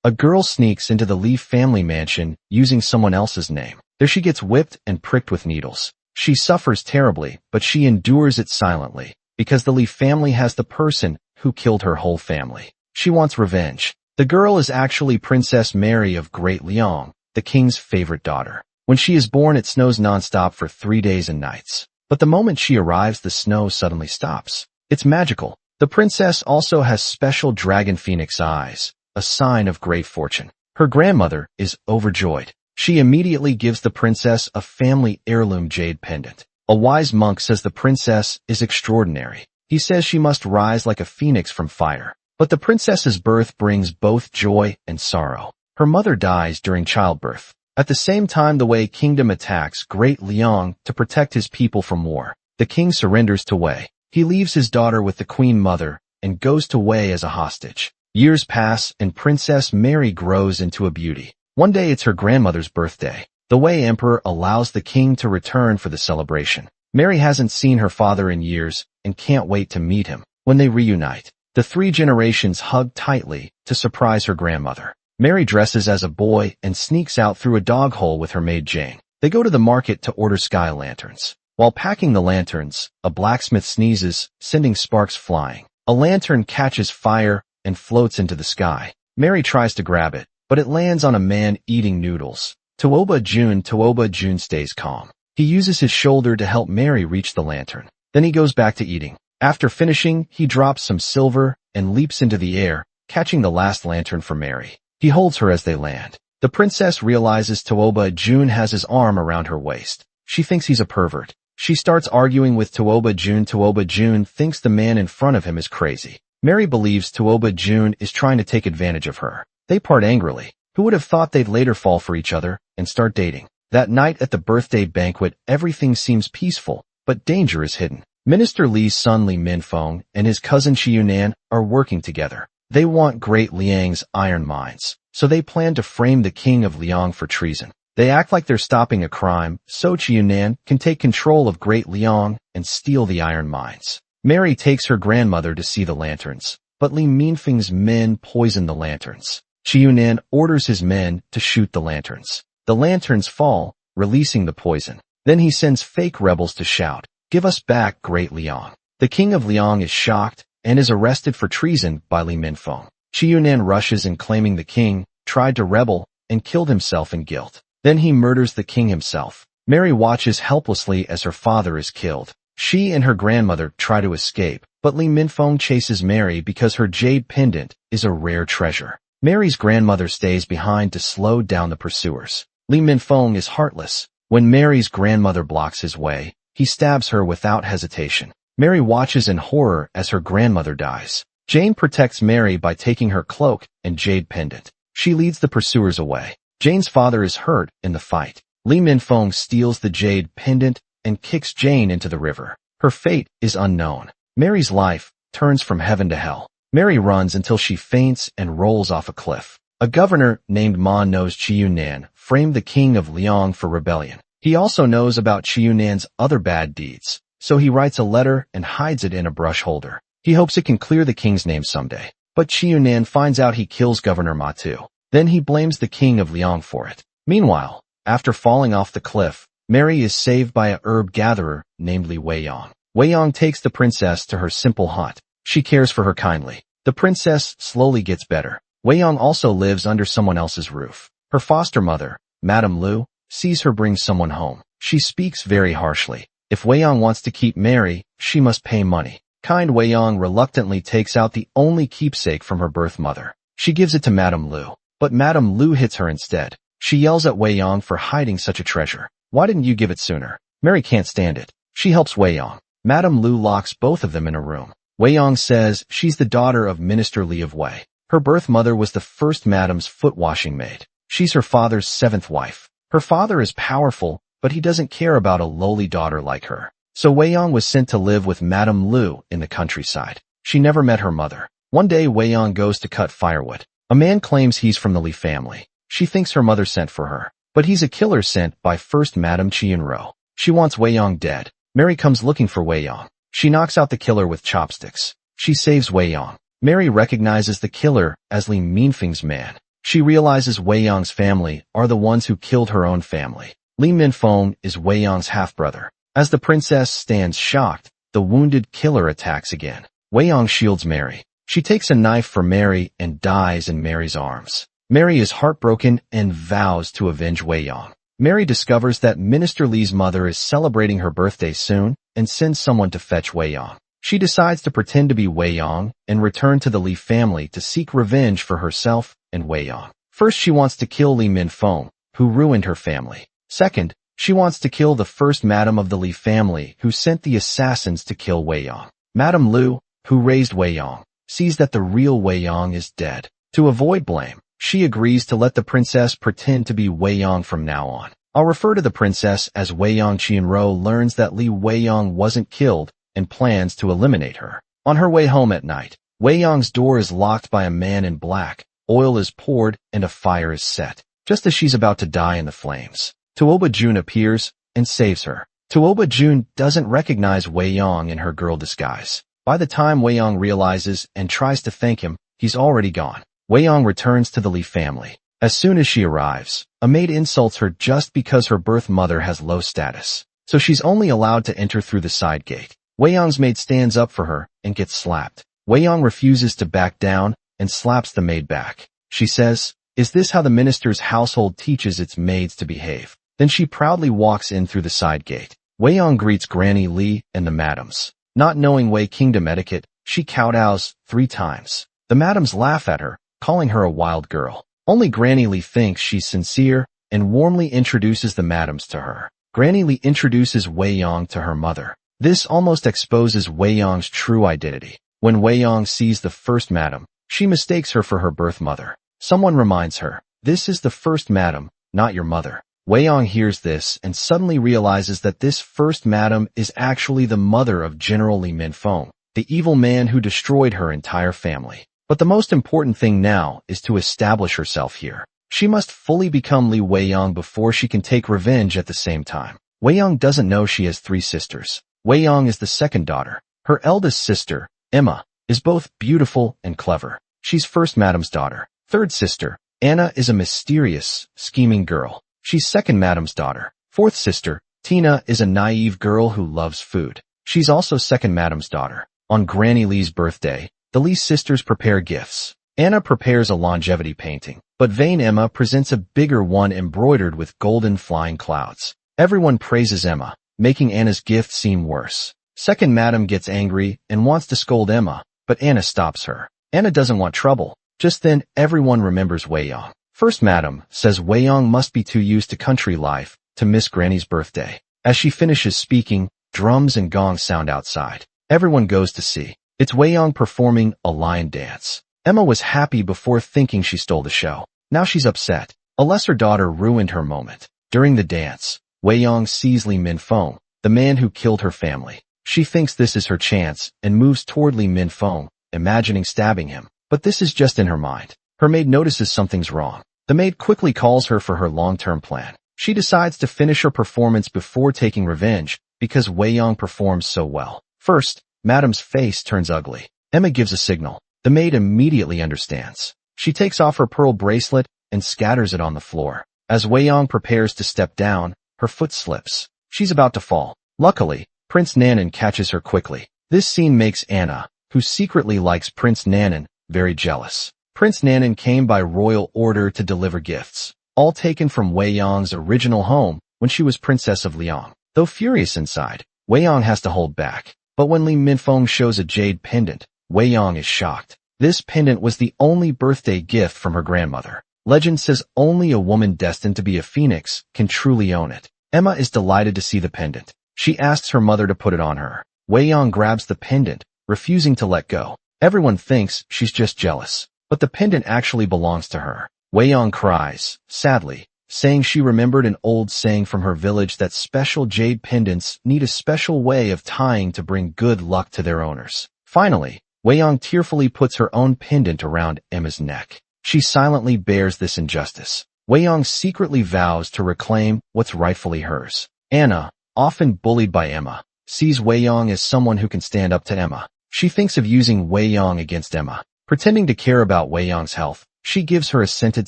A girl sneaks into the Li family mansion using someone else's name. There she gets whipped and pricked with needles. She suffers terribly, but she endures it silently, because the Li family has the person who killed her whole family. She wants revenge. The girl is actually Princess Mary of Great Liang, the king's favorite daughter. When she is born, it snows nonstop for 3 days and nights. But the moment she arrives, the snow suddenly stops. It's magical. The princess also has special dragon phoenix eyes, a sign of great fortune. Her grandmother is overjoyed. She immediately gives the princess a family heirloom jade pendant. A wise monk says the princess is extraordinary. He says she must rise like a phoenix from fire. But the princess's birth brings both joy and sorrow. Her mother dies during childbirth. At the same time, the Wei kingdom attacks Great Liang to protect his people from war. The king surrenders to Wei. He leaves his daughter with the queen mother and goes to Wei as a hostage. Years pass and Princess Mary grows into a beauty. One day it's her grandmother's birthday. The Wei emperor allows the king to return for the celebration. Mary hasn't seen her father in years and can't wait to meet him. When they reunite, the 3 generations hug tightly to surprise her grandmother. Mary dresses as a boy and sneaks out through a dog hole with her maid Jane. They go to the market to order sky lanterns. While packing the lanterns, a blacksmith sneezes, sending sparks flying. A lantern catches fire and floats into the sky. Mary tries to grab it, but it lands on a man eating noodles. Tuoba Jun stays calm. He uses his shoulder to help Mary reach the lantern. Then he goes back to eating. After finishing, he drops some silver and leaps into the air, catching the last lantern for Mary. He holds her as they land. The princess realizes Tuoba Jun has his arm around her waist. She thinks he's a pervert. She starts arguing with Tuoba Jun. Tuoba Jun thinks the man in front of him is crazy. Mary believes Tuoba Jun is trying to take advantage of her. They part angrily. Who would have thought they'd later fall for each other and start dating? That night at the birthday banquet, everything seems peaceful, but danger is hidden. Minister Li's son Li Minfeng and his cousin Qiunan are working together. They want Great Liang's iron mines, so they plan to frame the king of Liang for treason. They act like they're stopping a crime, so Qiunan can take control of Great Liang and steal the iron mines. Mary takes her grandmother to see the lanterns, but Li Minfeng's men poison the lanterns. Qiunan orders his men to shoot the lanterns. The lanterns fall, releasing the poison. Then he sends fake rebels to shout, "Give us back Great Liang." The king of Liang is shocked and is arrested for treason by Li Minfeng. Qiunan rushes in claiming the king tried to rebel and killed himself in guilt. Then he murders the king himself. Mary watches helplessly as her father is killed. She and her grandmother try to escape, but Li Minfeng chases Mary because her jade pendant is a rare treasure. Mary's grandmother stays behind to slow down the pursuers. Li Minfeng is heartless. When Mary's grandmother blocks his way, he stabs her without hesitation. Mary watches in horror as her grandmother dies. Jane protects Mary by taking her cloak and jade pendant. She leads the pursuers away. Jane's father is hurt in the fight. Li Minfeng steals the jade pendant and kicks Jane into the river. Her fate is unknown. Mary's life turns from heaven to hell. Mary runs until she faints and rolls off a cliff. A governor named Ma knows Qiunan framed the king of Liang for rebellion. He also knows about Qiunan's other bad deeds, so he writes a letter and hides it in a brush holder. He hopes it can clear the king's name someday. But Qiunan finds out he kills Governor Ma too. Then he blames the king of Liang for it. Meanwhile, after falling off the cliff, Mary is saved by a herb gatherer named Li Weiyang. Weiyang takes the princess to her simple hut. She cares for her kindly. The princess slowly gets better. Weiyang also lives under someone else's roof. Her foster mother, Madame Lu, sees her bring someone home. She speaks very harshly. If Weiyang wants to keep Mary, she must pay money. Kind Weiyang reluctantly takes out the only keepsake from her birth mother. She gives it to Madame Lu, but Madame Lu hits her instead. She yells at Weiyang for hiding such a treasure. Why didn't you give it sooner? Mary can't stand it. She helps Weiyang. Madame Lu locks both of them in a room. Weiyang says she's the daughter of Minister Li of Wei. Her birth mother was the first Madame's foot-washing maid. She's her father's 7th wife. Her father is powerful, but he doesn't care about a lowly daughter like her. So Weiyang was sent to live with Madame Lu in the countryside. She never met her mother. One day Weiyang goes to cut firewood. A man claims he's from the Li family. She thinks her mother sent for her. But he's a killer sent by first Madame Qianro. She wants Weiyang dead. Mary comes looking for Weiyang. She knocks out the killer with chopsticks. She saves Weiyang. Mary recognizes the killer as Li Minfeng's man. She realizes Wei Yang's family are the ones who killed her own family. Li Minfeng is Wei Yang's half-brother. As the princess stands shocked, the wounded killer attacks again. Wei Yang shields Mary. She takes a knife for Mary and dies in Mary's arms. Mary is heartbroken and vows to avenge Wei Yang. Mary discovers that Minister Li's mother is celebrating her birthday soon and sends someone to fetch Wei Yang. She decides to pretend to be Wei Yang and return to the Li family to seek revenge for herself and Wei Yang. First, she wants to kill Li Minfeng, who ruined her family. Second, she wants to kill the first madam of the Li family who sent the assassins to kill Wei Yang. Madame Liu, who raised Wei Yang, sees that the real Wei Yang is dead. To avoid blame, she agrees to let the princess pretend to be Wei Yang from now on. I'll refer to the princess as Wei Yang. Qianro learns that Li Wei Yang wasn't killed and plans to eliminate her. On her way home at night, Wei Yang's door is locked by a man in black, oil is poured, and a fire is set. Just as she's about to die in the flames, Tuoba Jun appears and saves her. Tuoba Jun doesn't recognize Wei Yang in her girl disguise. By the time Wei Yang realizes and tries to thank him, he's already gone. Wei Yang returns to the Li family. As soon as she arrives, a maid insults her just because her birth mother has low status, so she's only allowed to enter through the side gate. Wei Yang's maid stands up for her and gets slapped. Wei Yang refuses to back down and slaps the maid back. She says, "Is this how the minister's household teaches its maids to behave?" Then she proudly walks in through the side gate. Wei Yang greets Granny Li and the madams. Not knowing Wei Kingdom etiquette, she kowtows 3 times. The madams laugh at her, calling her a wild girl. Only Granny Li thinks she's sincere and warmly introduces the madams to her. Granny Li introduces Wei Yang to her mother. This almost exposes Wei Yang's true identity. When Wei Yang sees the first madam, she mistakes her for her birth mother. Someone reminds her, "This is the first madam, not your mother." Wei Yang hears this and suddenly realizes that this first madam is actually the mother of General Li Minfeng, the evil man who destroyed her entire family. But the most important thing now is to establish herself here. She must fully become Li Wei Yang before she can take revenge at the same time. Wei Yang doesn't know she has 3 sisters. Wei Yang is the second daughter. Her eldest sister, Emma, is both beautiful and clever. She's first madam's daughter. Third sister, Anna, is a mysterious, scheming girl. She's second madam's daughter. Fourth sister, Tina, is a naive girl who loves food. She's also second madam's daughter. On Granny Li's birthday, the Li sisters prepare gifts. Anna prepares a longevity painting, but vain Emma presents a bigger one embroidered with golden flying clouds. Everyone praises Emma, making Anna's gift seem worse. Second madam gets angry and wants to scold Emma, but Anna stops her. Anna doesn't want trouble. Just then, everyone remembers Wei Yang. First madam says Wei Yang must be too used to country life to miss Granny's birthday. As she finishes speaking, drums and gongs sound outside. Everyone goes to see. It's Wei Yang performing a lion dance. Emma was happy before thinking she stole the show. Now she's upset. A lesser daughter ruined her moment. During the dance, Wei Yang sees Li Minfeng, the man who killed her family. She thinks this is her chance and moves toward Li Minfeng, imagining stabbing him. But this is just in her mind. Her maid notices something's wrong. The maid quickly calls her for her long-term plan. She decides to finish her performance before taking revenge because Wei Yang performs so well. First, Madam's face turns ugly. Emma gives a signal. The maid immediately understands. She takes off her pearl bracelet and scatters it on the floor. As Wei Yang prepares to step down, her foot slips. She's about to fall. Luckily, Prince Nanan catches her quickly. This scene makes Anna, who secretly likes Prince Nanan, very jealous. Prince Nanan came by royal order to deliver gifts, all taken from Wei Yang's original home when she was Princess of Liang. Though furious inside, Wei Yang has to hold back. But when Li Minfeng shows a jade pendant, Wei Yang is shocked. This pendant was the only birthday gift from her grandmother. Legend says only a woman destined to be a phoenix can truly own it. Emma is delighted to see the pendant. She asks her mother to put it on her. Wei Yang grabs the pendant, refusing to let go. Everyone thinks she's just jealous, but the pendant actually belongs to her. Wei Yang cries, sadly, saying she remembered an old saying from her village that special jade pendants need a special way of tying to bring good luck to their owners. Finally, Wei Yang tearfully puts her own pendant around Emma's neck. She silently bears this injustice. Wei Yang secretly vows to reclaim what's rightfully hers. Anna, often bullied by Emma, sees Wei Yang as someone who can stand up to Emma. She thinks of using Wei Yang against Emma. Pretending to care about Wei Yang's health, She gives her a scented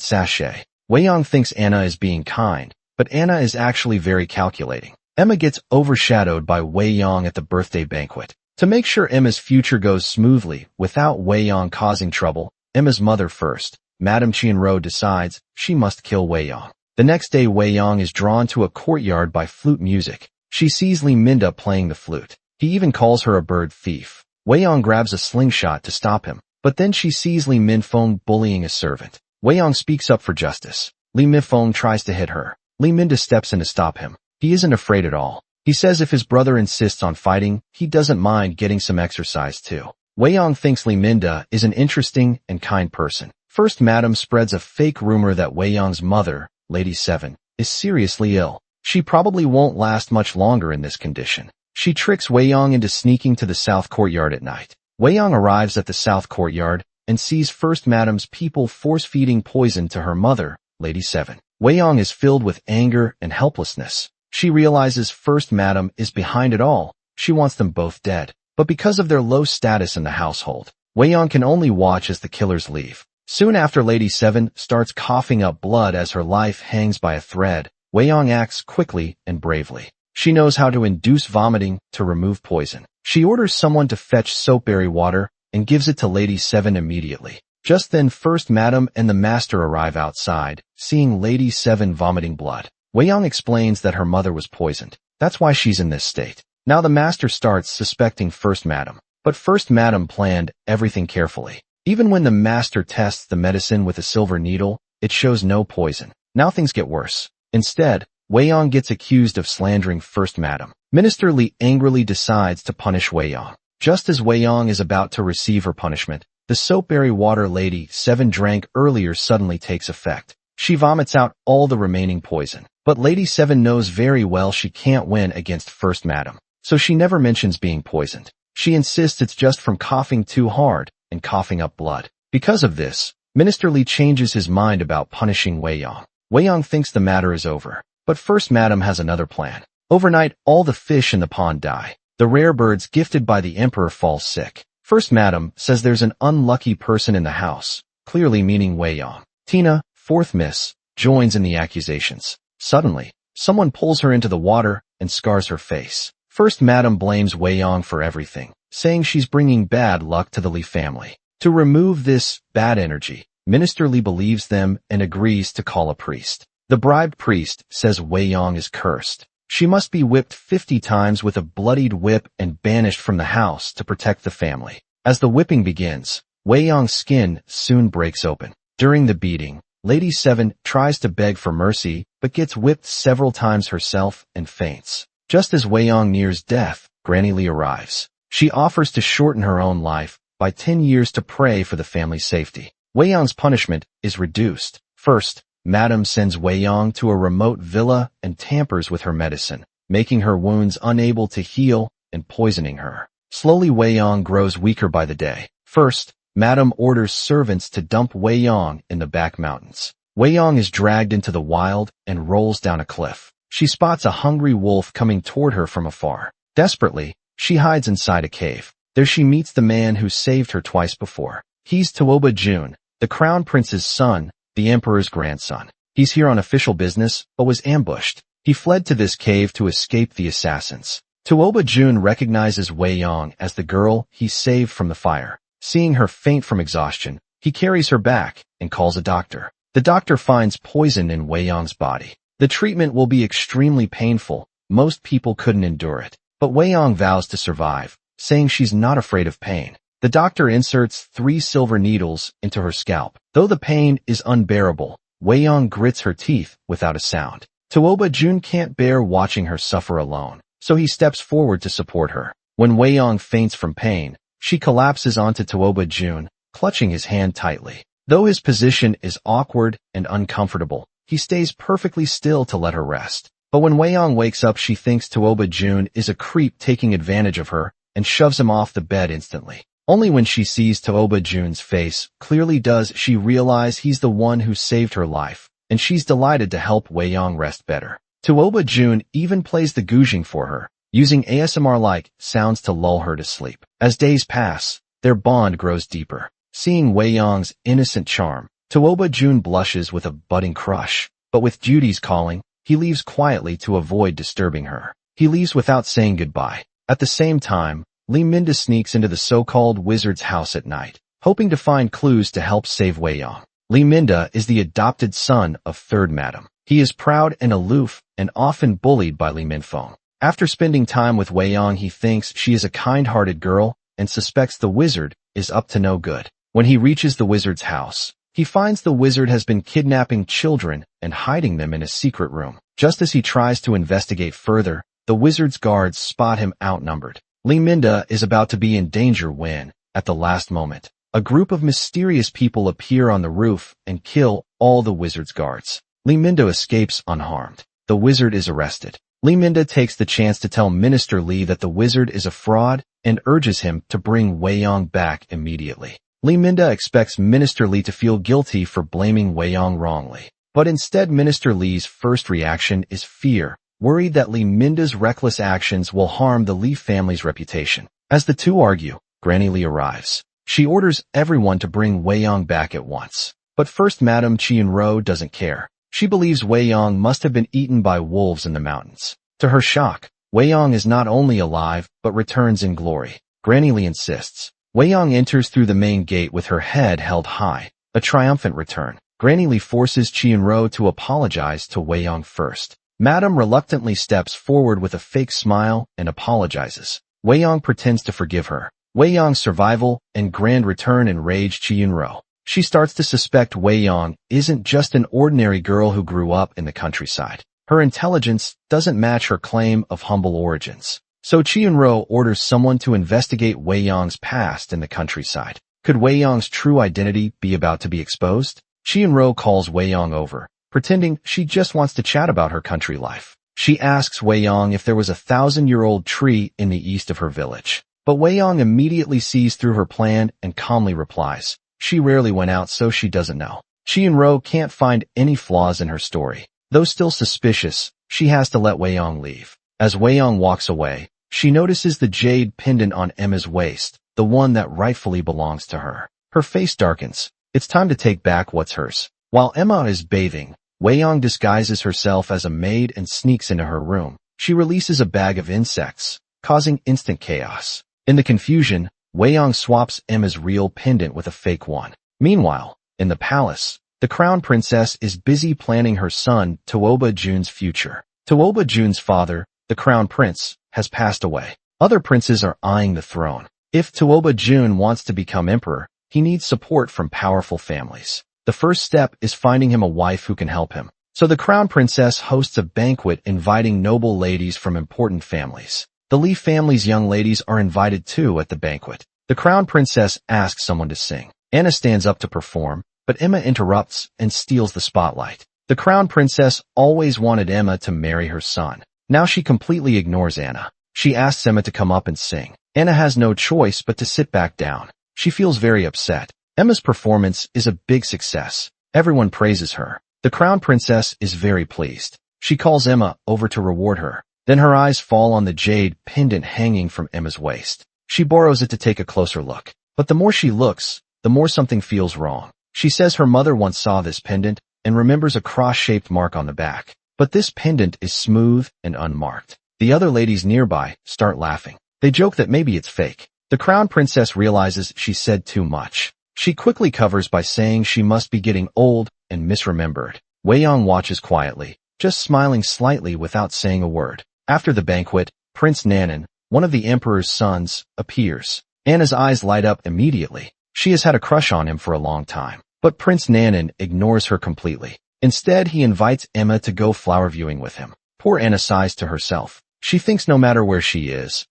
sachet. Wei Yong thinks Anna is being kind, but Anna is actually very calculating. Emma gets overshadowed by Wei Yong at the birthday banquet. To make sure Emma's future goes smoothly without Wei Yong causing trouble, Emma's mother first, Madame Qianro, decides she must kill Wei Yong. The next day, Wei Yong is drawn to a courtyard by flute music. She sees Li Minda playing the flute. He even calls her a bird thief. Wei Yong grabs a slingshot to stop him, but then she sees Li Minfeng bullying a servant. Wei Yong speaks up for justice. Li Minfeng tries to hit her. Li Minda steps in to stop him. He isn't afraid at all. He says if his brother insists on fighting, he doesn't mind getting some exercise too. Wei Yong thinks Li Minda is an interesting and kind person. First Madam spreads a fake rumor that Wei Yong's mother, Lady 7, is seriously ill. She probably won't last much longer in this condition. She tricks Wei Yong into sneaking to the south courtyard at night. Wei Yong arrives at the south courtyard and sees First Madam's people force-feeding poison to her mother, Lady 7. Wei Yong is filled with anger and helplessness. She realizes First Madam is behind it all. She wants them both dead. But because of their low status in the household, Wei Yong can only watch as the killers leave. Soon after, Lady 7 starts coughing up blood as her life hangs by a thread. Wei Yong acts quickly and bravely. She knows how to induce vomiting to remove poison. She orders someone to fetch soapberry water and gives it to Lady 7 immediately. Just then, First Madam and the Master arrive outside, seeing Lady 7 vomiting blood. Wei Yong explains that her mother was poisoned. That's why she's in this state. Now the Master starts suspecting First Madam. But First Madam planned everything carefully. Even when the Master tests the medicine with a silver needle, it shows no poison. Now things get worse. Instead, Wei Yong gets accused of slandering First Madam. Minister Li angrily decides to punish Wei Yong. Just as Wei Yong is about to receive her punishment, the soapberry water Lady 7 drank earlier suddenly takes effect. She vomits out all the remaining poison. But Lady 7 knows very well she can't win against First Madam, so she never mentions being poisoned. She insists it's just from coughing too hard and coughing up blood. Because of this, Minister Li changes his mind about punishing Wei Yong. Wei Yong thinks the matter is over, but First Madam has another plan. Overnight, all the fish in the pond die. The rare birds gifted by the Emperor fall sick. First Madam says there's an unlucky person in the house, clearly meaning Wei Yong. Tina, fourth Miss, joins in the accusations. Suddenly, someone pulls her into the water and scars her face. First Madam blames Wei Yong for everything, saying she's bringing bad luck to the Li family. To remove this bad energy, Minister Li believes them and agrees to call a priest. The bribed priest says Wei Yong is cursed. She must be whipped 50 times with a bloodied whip and banished from the house to protect the family. As the whipping begins, Wei Yong's skin soon breaks open. During the beating, Lady 7 tries to beg for mercy, but gets whipped several times herself and faints. Just as Wei Yong nears death, Granny Li arrives. She offers to shorten her own life by 10 years to pray for the family's safety. Wei Yong's punishment is reduced. First, Madam sends Wei Yong to a remote villa and tampers with her medicine, making her wounds unable to heal and poisoning her. Slowly, Wei Yong grows weaker by the day. First, Madam orders servants to dump Wei Yong in the back mountains. Wei Yong is dragged into the wild and rolls down a cliff. She spots a hungry wolf coming toward her from afar. Desperately, she hides inside a cave. There she meets the man who saved her twice before. He's Tuoba Jun, the crown prince's son, the emperor's grandson. He's here on official business, but was ambushed. He fled to this cave to escape the assassins. Tuoba Jun recognizes Wei Yong as the girl he saved from the fire. Seeing her faint from exhaustion, he carries her back and calls a doctor. The doctor finds poison in Wei Yong's body. The treatment will be extremely painful. Most people couldn't endure it. But Wei Yong vows to survive, saying she's not afraid of pain. The doctor inserts 3 silver needles into her scalp. Though the pain is unbearable, Wei Yong grits her teeth without a sound. Tuoba Jun can't bear watching her suffer alone, so he steps forward to support her. When Wei Yong faints from pain, she collapses onto Tuoba Jun, clutching his hand tightly. Though his position is awkward and uncomfortable, he stays perfectly still to let her rest. But when Wei Yong wakes up, she thinks Tuoba Jun is a creep taking advantage of her and shoves him off the bed instantly. Only when she sees Tuoba Jun's face clearly does she realize he's the one who saved her life, and she's delighted to help Wei Yong rest better. Tuoba Jun even plays the guzheng for her, using ASMR-like sounds to lull her to sleep. As days pass, their bond grows deeper. Seeing Wei Yong's innocent charm, Tooba Jun blushes with a budding crush, but with duties calling, he leaves quietly to avoid disturbing her. He leaves without saying goodbye. At the same time, Lee Minda sneaks into the so-called wizard's house at night, hoping to find clues to help save Wei Yong. Lee Minda is the adopted son of third madam. He is proud and aloof and often bullied by Lee Minfeng. After spending time with Wei Yong, he thinks she is a kind-hearted girl and suspects the wizard is up to no good. When he reaches the wizard's house, he finds the wizard has been kidnapping children and hiding them in a secret room. Just as he tries to investigate further, the wizard's guards spot him outnumbered. Lee Minda is about to be in danger when, at the last moment, a group of mysterious people appear on the roof and kill all the wizard's guards. Lee Minda escapes unharmed. The wizard is arrested. Lee Minda takes the chance to tell Minister Lee that the wizard is a fraud and urges him to bring Wei Yong back immediately. Lee Minda expects Minister Lee to feel guilty for blaming Wei Yong wrongly. But instead, Minister Lee's first reaction is fear, worried that Lee Minda's reckless actions will harm the Lee family's reputation. As the two argue, Granny Lee arrives. She orders everyone to bring Wei Yong back at once. But First Madam Chien-ro doesn't care. She believes Wei Yong must have been eaten by wolves in the mountains. To her shock, Wei Yong is not only alive, but returns in glory. Granny Lee insists. Wei Yong enters through the main gate with her head held high, a triumphant return. Granny Lee forces Chien-ro to apologize to Wei Yong first. Madam reluctantly steps forward with a fake smile and apologizes. Wei Yong pretends to forgive her. Wei Yong's survival and grand return enrage Chien-ro. She starts to suspect Wei Yong isn't just an ordinary girl who grew up in the countryside. Her intelligence doesn't match her claim of humble origins. So Chien-ro orders someone to investigate Wei Yong's past in the countryside. Could Wei Yong's true identity be about to be exposed? Chien-ro calls Wei Yong over, pretending she just wants to chat about her country life. She asks Wei Yong if there was a 1,000-year-old tree in the east of her village. But Wei Yong immediately sees through her plan and calmly replies, she rarely went out, so she doesn't know. Chien-ro can't find any flaws in her story. Though still suspicious, she has to let Wei Yong leave. As Wei Yong walks away, she notices the jade pendant on Emma's waist, the one that rightfully belongs to her. Her face darkens. It's time to take back what's hers. While Emma is bathing, Wei Yong disguises herself as a maid and sneaks into her room. She releases a bag of insects, causing instant chaos. In the confusion, Wei Yong swaps Emma's real pendant with a fake one. Meanwhile, in the palace, the crown princess is busy planning her son Tooba Jun's future. Tooba Jun's father, the crown prince, has passed away. Other princes are eyeing the throne. If Tooba Jun wants to become emperor, he needs support from powerful families. The first step is finding him a wife who can help him. So the crown princess hosts a banquet inviting noble ladies from important families. The Lee family's young ladies are invited too at the banquet. The crown princess asks someone to sing. Anna stands up to perform, but Emma interrupts and steals the spotlight. The crown princess always wanted Emma to marry her son. Now she completely ignores Anna. She asks Emma to come up and sing. Anna has no choice but to sit back down. She feels very upset. Emma's performance is a big success. Everyone praises her. The crown princess is very pleased. She calls Emma over to reward her. Then her eyes fall on the jade pendant hanging from Emma's waist. She borrows it to take a closer look. But the more she looks, the more something feels wrong. She says her mother once saw this pendant and remembers a cross-shaped mark on the back. But this pendant is smooth and unmarked. The other ladies nearby start laughing. They joke that maybe it's fake. The crown princess realizes she said too much. She quickly covers by saying she must be getting old and misremembered. Wei Yong watches quietly, just smiling slightly without saying a word. After the banquet, Prince Nanan, one of the emperor's sons, appears. Anna's eyes light up immediately. She has had a crush on him for a long time. But Prince Nanan ignores her completely. Instead, he invites Emma to go flower viewing with him. Poor Anna sighs to herself. She thinks no matter where she is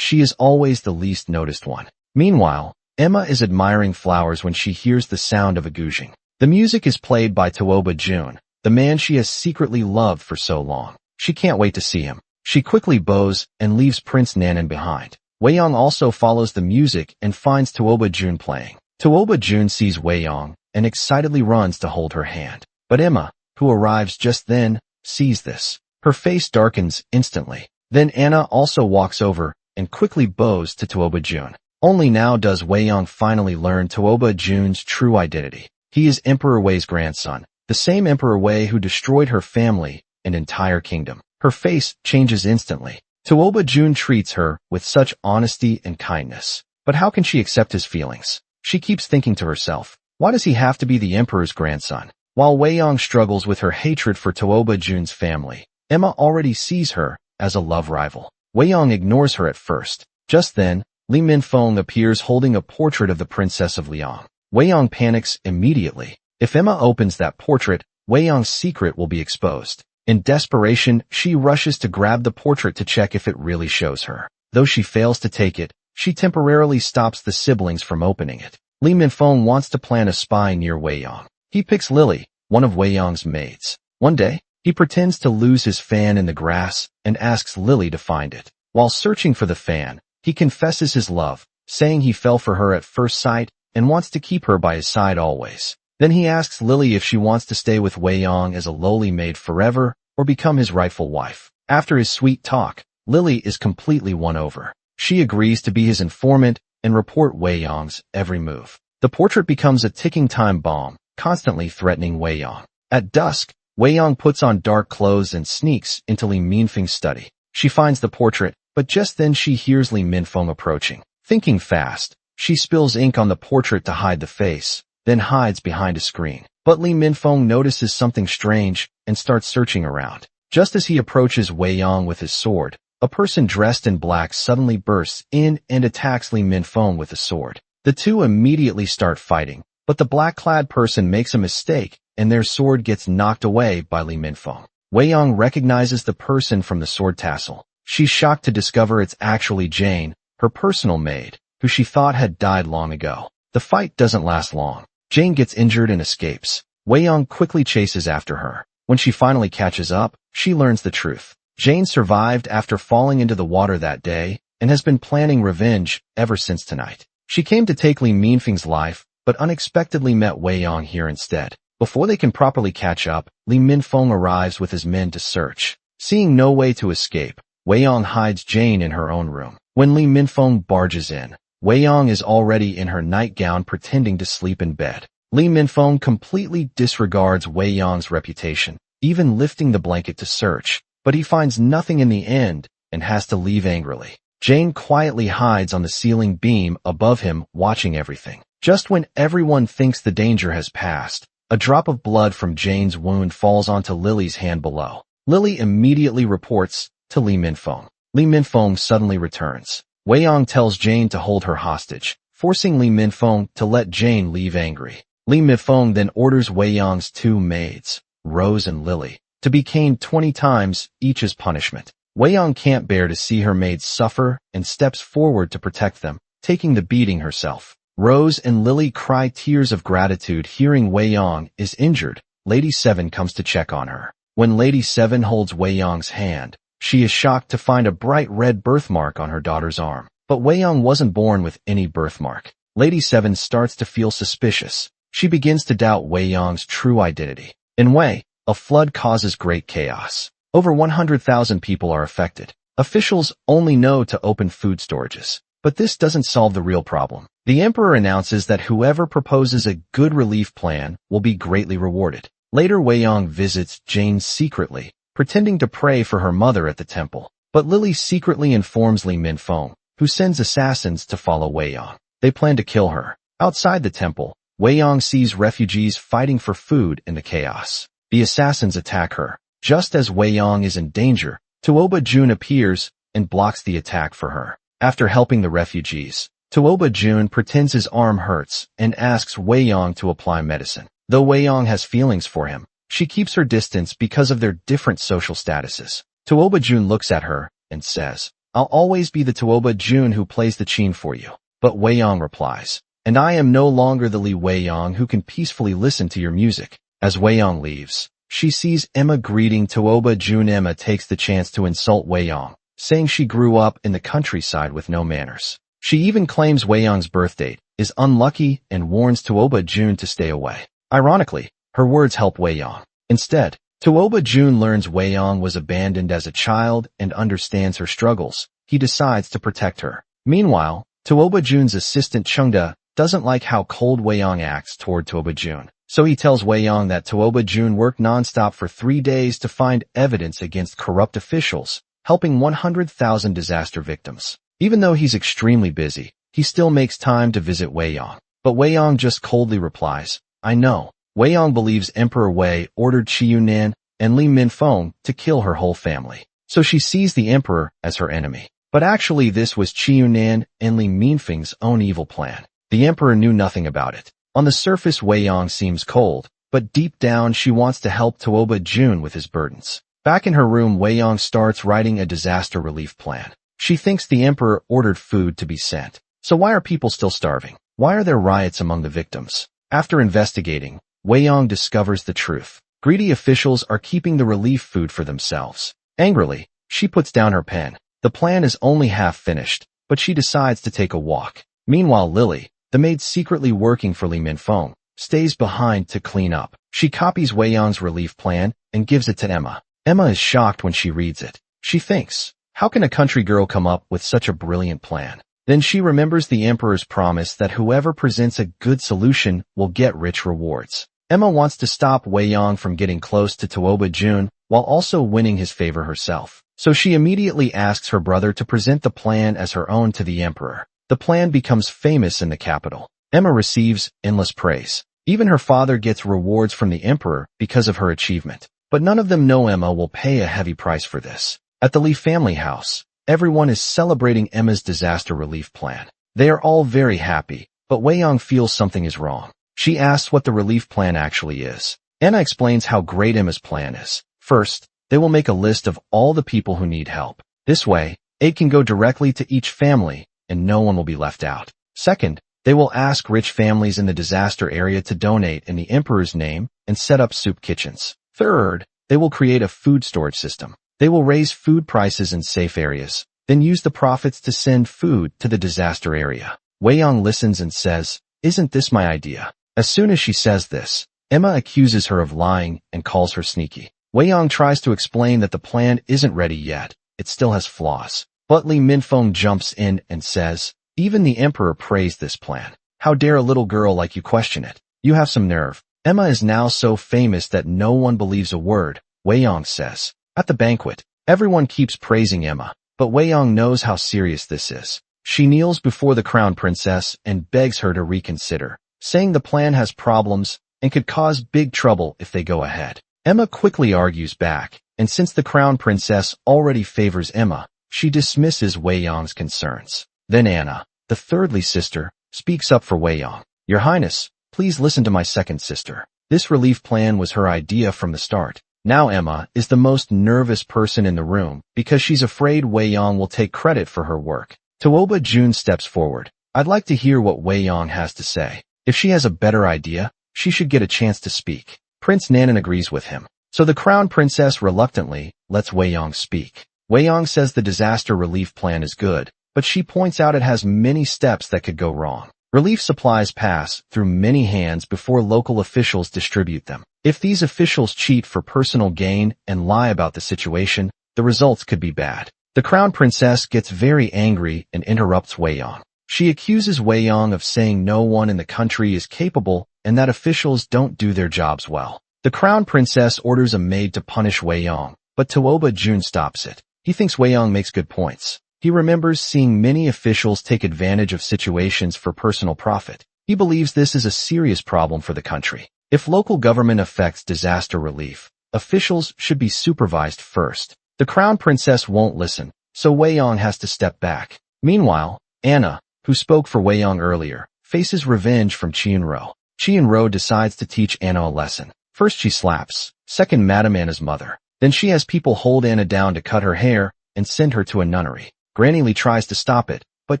always the least noticed one. Meanwhile, Emma is admiring flowers when she hears the sound of a guzheng. The music is played by Tooba Jun, the man she has secretly loved for so long. She can't wait to see him. She quickly bows and leaves Prince Nanan behind. Wei Yong also follows the music and finds Tooba Jun playing. Tooba Jun sees Wei Yong and excitedly runs to hold her hand. But Emma, who arrives just then, sees this. Her face darkens instantly. Then Anna also walks over and quickly bows to Tooba Jun. Only now does Wei Yong finally learn Tooba Jun's true identity. He is Emperor Wei's grandson, the same Emperor Wei who destroyed her family and entire kingdom. Her face changes instantly. Tuoba Jun treats her with such honesty and kindness. But how can she accept his feelings? She keeps thinking to herself, why does he have to be the emperor's grandson? While Wei Yong struggles with her hatred for Tuoba Jun's family, Emma already sees her as a love rival. Wei Yong ignores her at first. Just then, Li Minfeng appears holding a portrait of the Princess of Liang. Wei Yong panics immediately. If Emma opens that portrait, Wei Yong's secret will be exposed. In desperation, she rushes to grab the portrait to check if it really shows her. Though she fails to take it, she temporarily stops the siblings from opening it. Li Minfeng wants to plant a spy near Wei Yong. He picks Lily, one of Wei Yong's maids. One day, he pretends to lose his fan in the grass and asks Lily to find it. While searching for the fan, he confesses his love, saying he fell for her at first sight and wants to keep her by his side always. Then he asks Lily if she wants to stay with Wei Yong as a lowly maid forever or become his rightful wife. After his sweet talk, Lily is completely won over. She agrees to be his informant and report Wei Yong's every move. The portrait becomes a ticking time bomb, constantly threatening Wei Yong. At dusk, Wei Yong puts on dark clothes and sneaks into Li Minfeng's study. She finds the portrait, but just then she hears Li Minfeng approaching. Thinking fast, she spills ink on the portrait to hide the face, then hides behind a screen. But Li Minfeng notices something strange and starts searching around. Just as he approaches Wei Yong with his sword, a person dressed in black suddenly bursts in and attacks Li Minfeng with a sword. The two immediately start fighting, but the black-clad person makes a mistake and their sword gets knocked away by Li Minfeng. Wei Yong recognizes the person from the sword tassel. She's shocked to discover it's actually Jane, her personal maid, who she thought had died long ago. The fight doesn't last long. Jane gets injured and escapes. Wei Yong quickly chases after her. When she finally catches up, she learns the truth. Jane survived after falling into the water that day and has been planning revenge ever since tonight. She came to take Li Minfeng's life, but unexpectedly met Wei Yong here instead. Before they can properly catch up, Li Minfeng arrives with his men to search. Seeing no way to escape, Wei Yong hides Jane in her own room. When Li Minfeng barges in, Wei Yong is already in her nightgown pretending to sleep in bed. Li Minfeng completely disregards Wei Yong's reputation, even lifting the blanket to search, but he finds nothing in the end and has to leave angrily. Jane quietly hides on the ceiling beam above him, watching everything. Just when everyone thinks the danger has passed, a drop of blood from Jane's wound falls onto Lily's hand below. Lily immediately reports to Li Minfeng. Li Minfeng suddenly returns. Wei Yong tells Jane to hold her hostage, forcing Li Minfeng to let Jane leave angry. Li Minfeng then orders Wei Yong's two maids, Rose and Lily, to be caned 20 times each as punishment. Wei Yong can't bear to see her maids suffer and steps forward to protect them, taking the beating herself. Rose and Lily cry tears of gratitude hearing Wei Yong is injured. Lady Seven comes to check on her. When Lady Seven holds Wei Yong's hand, she is shocked to find a bright red birthmark on her daughter's arm. But Wei Yong wasn't born with any birthmark. Lady Seven starts to feel suspicious. She begins to doubt Wei Yong's true identity. In Wei, a flood causes great chaos. Over 100,000 people are affected. Officials only know to open food storages. But this doesn't solve the real problem. The emperor announces that whoever proposes a good relief plan will be greatly rewarded. Later, Wei Yong visits Jane secretly, pretending to pray for her mother at the temple. But Lily secretly informs Li Minfeng, who sends assassins to follow Wei Yong. They plan to kill her. Outside the temple, Wei Yong sees refugees fighting for food in the chaos. The assassins attack her. Just as Wei Yong is in danger, Tuoba Jun appears and blocks the attack for her. After helping the refugees, Tuoba Jun pretends his arm hurts and asks Wei Yong to apply medicine. Though Wei Yong has feelings for him, she keeps her distance because of their different social statuses. Tuoba Jun looks at her and says, "I'll always be the Tuoba Jun who plays the qin for you." But Wei Yong replies, "And I am no longer the Li Wei Yong who can peacefully listen to your music." As Wei Yong leaves, she sees Emma greeting Tuoba Jun. Emma takes the chance to insult Wei Yong, saying she grew up in the countryside with no manners. She even claims Wei Yong's birth date is unlucky and warns Tuoba Jun to stay away. Ironically, her words help Wei Yong. Instead, Tuoba Jun learns Wei Yong was abandoned as a child and understands her struggles. He decides to protect her. Meanwhile, Tuoba Jun's assistant Chengda doesn't like how cold Wei Yong acts toward Tuoba Jun, So he tells Wei Yong that Tuoba Jun worked nonstop for 3 days to find evidence against corrupt officials, helping 100,000 disaster victims. Even though he's extremely busy, he still makes time to visit Wei Yong. But Wei Yong just coldly replies, "I know." Wei Yong believes Emperor Wei ordered Qi Yunan and Li Minfeng to kill her whole family. So she sees the emperor as her enemy. But actually this was Qi Yunan and Li Minfeng's own evil plan. The emperor knew nothing about it. On the surface Wei Yong seems cold, but deep down she wants to help Tuoba Jun with his burdens. Back in her room, Wei Yong starts writing a disaster relief plan. She thinks the emperor ordered food to be sent. So why are people still starving? Why are there riots among the victims? After investigating, Wei Yong discovers the truth. Greedy officials are keeping the relief food for themselves. Angrily, she puts down her pen. The plan is only half finished, but she decides to take a walk. Meanwhile, Lily, the maid secretly working for Li Minfeng, stays behind to clean up. She copies Wei Yong's relief plan and gives it to Emma. Emma is shocked when she reads it. She thinks, how can a country girl come up with such a brilliant plan? Then she remembers the emperor's promise that whoever presents a good solution will get rich rewards. Emma wants to stop Wei Yong from getting close to Tuoba Jun while also winning his favor herself. So she immediately asks her brother to present the plan as her own to the emperor. The plan becomes famous in the capital. Emma receives endless praise. Even her father gets rewards from the emperor because of her achievement. But none of them know Emma will pay a heavy price for this. At the Li family house, everyone is celebrating Emma's disaster relief plan. They are all very happy, but Wei Yong feels something is wrong. She asks what the relief plan actually is. Anna explains how great Emma's plan is. First, they will make a list of all the people who need help. This way, aid can go directly to each family, and no one will be left out. Second, they will ask rich families in the disaster area to donate in the emperor's name and set up soup kitchens. Third, they will create a food storage system. They will raise food prices in safe areas, then use the profits to send food to the disaster area. Wei Yong listens and says, "Isn't this my idea?" As soon as she says this, Emma accuses her of lying and calls her sneaky. Wei Yong tries to explain that the plan isn't ready yet. It still has flaws. But Li Minfeng jumps in and says, "Even the emperor praised this plan. How dare a little girl like you question it? You have some nerve." Emma is now so famous that no one believes a word Wei Yong says. At the banquet, everyone keeps praising Emma, but Wei Yong knows how serious this is. She kneels before the crown princess and begs her to reconsider, saying the plan has problems and could cause big trouble if they go ahead. Emma quickly argues back, and since the crown princess already favors Emma, she dismisses Wei Yong's concerns. Then Anna, the thirdly sister, speaks up for Wei Yong. "Your Highness, please listen to my second sister. This relief plan was her idea from the start." Now Emma is the most nervous person in the room because she's afraid Wei Yong will take credit for her work. Tuoba Jun steps forward. "I'd like to hear what Wei Yong has to say. If she has a better idea, she should get a chance to speak." Prince Nanan agrees with him. So the crown princess reluctantly lets Wei Yong speak. Wei Yong says the disaster relief plan is good, but she points out it has many steps that could go wrong. Relief supplies pass through many hands before local officials distribute them. If these officials cheat for personal gain and lie about the situation, the results could be bad. The crown princess gets very angry and interrupts Wei Yong. She accuses Wei Yong of saying no one in the country is capable and that officials don't do their jobs well. The crown princess orders a maid to punish Wei Yong, but Tuoba Jun stops it. He thinks Wei Yong makes good points. He remembers seeing many officials take advantage of situations for personal profit. He believes this is a serious problem for the country. If local government affects disaster relief, officials should be supervised first. The crown princess won't listen, so Wei Yong has to step back. Meanwhile, Anna, who spoke for Wei Yong earlier, faces revenge from Qianro. Qianro decides to teach Anna a lesson. First she slaps, second Madame Anna's mother. Then she has people hold Anna down to cut her hair and send her to a nunnery. Granny Li tries to stop it, but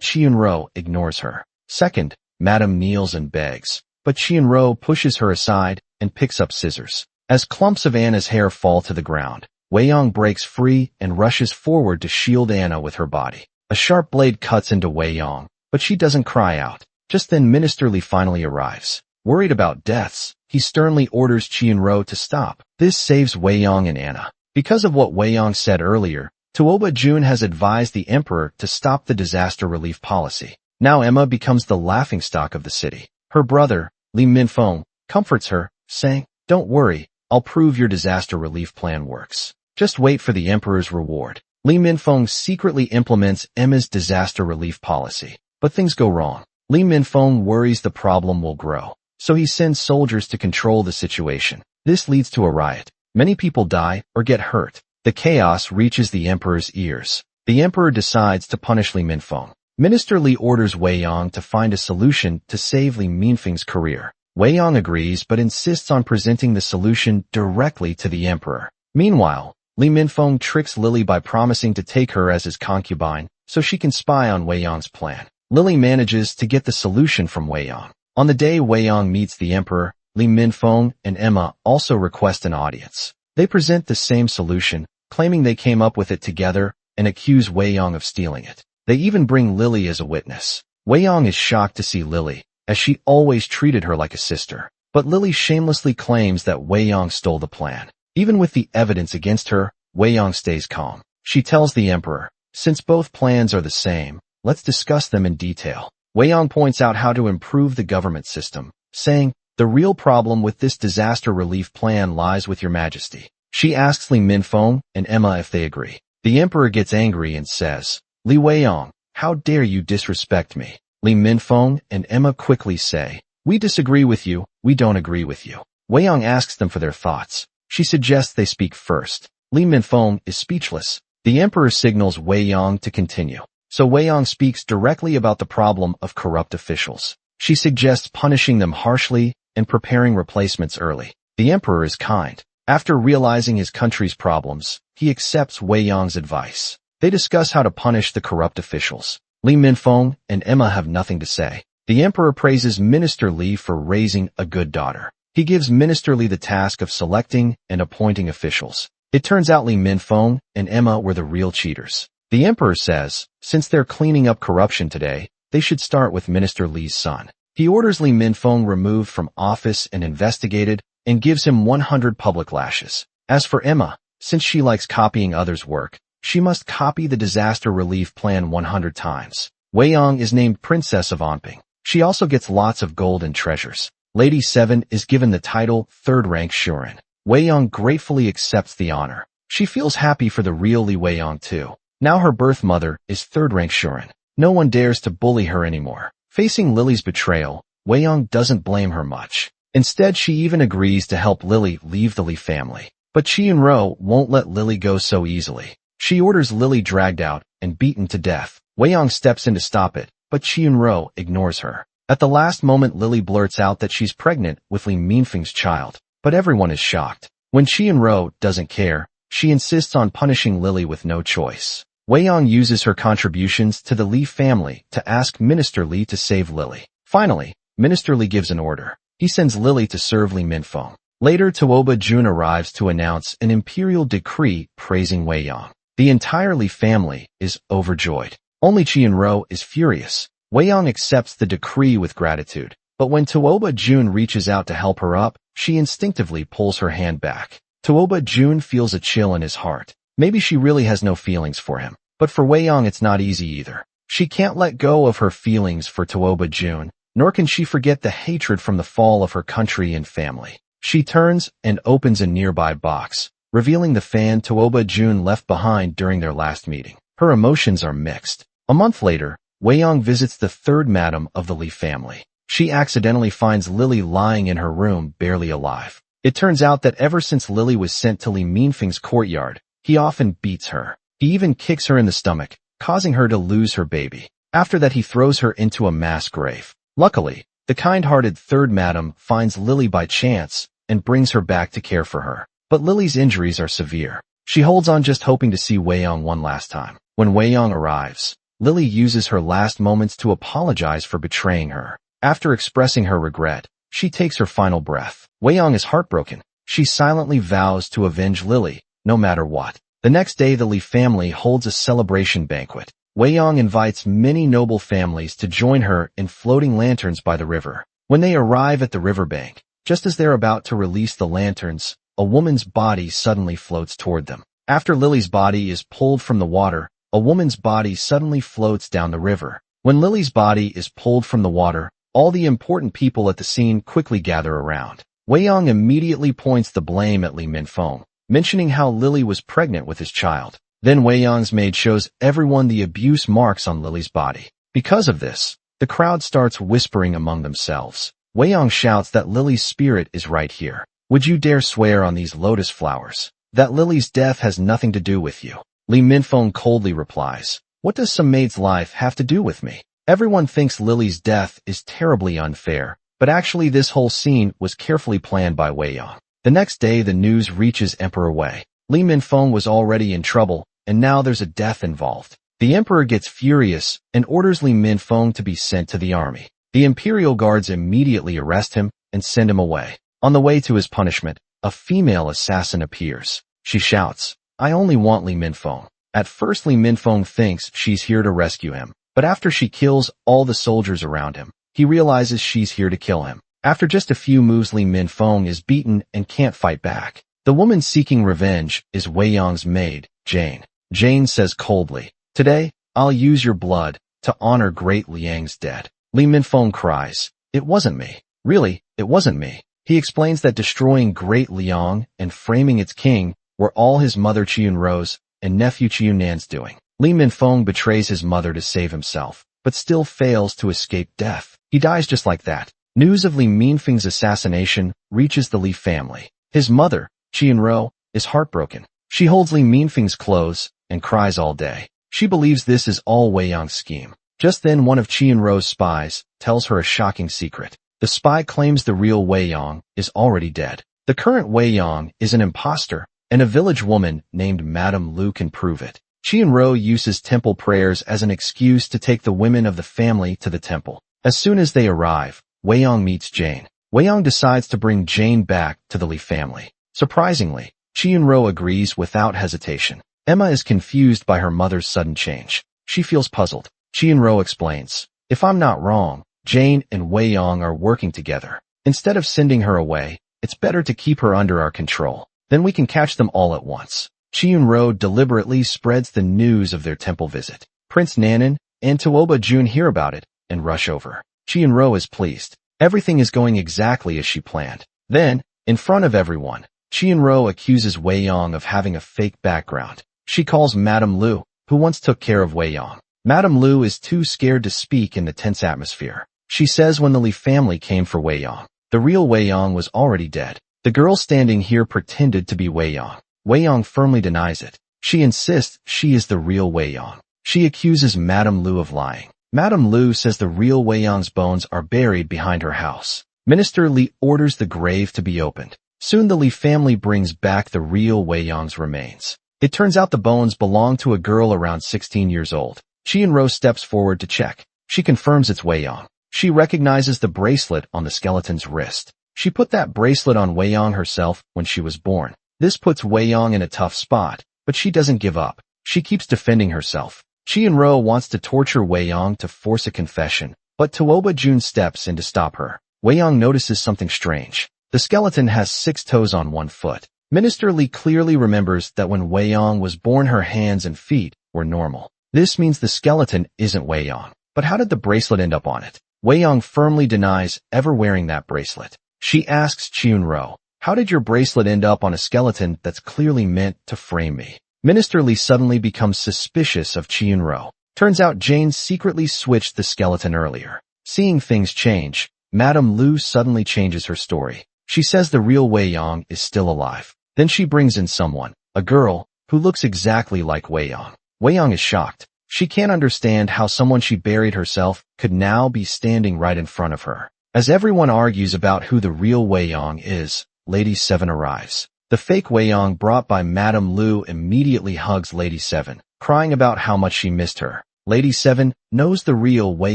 Qianro ignores her. Second, Madame kneels and begs, but Qianro pushes her aside and picks up scissors. As clumps of Anna's hair fall to the ground, Wei Yong breaks free and rushes forward to shield Anna with her body. A sharp blade cuts into Wei Yong, but she doesn't cry out. Just then Minister Li finally arrives. Worried about deaths, he sternly orders Qianro to stop. This saves Wei Yong and Anna. Because of what Wei Yong said earlier, Tuoba Jun has advised the emperor to stop the disaster relief policy. Now Emma becomes the laughingstock of the city. Her brother, Li Minfeng, comforts her, saying, "Don't worry, I'll prove your disaster relief plan works. Just wait for the emperor's reward." Li Minfeng secretly implements Emma's disaster relief policy. But things go wrong. Li Minfeng worries the problem will grow, so he sends soldiers to control the situation. This leads to a riot. Many people die or get hurt. The chaos reaches the emperor's ears. The emperor decides to punish Li Minfeng. Minister Li orders Wei Yang to find a solution to save Li Minfeng's career. Wei Yang agrees but insists on presenting the solution directly to the emperor. Meanwhile, Li Minfeng tricks Lily by promising to take her as his concubine so she can spy on Wei Yang's plan. Lily manages to get the solution from Wei Yang. On the day Wei Yang meets the emperor, Li Minfeng and Emma also request an audience. They present the same solution, claiming they came up with it together, and accuse Wei Yang of stealing it. They even bring Lily as a witness. Wei Yang is shocked to see Lily, as she always treated her like a sister. But Lily shamelessly claims that Wei Yang stole the plan. Even with the evidence against her, Wei Yang stays calm. She tells the emperor, "Since both plans are the same, let's discuss them in detail." Wei Yang points out how to improve the government system, saying, "The real problem with this disaster relief plan lies with your majesty." She asks Li Minfeng and Emma if they agree. The emperor gets angry and says, "Li Weiyang, how dare you disrespect me?" Li Minfeng and Emma quickly say, "We disagree with you, we don't agree with you." Wei Yang asks them for their thoughts. She suggests they speak first. Li Minfeng is speechless. The emperor signals Wei Yang to continue. So Wei Yang speaks directly about the problem of corrupt officials. She suggests punishing them harshly and preparing replacements early. The emperor is kind. After realizing his country's problems, he accepts Wei Yang's advice. They discuss how to punish the corrupt officials. Li Minfeng and Emma have nothing to say. The emperor praises Minister Li for raising a good daughter. He gives Minister Li the task of selecting and appointing officials. It turns out Li Minfeng and Emma were the real cheaters. The emperor says, since they're cleaning up corruption today, they should start with Minister Li's son. He orders Li Minfeng removed from office and investigated, and gives him 100 public lashes. As for Emma, since she likes copying others' work, she must copy the disaster relief plan 100 times. Wei Yang is named Princess of Anping. She also gets lots of gold and treasures. Lady 7 is given the title third-rank Shuren. Wei Yang gratefully accepts the honor. She feels happy for the real Li Wei Yang too. Now her birth mother is third-rank Shuren. No one dares to bully her anymore. Facing Lily's betrayal, Wei Yang doesn't blame her much. Instead, she even agrees to help Lily leave the Li family. But Qianruo won't let Lily go so easily. She orders Lily dragged out and beaten to death. Wei Yang steps in to stop it, but Qianruo ignores her. At the last moment, Lily blurts out that she's pregnant with Li Minfeng's child, but everyone is shocked. When Qianruo doesn't care, she insists on punishing Lily with no choice. Wei Yang uses her contributions to the Li family to ask Minister Li to save Lily. Finally, Minister Li gives an order. He sends Lily to serve Li Minfeng. Later, Tuoba Jun arrives to announce an imperial decree praising Wei Yang. The entire Li family is overjoyed. Only Qianruo is furious. Wei Yang accepts the decree with gratitude, but when Tuoba Jun reaches out to help her up, she instinctively pulls her hand back. Tuoba Jun feels a chill in his heart. Maybe she really has no feelings for him. But for Wei Yang it's not easy either. She can't let go of her feelings for Tuoba Jun, nor can she forget the hatred from the fall of her country and family. She turns and opens a nearby box, revealing the fan Tuoba Jun left behind during their last meeting. Her emotions are mixed. A month later, Wei Yang visits the third madam of the Li family. She accidentally finds Lily lying in her room, barely alive. It turns out that ever since Lily was sent to Li Minfeng's courtyard, he often beats her. He even kicks her in the stomach, causing her to lose her baby. After that, he throws her into a mass grave. Luckily, the kind-hearted third madam finds Lily by chance and brings her back to care for her. But Lily's injuries are severe. She holds on just hoping to see Wei Yang one last time. When Wei Yang arrives, Lily uses her last moments to apologize for betraying her. After expressing her regret, she takes her final breath. Wei Yang is heartbroken. She silently vows to avenge Lily, no matter what. The next day, the Li family holds a celebration banquet. Wei Yang invites many noble families to join her in floating lanterns by the river. When they arrive at the riverbank, just as they're about to release the lanterns, a woman's body suddenly floats toward them. After Lily's body is pulled from the water, a woman's body suddenly floats down the river. When Lily's body is pulled from the water, all the important people at the scene quickly gather around. Wei Yong immediately points the blame at Li Minfeng, mentioning how Lily was pregnant with his child. Then Wei Yong's maid shows everyone the abuse marks on Lily's body. Because of this, the crowd starts whispering among themselves. Wei Yong shouts that Lily's spirit is right here. Would you dare swear on these lotus flowers that Lily's death has nothing to do with you? Li Minfeng coldly replies, what does some maid's life have to do with me? Everyone thinks Lily's death is terribly unfair, but actually this whole scene was carefully planned by Wei Yong. The next day the news reaches Emperor Wei. Li Minfeng was already in trouble, and now there's a death involved. The emperor gets furious and orders Li Minfeng to be sent to the army. The imperial guards immediately arrest him and send him away. On the way to his punishment, a female assassin appears. She shouts, I only want Li Minfeng. At first Li Minfeng thinks she's here to rescue him, but after she kills all the soldiers around him, he realizes she's here to kill him. After just a few moves, Li Minfeng is beaten and can't fight back. The woman seeking revenge is Wei Yong's maid, Jane. Jane says coldly, today, I'll use your blood to honor great Liang's dead. Li Minfeng cries, it wasn't me. Really, it wasn't me. He explains that destroying Great Liang and framing its king were all his mother Qianruo's and nephew Qiannan's doing. Li Minfeng betrays his mother to save himself, but still fails to escape death. He dies just like that. News of Li Minfeng's assassination reaches the Li family. His mother, Qianruo, is heartbroken. She holds Li Minfeng's clothes and cries all day. She believes this is all Wei Yong's scheme. Just then one of Qianruo's spies tells her a shocking secret. The spy claims the real Wei Yong is already dead. The current Wei Yong is an imposter, and a village woman named Madame Lu can prove it. Qianruo uses temple prayers as an excuse to take the women of the family to the temple. As soon as they arrive, Wei Yong meets Jane. Wei Yong decides to bring Jane back to the Li family. Surprisingly, Qianruo agrees without hesitation. Emma is confused by her mother's sudden change. She feels puzzled. Qianruo explains, if I'm not wrong, Jane and Wei Yong are working together. Instead of sending her away, it's better to keep her under our control. Then we can catch them all at once. Qianruo deliberately spreads the news of their temple visit. Prince Nanan and Tuoba Jun hear about it and rush over. Qianruo is pleased. Everything is going exactly as she planned. Then, in front of everyone, Qianruo accuses Wei Yong of having a fake background. She calls Madame Lu, who once took care of Wei Yong. Madame Lu is too scared to speak in the tense atmosphere. She says when the Li family came for Wei Yong, the real Wei Yong was already dead. The girl standing here pretended to be Wei Yong. Wei Yong firmly denies it. She insists she is the real Wei Yong. She accuses Madame Lu of lying. Madame Lu says the real Wei Yong's bones are buried behind her house. Minister Li orders the grave to be opened. Soon the Li family brings back the real Wei Yong's remains. It turns out the bones belong to a girl around 16 years old. Qianruo steps forward to check. She confirms it's Wei Yong. She recognizes the bracelet on the skeleton's wrist. She put that bracelet on Wei Yong herself when she was born. This puts Wei Yong in a tough spot, but she doesn't give up. She keeps defending herself. Qianruo wants to torture Wei Yong to force a confession, but Tuoba Jun steps in to stop her. Wei Yong notices something strange. The skeleton has 6 toes on 1 foot. Minister Li clearly remembers that when Wei Yong was born her hands and feet were normal. This means the skeleton isn't Wei Yong. But how did the bracelet end up on it? Wei Yong firmly denies ever wearing that bracelet. She asks Qianruo, how did your bracelet end up on a skeleton that's clearly meant to frame me? Minister Li suddenly becomes suspicious of Qianruo. Turns out Jane secretly switched the skeleton earlier. Seeing things change, Madame Lu suddenly changes her story. She says the real Wei Yong is still alive. Then she brings in someone, a girl, who looks exactly like Wei Yong. Wei Yong is shocked. She can't understand how someone she buried herself could now be standing right in front of her. As everyone argues about who the real Wei Yong is, Lady 7 arrives. The fake Wei Yong brought by Madame Lu immediately hugs Lady 7, crying about how much she missed her. Lady 7 knows the real Wei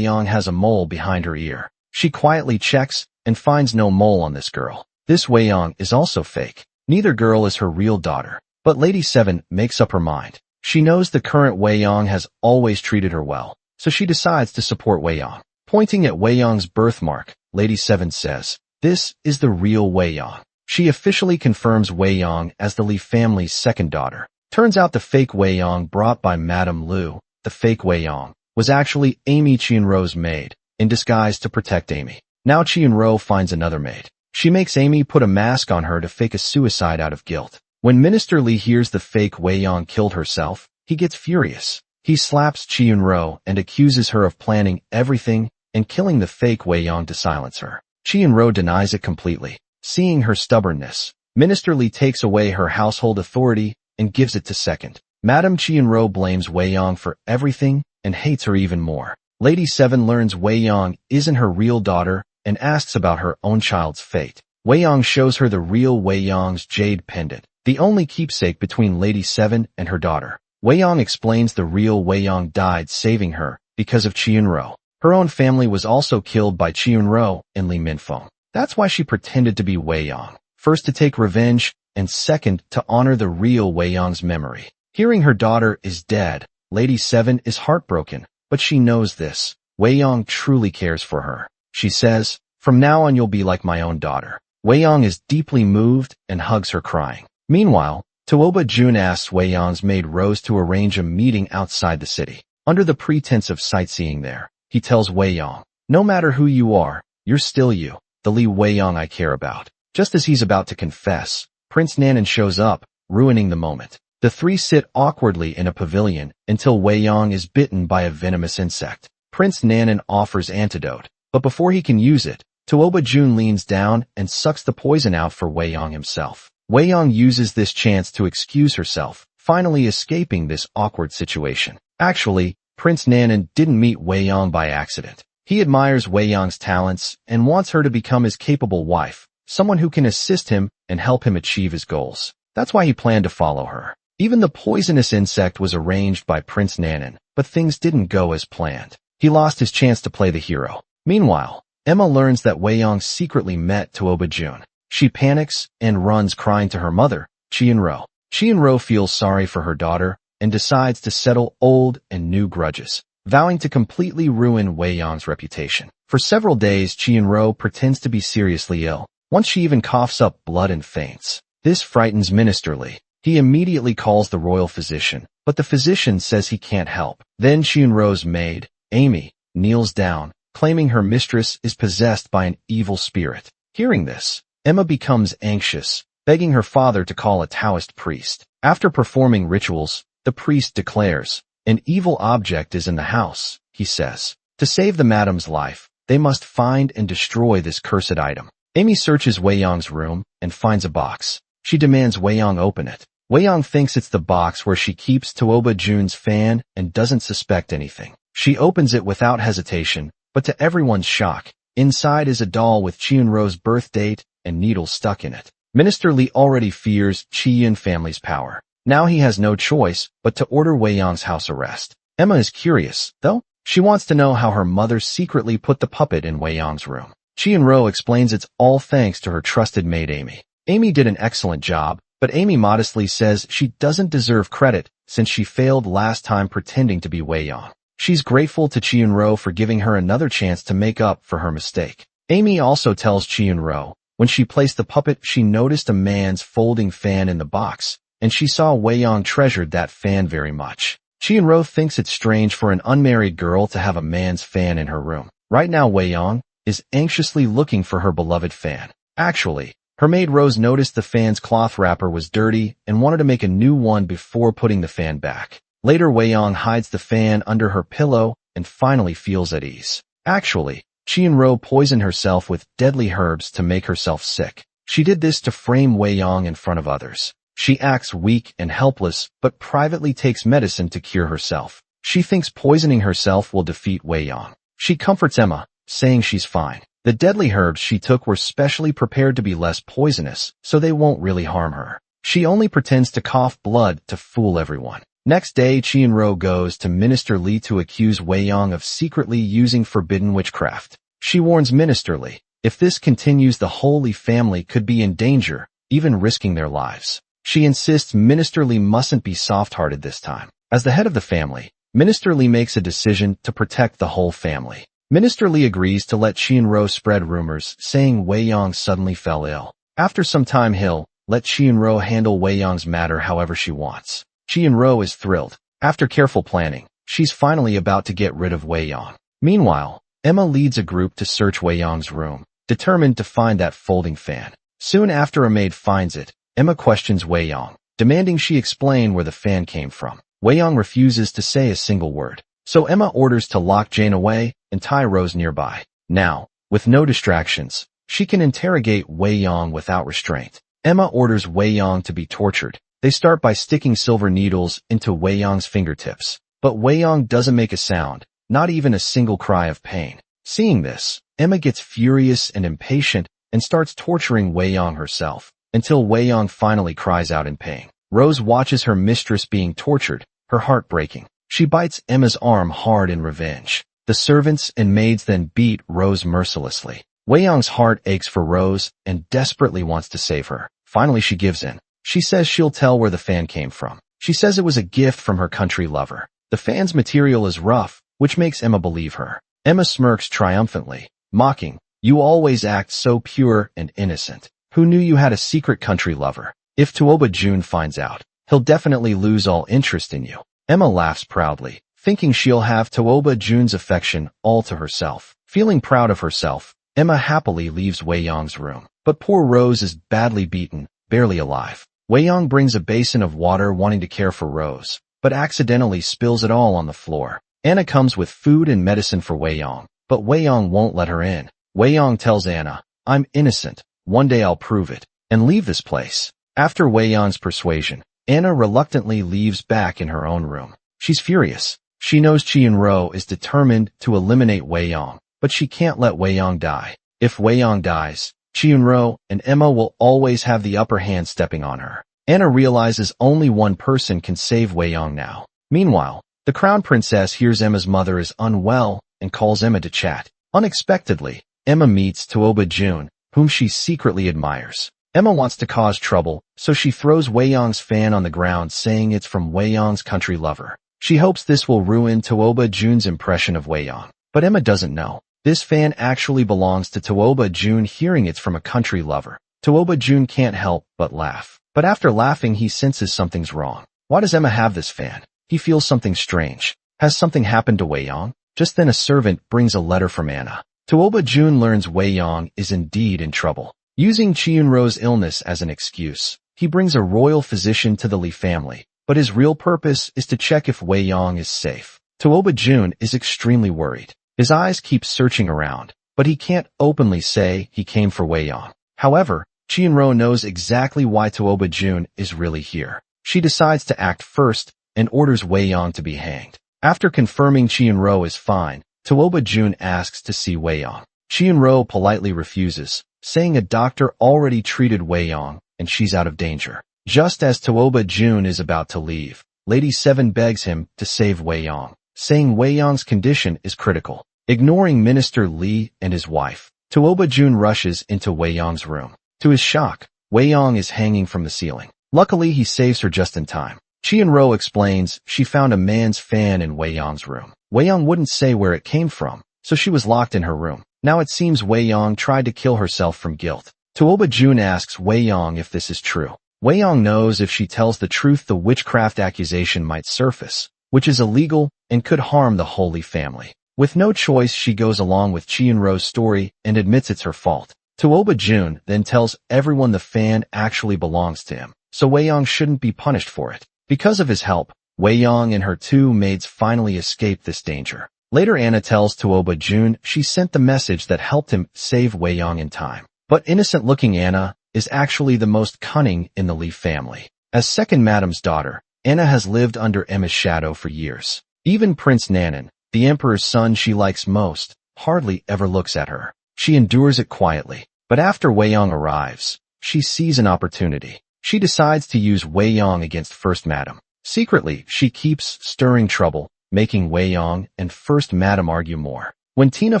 Yong has a mole behind her ear. She quietly checks and finds no mole on this girl. This Wei Yong is also fake. Neither girl is her real daughter. But Lady 7 makes up her mind. She knows the current Wei Yong has always treated her well, so she decides to support Wei Yong. Pointing at Wei Yong's birthmark, Lady 7 says, this is the real Wei Yong. She officially confirms Wei Yong as the Li family's second daughter. Turns out the fake Wei Yong brought by Madame Lu, the fake Wei Yong, was actually Amy Qianruo's maid, in disguise to protect Amy. Now Qianruo finds another maid. She makes Amy put a mask on her to fake a suicide out of guilt. When Minister Lee hears the fake Wei Yong killed herself, he gets furious. He slaps Chi Yun-ro and accuses her of planning everything and killing the fake Wei Yong to silence her. Chi Yun-ro denies it completely. Seeing her stubbornness, Minister Lee takes away her household authority and gives it to second. Madame Chi Yun-ro blames Wei Yong for everything and hates her even more. Lady Seven learns Wei Yong isn't her real daughter and asks about her own child's fate. Wei Yong shows her the real Wei Yong's jade pendant, the only keepsake between Lady Seven and her daughter. Wei Yong explains the real Wei Yong died saving her because of Chi Yun-ro. Her own family was also killed by Chi Yun-ro and Li Minfeng. That's why she pretended to be Wei Yong, first to take revenge and second to honor the real Wei Yong's memory. Hearing her daughter is dead, Lady Seven is heartbroken, but she knows this. Wei Yong truly cares for her. She says, "From now on you'll be like my own daughter." Wei Yong is deeply moved and hugs her crying. Meanwhile, Tuoba Jun asks Wei Yong's maid Rose to arrange a meeting outside the city. Under the pretense of sightseeing there, he tells Wei Yong, "No matter who you are, you're still you, the Li Wei Yong I care about." Just as he's about to confess, Prince Nanan shows up, ruining the moment. The three sit awkwardly in a pavilion until Wei Yong is bitten by a venomous insect. Prince Nanan offers antidote, but before he can use it, Tuoba Jun leans down and sucks the poison out for Wei Yong himself. Wei Yong uses this chance to excuse herself, finally escaping this awkward situation. Actually, Prince Nanan didn't meet Wei Yong by accident. He admires Wei Yong's talents and wants her to become his capable wife, someone who can assist him and help him achieve his goals. That's why he planned to follow her. Even the poisonous insect was arranged by Prince Nanan, but things didn't go as planned. He lost his chance to play the hero. Meanwhile, Emma learns that Wei Yong secretly met Tuoba Jun. She panics and runs crying to her mother, Chi Yun-ro. Chi Yun-ro feels sorry for her daughter and decides to settle old and new grudges, vowing to completely ruin Wei Yong's reputation. For several days, Chi Yun-ro pretends to be seriously ill. Once she even coughs up blood and faints. This frightens Minister Lee. He immediately calls the royal physician, but the physician says he can't help. Then Chi Yun-ro's maid, Amy, kneels down, claiming her mistress is possessed by an evil spirit. Hearing this, Emma becomes anxious, begging her father to call a Taoist priest. After performing rituals, the priest declares, "An evil object is in the house," he says. To save the madam's life, they must find and destroy this cursed item. Amy searches Wei Yong's room and finds a box. She demands Wei Yong open it. Wei Yong thinks it's the box where she keeps Tuoba Jun's fan and doesn't suspect anything. She opens it without hesitation, but to everyone's shock, inside is a doll with Chi Yun-ro's birth date and needles stuck in it. Minister Lee already fears Chi Yun family's power. Now he has no choice but to order Wei Yong's house arrest. Emma is curious, though. She wants to know how her mother secretly put the puppet in Wei Yong's room. Chi Yun-ro explains it's all thanks to her trusted maid Amy. Amy did an excellent job, but Amy modestly says she doesn't deserve credit since she failed last time pretending to be Wei Yong. She's grateful to Chi Yun-ro for giving her another chance to make up for her mistake. Amy also tells Chi Yun-ro when she placed the puppet she noticed a man's folding fan in the box, and she saw Wei Yong treasured that fan very much. Chi Yun-ro thinks it's strange for an unmarried girl to have a man's fan in her room. Right now Wei Yong is anxiously looking for her beloved fan. Actually, her maid Rose noticed the fan's cloth wrapper was dirty and wanted to make a new one before putting the fan back. Later Wei Yong hides the fan under her pillow and finally feels at ease. Actually, Chi Yun-ro poisoned herself with deadly herbs to make herself sick. She did this to frame Wei Yong in front of others. She acts weak and helpless, but privately takes medicine to cure herself. She thinks poisoning herself will defeat Wei Yong. She comforts Emma, saying she's fine. The deadly herbs she took were specially prepared to be less poisonous, so they won't really harm her. She only pretends to cough blood to fool everyone. Next day, Chi Yun-ro goes to Minister Lee to accuse Wei Yong of secretly using forbidden witchcraft. She warns Minister Lee, if this continues the whole Lee family could be in danger, even risking their lives. She insists Minister Lee mustn't be soft-hearted this time. As the head of the family, Minister Lee makes a decision to protect the whole family. Minister Lee agrees to let Chi Yun-ro spread rumors saying Wei Yong suddenly fell ill. After some time he'll let Chi Yun-ro handle Wei Yong's matter however she wants. Chi Yun-ro is thrilled. After careful planning, she's finally about to get rid of Wei Yong. Meanwhile, Emma leads a group to search Wei Yong's room. determined to find that folding fan. Soon after a maid finds it, Emma questions Wei Yong, demanding she explain where the fan came from. Wei Yong refuses to say a single word, so Emma orders to lock Jane away and tie Rose nearby. Now, with no distractions, she can interrogate Wei Yong without restraint. Emma orders Wei Yong to be tortured. They start by sticking silver needles into Wei Yong's fingertips. But Wei Yong doesn't make a sound, not even a single cry of pain. Seeing this, Emma gets furious and impatient and starts torturing Wei Yong herself, until Wei Yong finally cries out in pain. Rose watches her mistress being tortured, her heart breaking. She bites Emma's arm hard in revenge. The servants and maids then beat Rose mercilessly. Wei Yong's heart aches for Rose and desperately wants to save her. Finally, she gives in. She says she'll tell where the fan came from. She says it was a gift from her country lover. The fan's material is rough, which makes Emma believe her. Emma smirks triumphantly, mocking, "You always act so pure and innocent. Who knew you had a secret country lover? If Tuoba Jun finds out, he'll definitely lose all interest in you." Emma laughs proudly, thinking she'll have Tuoba Jun's affection all to herself. Feeling proud of herself, Emma happily leaves Wei Yong's room. But poor Rose is badly beaten, barely alive. Wei Yong brings a basin of water wanting to care for Rose, but accidentally spills it all on the floor. Anna comes with food and medicine for Wei Yong, but Wei Yong won't let her in. Wei Yong tells Anna, "I'm innocent, one day I'll prove it, and leave this place." After Wei Yong's persuasion, Anna reluctantly leaves back in her own room. She's furious. She knows Chiyun-ro is determined to eliminate Wei Yong, but she can't let Wei Yong die. If Wei Yong dies, Chiyun-ro and Emma will always have the upper hand stepping on her. Anna realizes only one person can save Wei Yong now. Meanwhile, the crown princess hears Emma's mother is unwell and calls Emma to chat. Unexpectedly, Emma meets Tuoba Jun, whom she secretly admires. Emma wants to cause trouble, so she throws Wei Yong's fan on the ground saying it's from Wei Yong's country lover. She hopes this will ruin Tuoba Jun's impression of Wei Yong. But Emma doesn't know. This fan actually belongs to Tuoba Jun. Hearing it's from a country lover, Tuoba Jun can't help but laugh. But after laughing, he senses something's wrong. Why does Emma have this fan? He feels something strange. Has something happened to Wei Yong? Just then a servant brings a letter from Anna. Tuoba Jun learns Wei Yong is indeed in trouble. Using Chiyun-ro's illness as an excuse, he brings a royal physician to the Li family, but his real purpose is to check if Wei Yong is safe. Tuoba Jun is extremely worried. His eyes keep searching around, but he can't openly say he came for Wei Yong. However, Chiyun-ro knows exactly why Tuoba Jun is really here. She decides to act first and orders Wei Yong to be hanged. After confirming Chiyun-ro is fine, Tuoba Jun asks to see Wei Yong. Chiyun-ro politely refuses, saying a doctor already treated Wei Yong and she's out of danger. Just as Tuoba Jun is about to leave, Lady Seven begs him to save Wei Yong, saying Wei Yong's condition is critical. Ignoring Minister Li and his wife, Tuoba Jun rushes into Wei Yong's room. To his shock, Wei Yong is hanging from the ceiling. Luckily, he saves her just in time. Chiyun-ro explains she found a man's fan in Wei Yong's room. Wei Yong wouldn't say where it came from, so she was locked in her room. Now it seems Wei Yong tried to kill herself from guilt. Tuoba Jun asks Wei Yong if this is true. Wei Yong knows if she tells the truth the witchcraft accusation might surface, which is illegal and could harm the Holy Family. With no choice, she goes along with Chiyun-ro's story and admits it's her fault. Tuoba Jun then tells everyone the fan actually belongs to him, so Wei Yong shouldn't be punished for it. Because of his help, Wei Yong and her two maids finally escape this danger. Later, Anna tells Tuoba Jun she sent the message that helped him save Wei Yong in time. But innocent-looking Anna is actually the most cunning in the Li family. As second madam's daughter, Anna has lived under Emma's shadow for years. Even Prince Nanan, the emperor's son she likes most, hardly ever looks at her. She endures it quietly. But after Wei Yong arrives, she sees an opportunity. She decides to use Wei Yong against First Madam. Secretly, she keeps stirring trouble, making Wei Yong and First Madam argue more. When Tina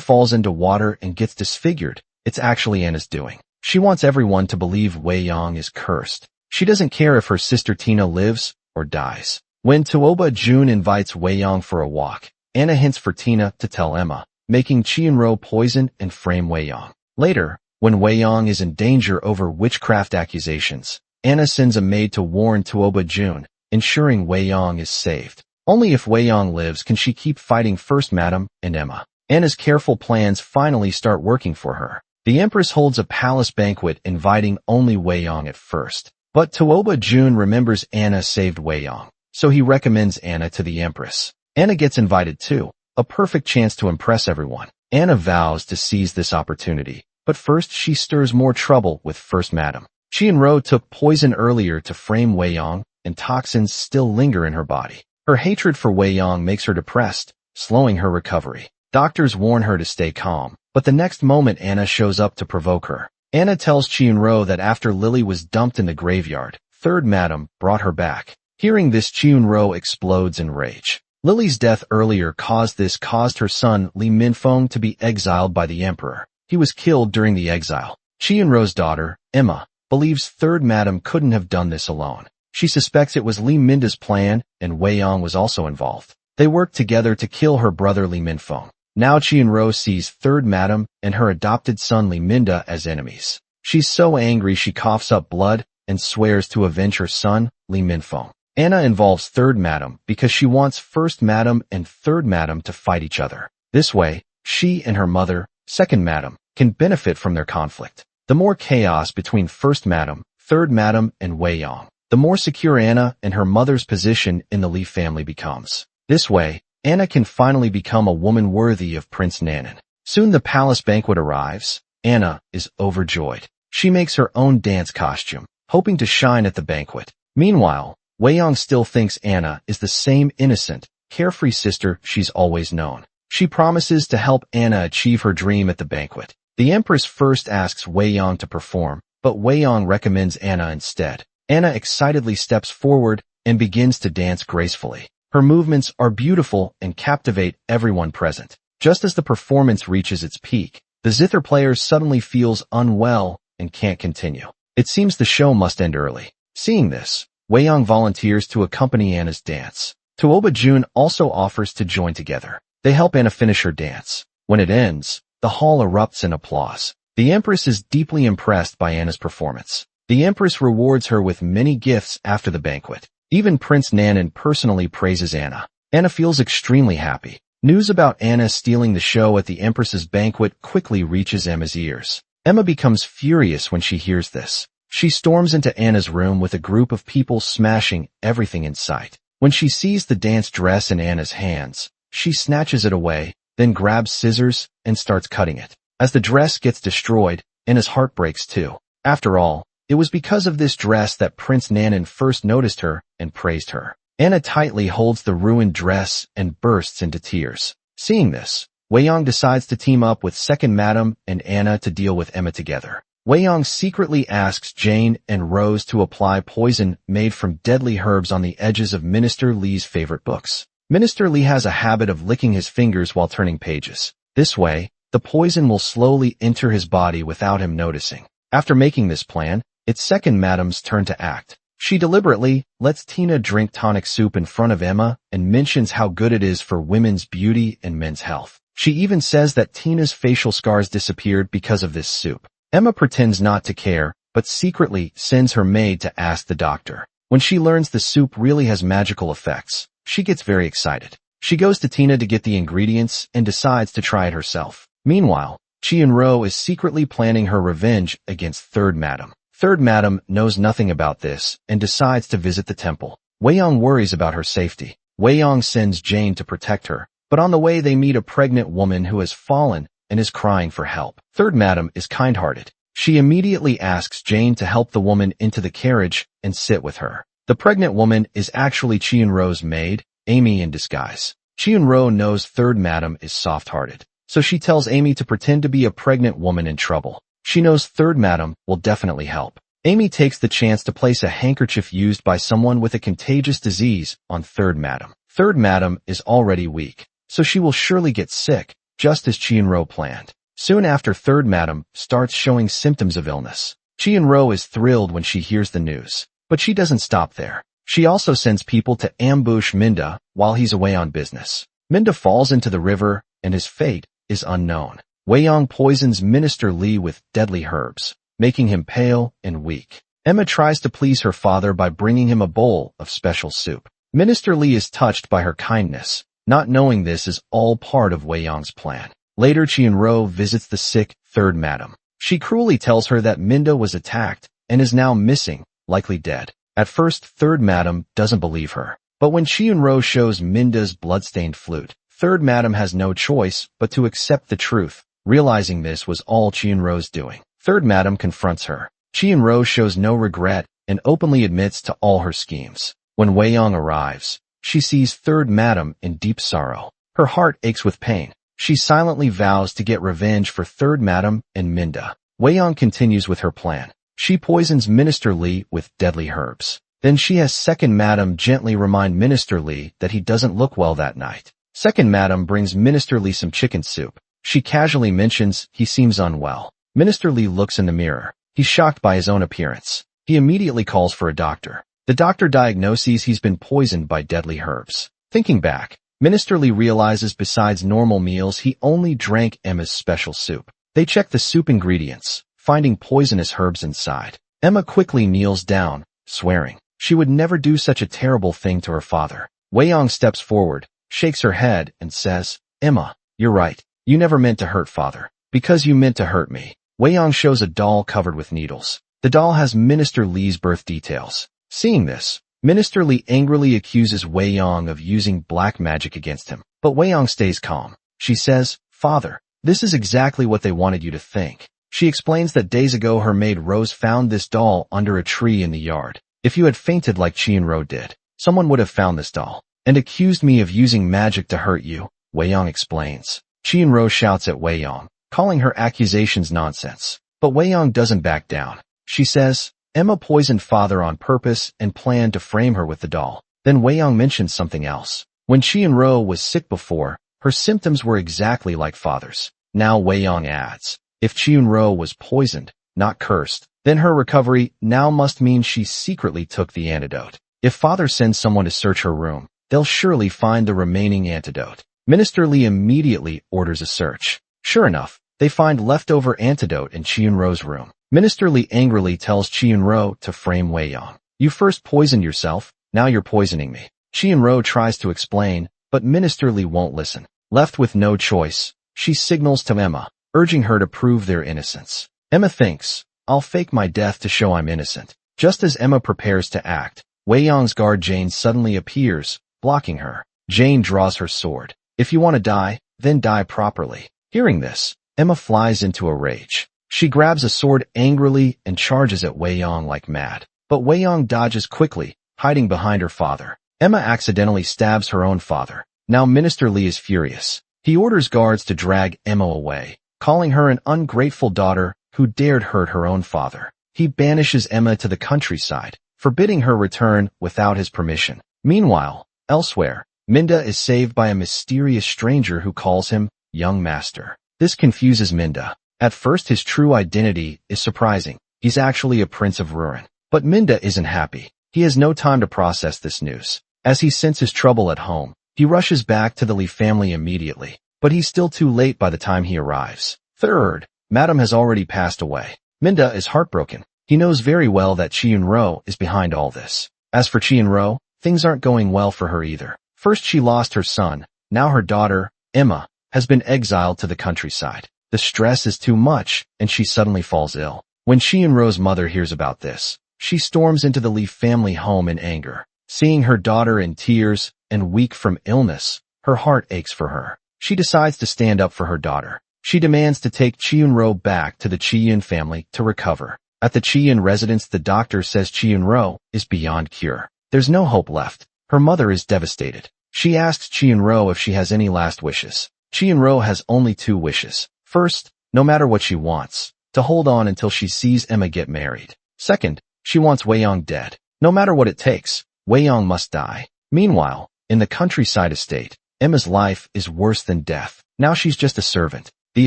falls into water and gets disfigured, it's actually Anna's doing. She wants everyone to believe Wei Yong is cursed. She doesn't care if her sister Tina lives or dies. When Tuoba Jun invites Wei Yong for a walk, Anna hints for Tina to tell Emma, making Chiyun-ro poison and frame Wei Yong. Later, when Wei Yong is in danger over witchcraft accusations, Anna sends a maid to warn Tuoba Jun, ensuring Wei Yong is saved. Only if Wei Yong lives can she keep fighting First Madam and Emma. Anna's careful plans finally start working for her. The Empress holds a palace banquet inviting only Wei Yong at first. But Tuoba Jun remembers Anna saved Wei Yong, so he recommends Anna to the Empress. Anna gets invited too, a perfect chance to impress everyone. Anna vows to seize this opportunity, but first she stirs more trouble with First Madam. Qianruo took poison earlier to frame Wei Yong, and toxins still linger in her body. Her hatred for Wei Yong makes her depressed, slowing her recovery. Doctors warn her to stay calm, but the next moment Anna shows up to provoke her. Anna tells Qianruo that after Lily was dumped in the graveyard, Third Madam brought her back. Hearing this, Qianruo explodes in rage. Lily's death earlier caused her son Li Minfeng to be exiled by the emperor. He was killed during the exile. Qianruo's daughter, Emma, believes Third Madam couldn't have done this alone. She suspects it was Li Minda's plan, and Wei Yong was also involved. They worked together to kill her brother Li Minfeng. Now Qianruo sees Third Madam and her adopted son Li Minda as enemies. She's so angry she coughs up blood and swears to avenge her son, Li Minfeng. Anna involves Third Madam because she wants First Madam and Third Madam to fight each other. This way, she and her mother, Second Madam, can benefit from their conflict. The more chaos between First Madam, Third Madam, and Wei Yong, the more secure Anna and her mother's position in the Li family becomes. This way, Anna can finally become a woman worthy of Prince Nanan. Soon the palace banquet arrives. Anna is overjoyed. She makes her own dance costume, hoping to shine at the banquet. Meanwhile, Wei Yong still thinks Anna is the same innocent, carefree sister she's always known. She promises to help Anna achieve her dream at the banquet. The Empress first asks Wei Yong to perform, but Wei Yong recommends Anna instead. Anna excitedly steps forward and begins to dance gracefully. Her movements are beautiful and captivate everyone present. Just as the performance reaches its peak, the zither player suddenly feels unwell and can't continue. It seems the show must end early. Seeing this, Wei Yong volunteers to accompany Anna's dance. Tuoba Jun also offers to join together. They help Anna finish her dance. When it ends, the hall erupts in applause. The Empress is deeply impressed by Anna's performance. The Empress rewards her with many gifts after the banquet. Even Prince Nanan personally praises Anna. Anna feels extremely happy. News about Anna stealing the show at the Empress's banquet quickly reaches Emma's ears. Emma becomes furious when she hears this. She storms into Anna's room with a group of people smashing everything in sight. When she sees the dance dress in Anna's hands, she snatches it away, then grabs scissors and starts cutting it. As the dress gets destroyed, Anna's heart breaks too. After all, it was because of this dress that Prince Nanan first noticed her and praised her. Anna tightly holds the ruined dress and bursts into tears. Seeing this, Wei Yong decides to team up with Second Madam and Anna to deal with Emma together. Wei Yong secretly asks Jane and Rose to apply poison made from deadly herbs on the edges of Minister Li's favorite books. Minister Li has a habit of licking his fingers while turning pages. This way, the poison will slowly enter his body without him noticing. After making this plan, it's Second Madam's turn to act. She deliberately lets Tina drink tonic soup in front of Emma and mentions how good it is for women's beauty and men's health. She even says that Tina's facial scars disappeared because of this soup. Emma pretends not to care, but secretly sends her maid to ask the doctor. When she learns the soup really has magical effects, she gets very excited. She goes to Tina to get the ingredients and decides to try it herself. Meanwhile, Qianruo is secretly planning her revenge against Third Madam. Third Madam knows nothing about this and decides to visit the temple. Wei Yong worries about her safety. Wei Yong sends Jane to protect her, but on the way they meet a pregnant woman who has fallen and is crying for help. Third Madam is kind-hearted. She immediately asks Jane to help the woman into the carriage and sit with her. The pregnant woman is actually Qianruo's maid, Amy in disguise. Qianruo knows Third Madam is soft-hearted, so she tells Amy to pretend to be a pregnant woman in trouble. She knows Third Madam will definitely help. Amy takes the chance to place a handkerchief used by someone with a contagious disease on Third Madam. Third Madam is already weak, so she will surely get sick, just as Qianruo planned. Soon after, Third Madam starts showing symptoms of illness. Qianruo is thrilled when she hears the news, but she doesn't stop there. She also sends people to ambush Minda while he's away on business. Minda falls into the river, and his fate is unknown. Wei Yong poisons Minister Li with deadly herbs, making him pale and weak. Emma tries to please her father by bringing him a bowl of special soup. Minister Li is touched by her kindness, not knowing this is all part of Wei Yong's plan. Later, Qianruo visits the sick Third Madam. She cruelly tells her that Minda was attacked and is now missing, likely dead. At first, Third Madam doesn't believe her. But when Chiyunro shows Minda's bloodstained flute, Third Madam has no choice but to accept the truth. Realizing this was all Chiyunro's doing, Third Madam confronts her. Chiyunro shows no regret and openly admits to all her schemes. When Weiyang arrives, she sees Third Madam in deep sorrow. Her heart aches with pain. She silently vows to get revenge for Third Madam and Minda. Weiyang continues with her plan. She poisons Minister Li with deadly herbs. Then she has Second Madam gently remind Minister Li that he doesn't look well that night. Second Madam brings Minister Li some chicken soup. She casually mentions he seems unwell. Minister Li looks in the mirror. He's shocked by his own appearance. He immediately calls for a doctor. The doctor diagnoses he's been poisoned by deadly herbs. Thinking back, Minister Li realizes besides normal meals he only drank Emma's special soup. They check the soup ingredients, finding poisonous herbs inside. Emma quickly kneels down, swearing she would never do such a terrible thing to her father. Weiyang steps forward, shakes her head, and says, "Emma, you're right. You never meant to hurt father. Because you meant to hurt me." Weiyang shows a doll covered with needles. The doll has Minister Li's birth details. Seeing this, Minister Li angrily accuses Weiyang of using black magic against him. But Weiyang stays calm. She says, "Father, this is exactly what they wanted you to think." She explains that days ago her maid Rose found this doll under a tree in the yard. "If you had fainted like Chiyunro did, someone would have found this doll and accused me of using magic to hurt you," Weiyang explains. Chiyunro shouts at Weiyang, calling her accusations nonsense. But Weiyang doesn't back down. She says, Emma poisoned father on purpose and planned to frame her with the doll. Then Weiyang mentions something else. When Chiyunro was sick before, her symptoms were exactly like father's. Now Weiyang adds, if Chiyunro was poisoned, not cursed, then her recovery now must mean she secretly took the antidote. If father sends someone to search her room, they'll surely find the remaining antidote. Minister Li immediately orders a search. Sure enough, they find leftover antidote in Chiyunro's room. Minister Li angrily tells Chiyunro to frame Weiyang. "You first poisoned yourself, now you're poisoning me." Chiyunro tries to explain, but Minister Li won't listen. Left with no choice, she signals to Emma, urging her to prove their innocence. Emma thinks, "I'll fake my death to show I'm innocent." Just as Emma prepares to act, Weiyang's guard Jane suddenly appears, blocking her. Jane draws her sword. "If you want to die, then die properly." Hearing this, Emma flies into a rage. She grabs a sword angrily and charges at Weiyang like mad. But Weiyang dodges quickly, hiding behind her father. Emma accidentally stabs her own father. Now Minister Li is furious. He orders guards to drag Emma away, calling her an ungrateful daughter who dared hurt her own father. He banishes Emma to the countryside, forbidding her return without his permission. Meanwhile, elsewhere, Minda is saved by a mysterious stranger who calls him young master. This confuses Minda. At first his true identity is surprising. He's actually a prince of Ruin. But Minda isn't happy. He has no time to process this news. As he senses trouble at home, he rushes back to the Li family immediately. But he's still too late by the time he arrives. Third, Madam has already passed away. Minda is heartbroken. He knows very well that Chiyunro is behind all this. As for Chiyunro, things aren't going well for her either. First she lost her son, now her daughter, Emma, has been exiled to the countryside. The stress is too much, and she suddenly falls ill. When Chiyunro's mother hears about this, she storms into the Li family home in anger. Seeing her daughter in tears and weak from illness, her heart aches for her. She decides to stand up for her daughter. She demands to take Chiyunro back to the Chiyun family to recover. At the Chiyun residence, the doctor says Chiyunro is beyond cure. There's no hope left. Her mother is devastated. She asks Chiyunro if she has any last wishes. Chiyunro has only 2 wishes. First, no matter what she wants, to hold on until she sees Emma get married. Second, she wants Weiyang dead. No matter what it takes, Weiyang must die. Meanwhile, in the countryside estate, Emma's life is worse than death. Now she's just a servant. The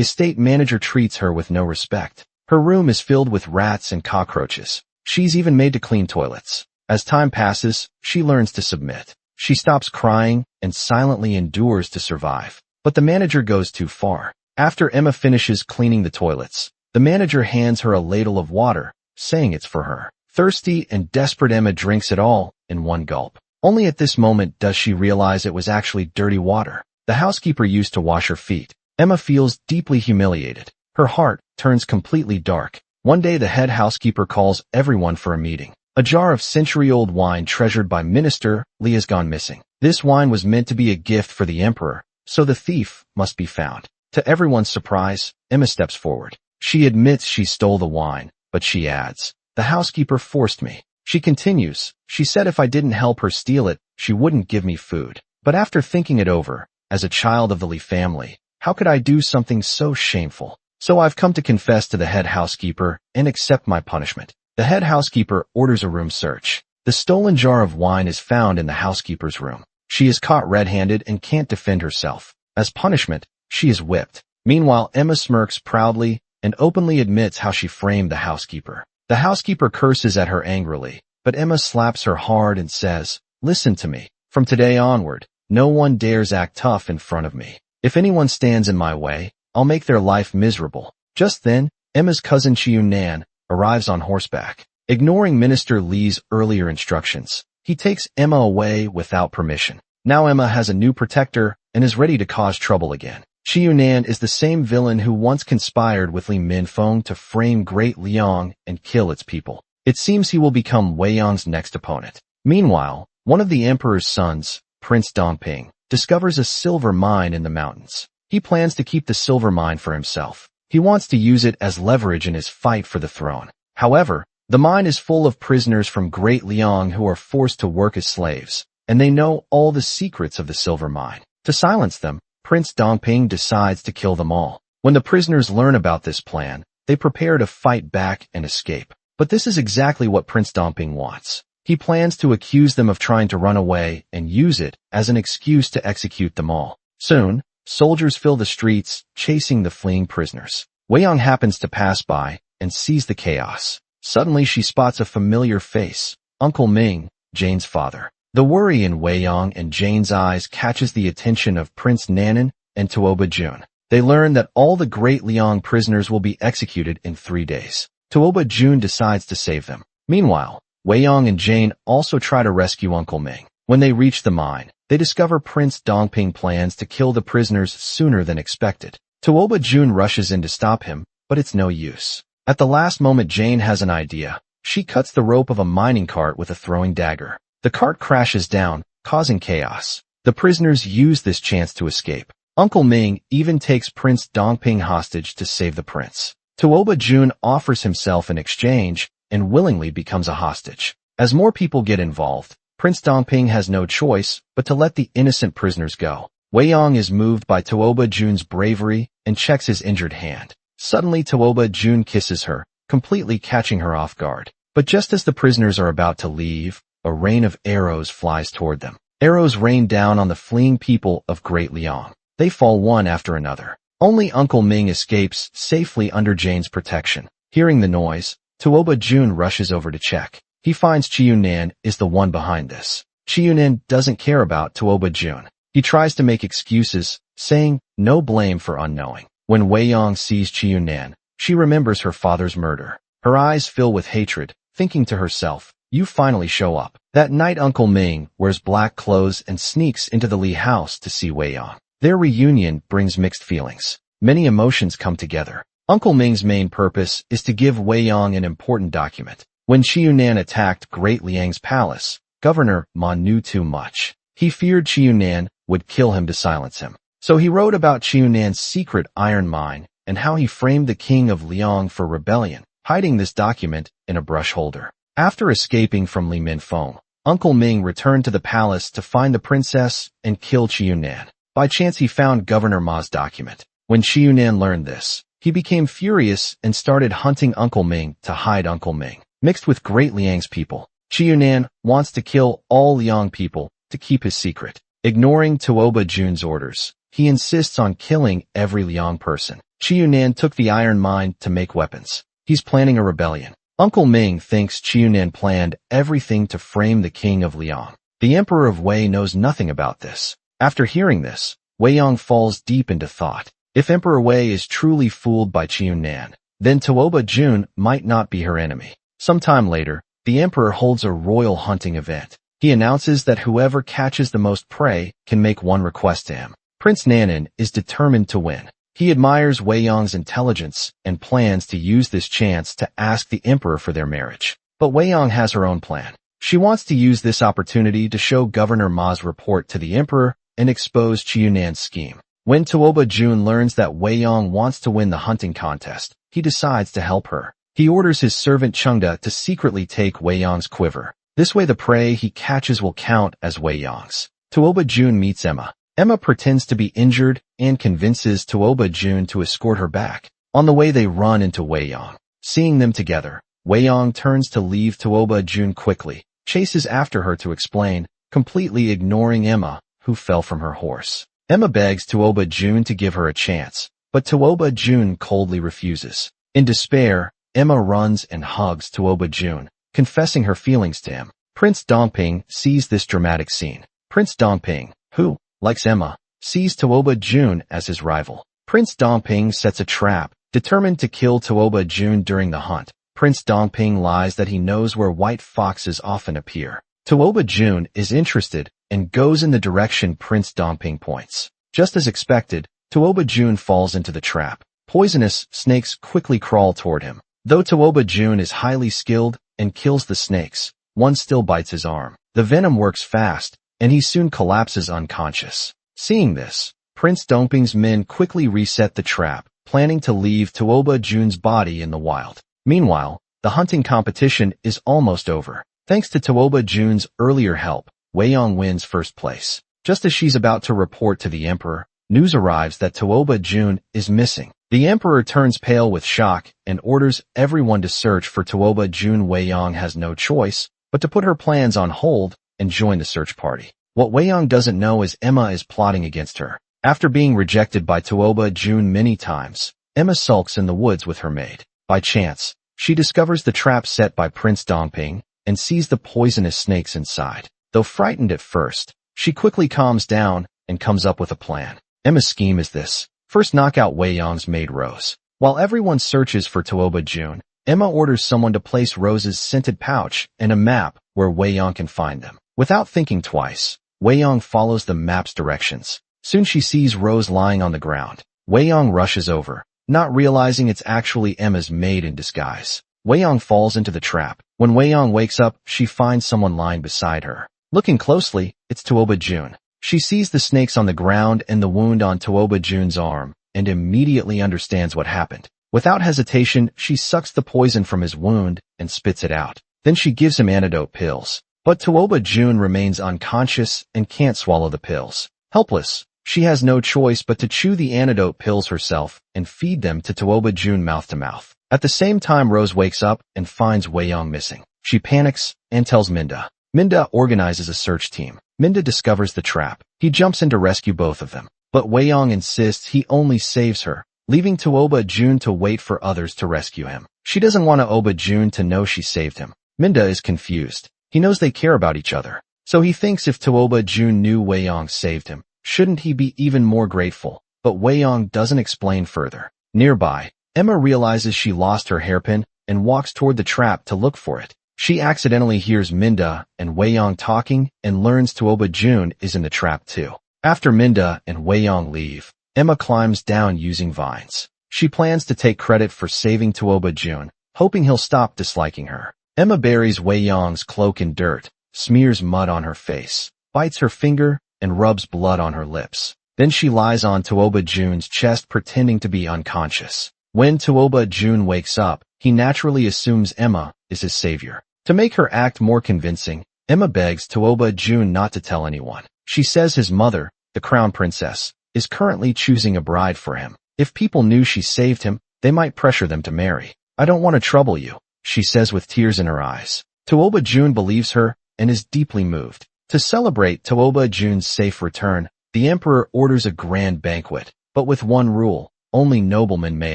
estate manager treats her with no respect. Her room is filled with rats and cockroaches. She's even made to clean toilets. As time passes, she learns to submit. She stops crying and silently endures to survive. But the manager goes too far. After Emma finishes cleaning the toilets, the manager hands her a ladle of water, saying it's for her. Thirsty and desperate, Emma drinks it all in one gulp. Only at this moment does she realize it was actually dirty water the housekeeper used to wash her feet. Emma feels deeply humiliated. Her heart turns completely dark. One day the head housekeeper calls everyone for a meeting. A jar of century-old wine treasured by Minister Li has gone missing. This wine was meant to be a gift for the emperor, so the thief must be found. To everyone's surprise, Emma steps forward. She admits she stole the wine, but she adds, "The housekeeper forced me." She continues, "She said if I didn't help her steal it, she wouldn't give me food. But after thinking it over, as a child of the Li family, how could I do something so shameful? So I've come to confess to the head housekeeper and accept my punishment." The head housekeeper orders a room search. The stolen jar of wine is found in the housekeeper's room. She is caught red-handed and can't defend herself. As punishment, she is whipped. Meanwhile, Emma smirks proudly and openly admits how she framed the housekeeper. The housekeeper curses at her angrily, but Emma slaps her hard and says, "Listen to me. From today onward, no one dares act tough in front of me. If anyone stands in my way, I'll make their life miserable." Just then, Emma's cousin Chiu-nan arrives on horseback. Ignoring Minister Li's earlier instructions, he takes Emma away without permission. Now Emma has a new protector and is ready to cause trouble again. Chiu-nan is the same villain who once conspired with Li Minfeng to frame Great Liang and kill its people. It seems he will become Wei Yang's next opponent. Meanwhile, one of the emperor's sons, Prince Dongping, discovers a silver mine in the mountains. He plans to keep the silver mine for himself. He wants to use it as leverage in his fight for the throne. However, the mine is full of prisoners from Great Liang who are forced to work as slaves, and they know all the secrets of the silver mine. To silence them, Prince Dongping decides to kill them all. When the prisoners learn about this plan, they prepare to fight back and escape. But this is exactly what Prince Dongping wants. He plans to accuse them of trying to run away and use it as an excuse to execute them all. Soon, soldiers fill the streets, chasing the fleeing prisoners. Wei Yang happens to pass by and sees the chaos. Suddenly she spots a familiar face, Uncle Ming, Jane's father. The worry in Wei Yang and Jane's eyes catches the attention of Prince Nanan and Tuoba Jun. They learn that all the Great Liang prisoners will be executed in 3 days. Tuoba Jun decides to save them. Meanwhile, Wei Yang and Jane also try to rescue Uncle Ming. When they reach the mine, they discover Prince Dongping plans to kill the prisoners sooner than expected. Tuoba Jun rushes in to stop him, but it's no use. At the last moment, Jane has an idea. She cuts the rope of a mining cart with a throwing dagger. The cart crashes down, causing chaos. The prisoners use this chance to escape. Uncle Ming even takes Prince Dongping hostage to save the prince. Tuoba Jun offers himself in exchange and willingly becomes a hostage. As more people get involved, Prince Dongping has no choice but to let the innocent prisoners go. Wei Yang is moved by Tuoba Jun's bravery and checks his injured hand. Suddenly Tuoba Jun kisses her, completely catching her off guard. But just as the prisoners are about to leave, a rain of arrows flies toward them. Arrows rain down on the fleeing people of Great Liang. They fall one after another. Only Uncle Ming escapes safely under Jane's protection. Hearing the noise, Tuoba Jun rushes over to check. He finds Chiu-nan is the one behind this. Chiu-nan doesn't care about Tuoba Jun. He tries to make excuses, saying no blame for unknowing. When Wei Yang sees Chiu-nan, she remembers her father's murder. Her eyes fill with hatred, thinking to herself, "You finally show up." That night Uncle Ming wears black clothes and sneaks into the Li house to see Wei Yang. Their reunion brings mixed feelings. Many emotions come together. Uncle Ming's main purpose is to give Wei Yang an important document. When Chiu-nan attacked Great Liang's palace, Governor Ma knew too much. He feared Chiu-nan would kill him to silence him. So he wrote about Chiu-nan's secret iron mine and how he framed the king of Liang for rebellion, hiding this document in a brush holder. After escaping from Li Minfeng, Uncle Ming returned to the palace to find the princess and kill Chiu-nan. By chance he found Governor Ma's document. When Chiu-nan learned this, he became furious and started hunting Uncle Ming to hide Uncle Ming. Mixed with Great Liang's people, Chiu-nan wants to kill all Liang people to keep his secret. Ignoring Tuoba Jun's orders, he insists on killing every Liang person. Chiu-nan took the iron mine to make weapons. He's planning a rebellion. Uncle Ming thinks Chiu-nan planned everything to frame the king of Liang. The Emperor of Wei knows nothing about this. After hearing this, Wei Yang falls deep into thought. If Emperor Wei is truly fooled by Chiu-nan, then Tuoba Jun might not be her enemy. Sometime later, the Emperor holds a royal hunting event. He announces that whoever catches the most prey can make one request to him. Prince Nanan is determined to win. He admires Wei Yong's intelligence and plans to use this chance to ask the emperor for their marriage. But Wei Yong has her own plan. She wants to use this opportunity to show Governor Ma's report to the emperor and expose Qiunan's scheme. When Tuoba Jun learns that Wei Yong wants to win the hunting contest, he decides to help her. He orders his servant Chengda to secretly take Wei Yong's quiver. This way the prey he catches will count as Wei Yong's. Tuoba Jun meets Emma. Emma pretends to be injured and convinces Tuoba Jun to escort her back. On the way they run into Wei Yong. Seeing them together, Wei Yong turns to leave Tuoba Jun quickly, chases after her to explain, completely ignoring Emma, who fell from her horse. Emma begs Tuoba Jun to give her a chance, but Tuoba Jun coldly refuses. In despair, Emma runs and hugs Tuoba Jun, confessing her feelings to him. Prince Dongping sees this dramatic scene. Prince Dongping, who, likes Emma, sees Tuoba Jun as his rival. Prince Dongping sets a trap, determined to kill Tuoba Jun during the hunt. Prince Dongping lies that he knows where white foxes often appear. Tuoba Jun is interested and goes in the direction Prince Dongping points. Just as expected, Tuoba Jun falls into the trap. Poisonous snakes quickly crawl toward him. Though Tuoba Jun is highly skilled and kills the snakes, one still bites his arm. The venom works fast, and he soon collapses unconscious. Seeing this, Prince Dongping's men quickly reset the trap, planning to leave Tuoba Jun's body in the wild. Meanwhile, the hunting competition is almost over. Thanks to Tuoba Jun's earlier help, Wei Yong wins first place. Just as she's about to report to the emperor, news arrives that Tuoba Jun is missing. The emperor turns pale with shock and orders everyone to search for Tuoba Jun. Wei Yong has no choice but to put her plans on hold and join the search party. What Wei Yong doesn't know is Emma is plotting against her. After being rejected by Tuoba Jun many times, Emma sulks in the woods with her maid. By chance, she discovers the trap set by Prince Dongping and sees the poisonous snakes inside. Though frightened at first, she quickly calms down and comes up with a plan. Emma's scheme is this. First, knock out Wei Yong's maid Rose. While everyone searches for Tuoba Jun, Emma orders someone to place Rose's scented pouch and a map where Wei Yong can find them. Without thinking twice, Wei Yong follows the map's directions. Soon she sees Rose lying on the ground. Wei Yong rushes over, not realizing it's actually Emma's maid in disguise. Wei Yong falls into the trap. When Wei Yong wakes up, she finds someone lying beside her. Looking closely, it's Tuoba Jun. She sees the snakes on the ground and the wound on Tuoba Jun's arm, and immediately understands what happened. Without hesitation, she sucks the poison from his wound and spits it out. Then she gives him antidote pills. But Tuoba Jun remains unconscious and can't swallow the pills. Helpless, she has no choice but to chew the antidote pills herself and feed them to Tuoba Jun mouth to mouth. At the same time, Rose wakes up and finds Wei Yong missing. She panics and tells Minda. Minda organizes a search team. Minda discovers the trap. He jumps in to rescue both of them. But Wei Yong insists he only saves her, leaving Tuoba Jun to wait for others to rescue him. She doesn't want Tuoba Jun to know she saved him. Minda is confused. He knows they care about each other. So he thinks if Tuoba Jun knew Wei Yong saved him, shouldn't he be even more grateful? But Wei Yong doesn't explain further. Nearby, Emma realizes she lost her hairpin and walks toward the trap to look for it. She accidentally hears Minda and Wei Yong talking and learns Tuoba Jun is in the trap too. After Minda and Wei Yong leave, Emma climbs down using vines. She plans to take credit for saving Tuoba Jun, hoping he'll stop disliking her. Emma buries Wei Yong's cloak in dirt, smears mud on her face, bites her finger, and rubs blood on her lips. Then she lies on Tuoba Jun's chest pretending to be unconscious. When Tuoba Jun wakes up, he naturally assumes Emma is his savior. To make her act more convincing, Emma begs Tuoba Jun not to tell anyone. She says his mother, the crown princess, is currently choosing a bride for him. If people knew she saved him, they might pressure them to marry. I don't want to trouble you, she says with tears in her eyes. Tuoba Jun believes her and is deeply moved. To celebrate Tuoba Jun's safe return, the emperor orders a grand banquet, but with one rule: only noblemen may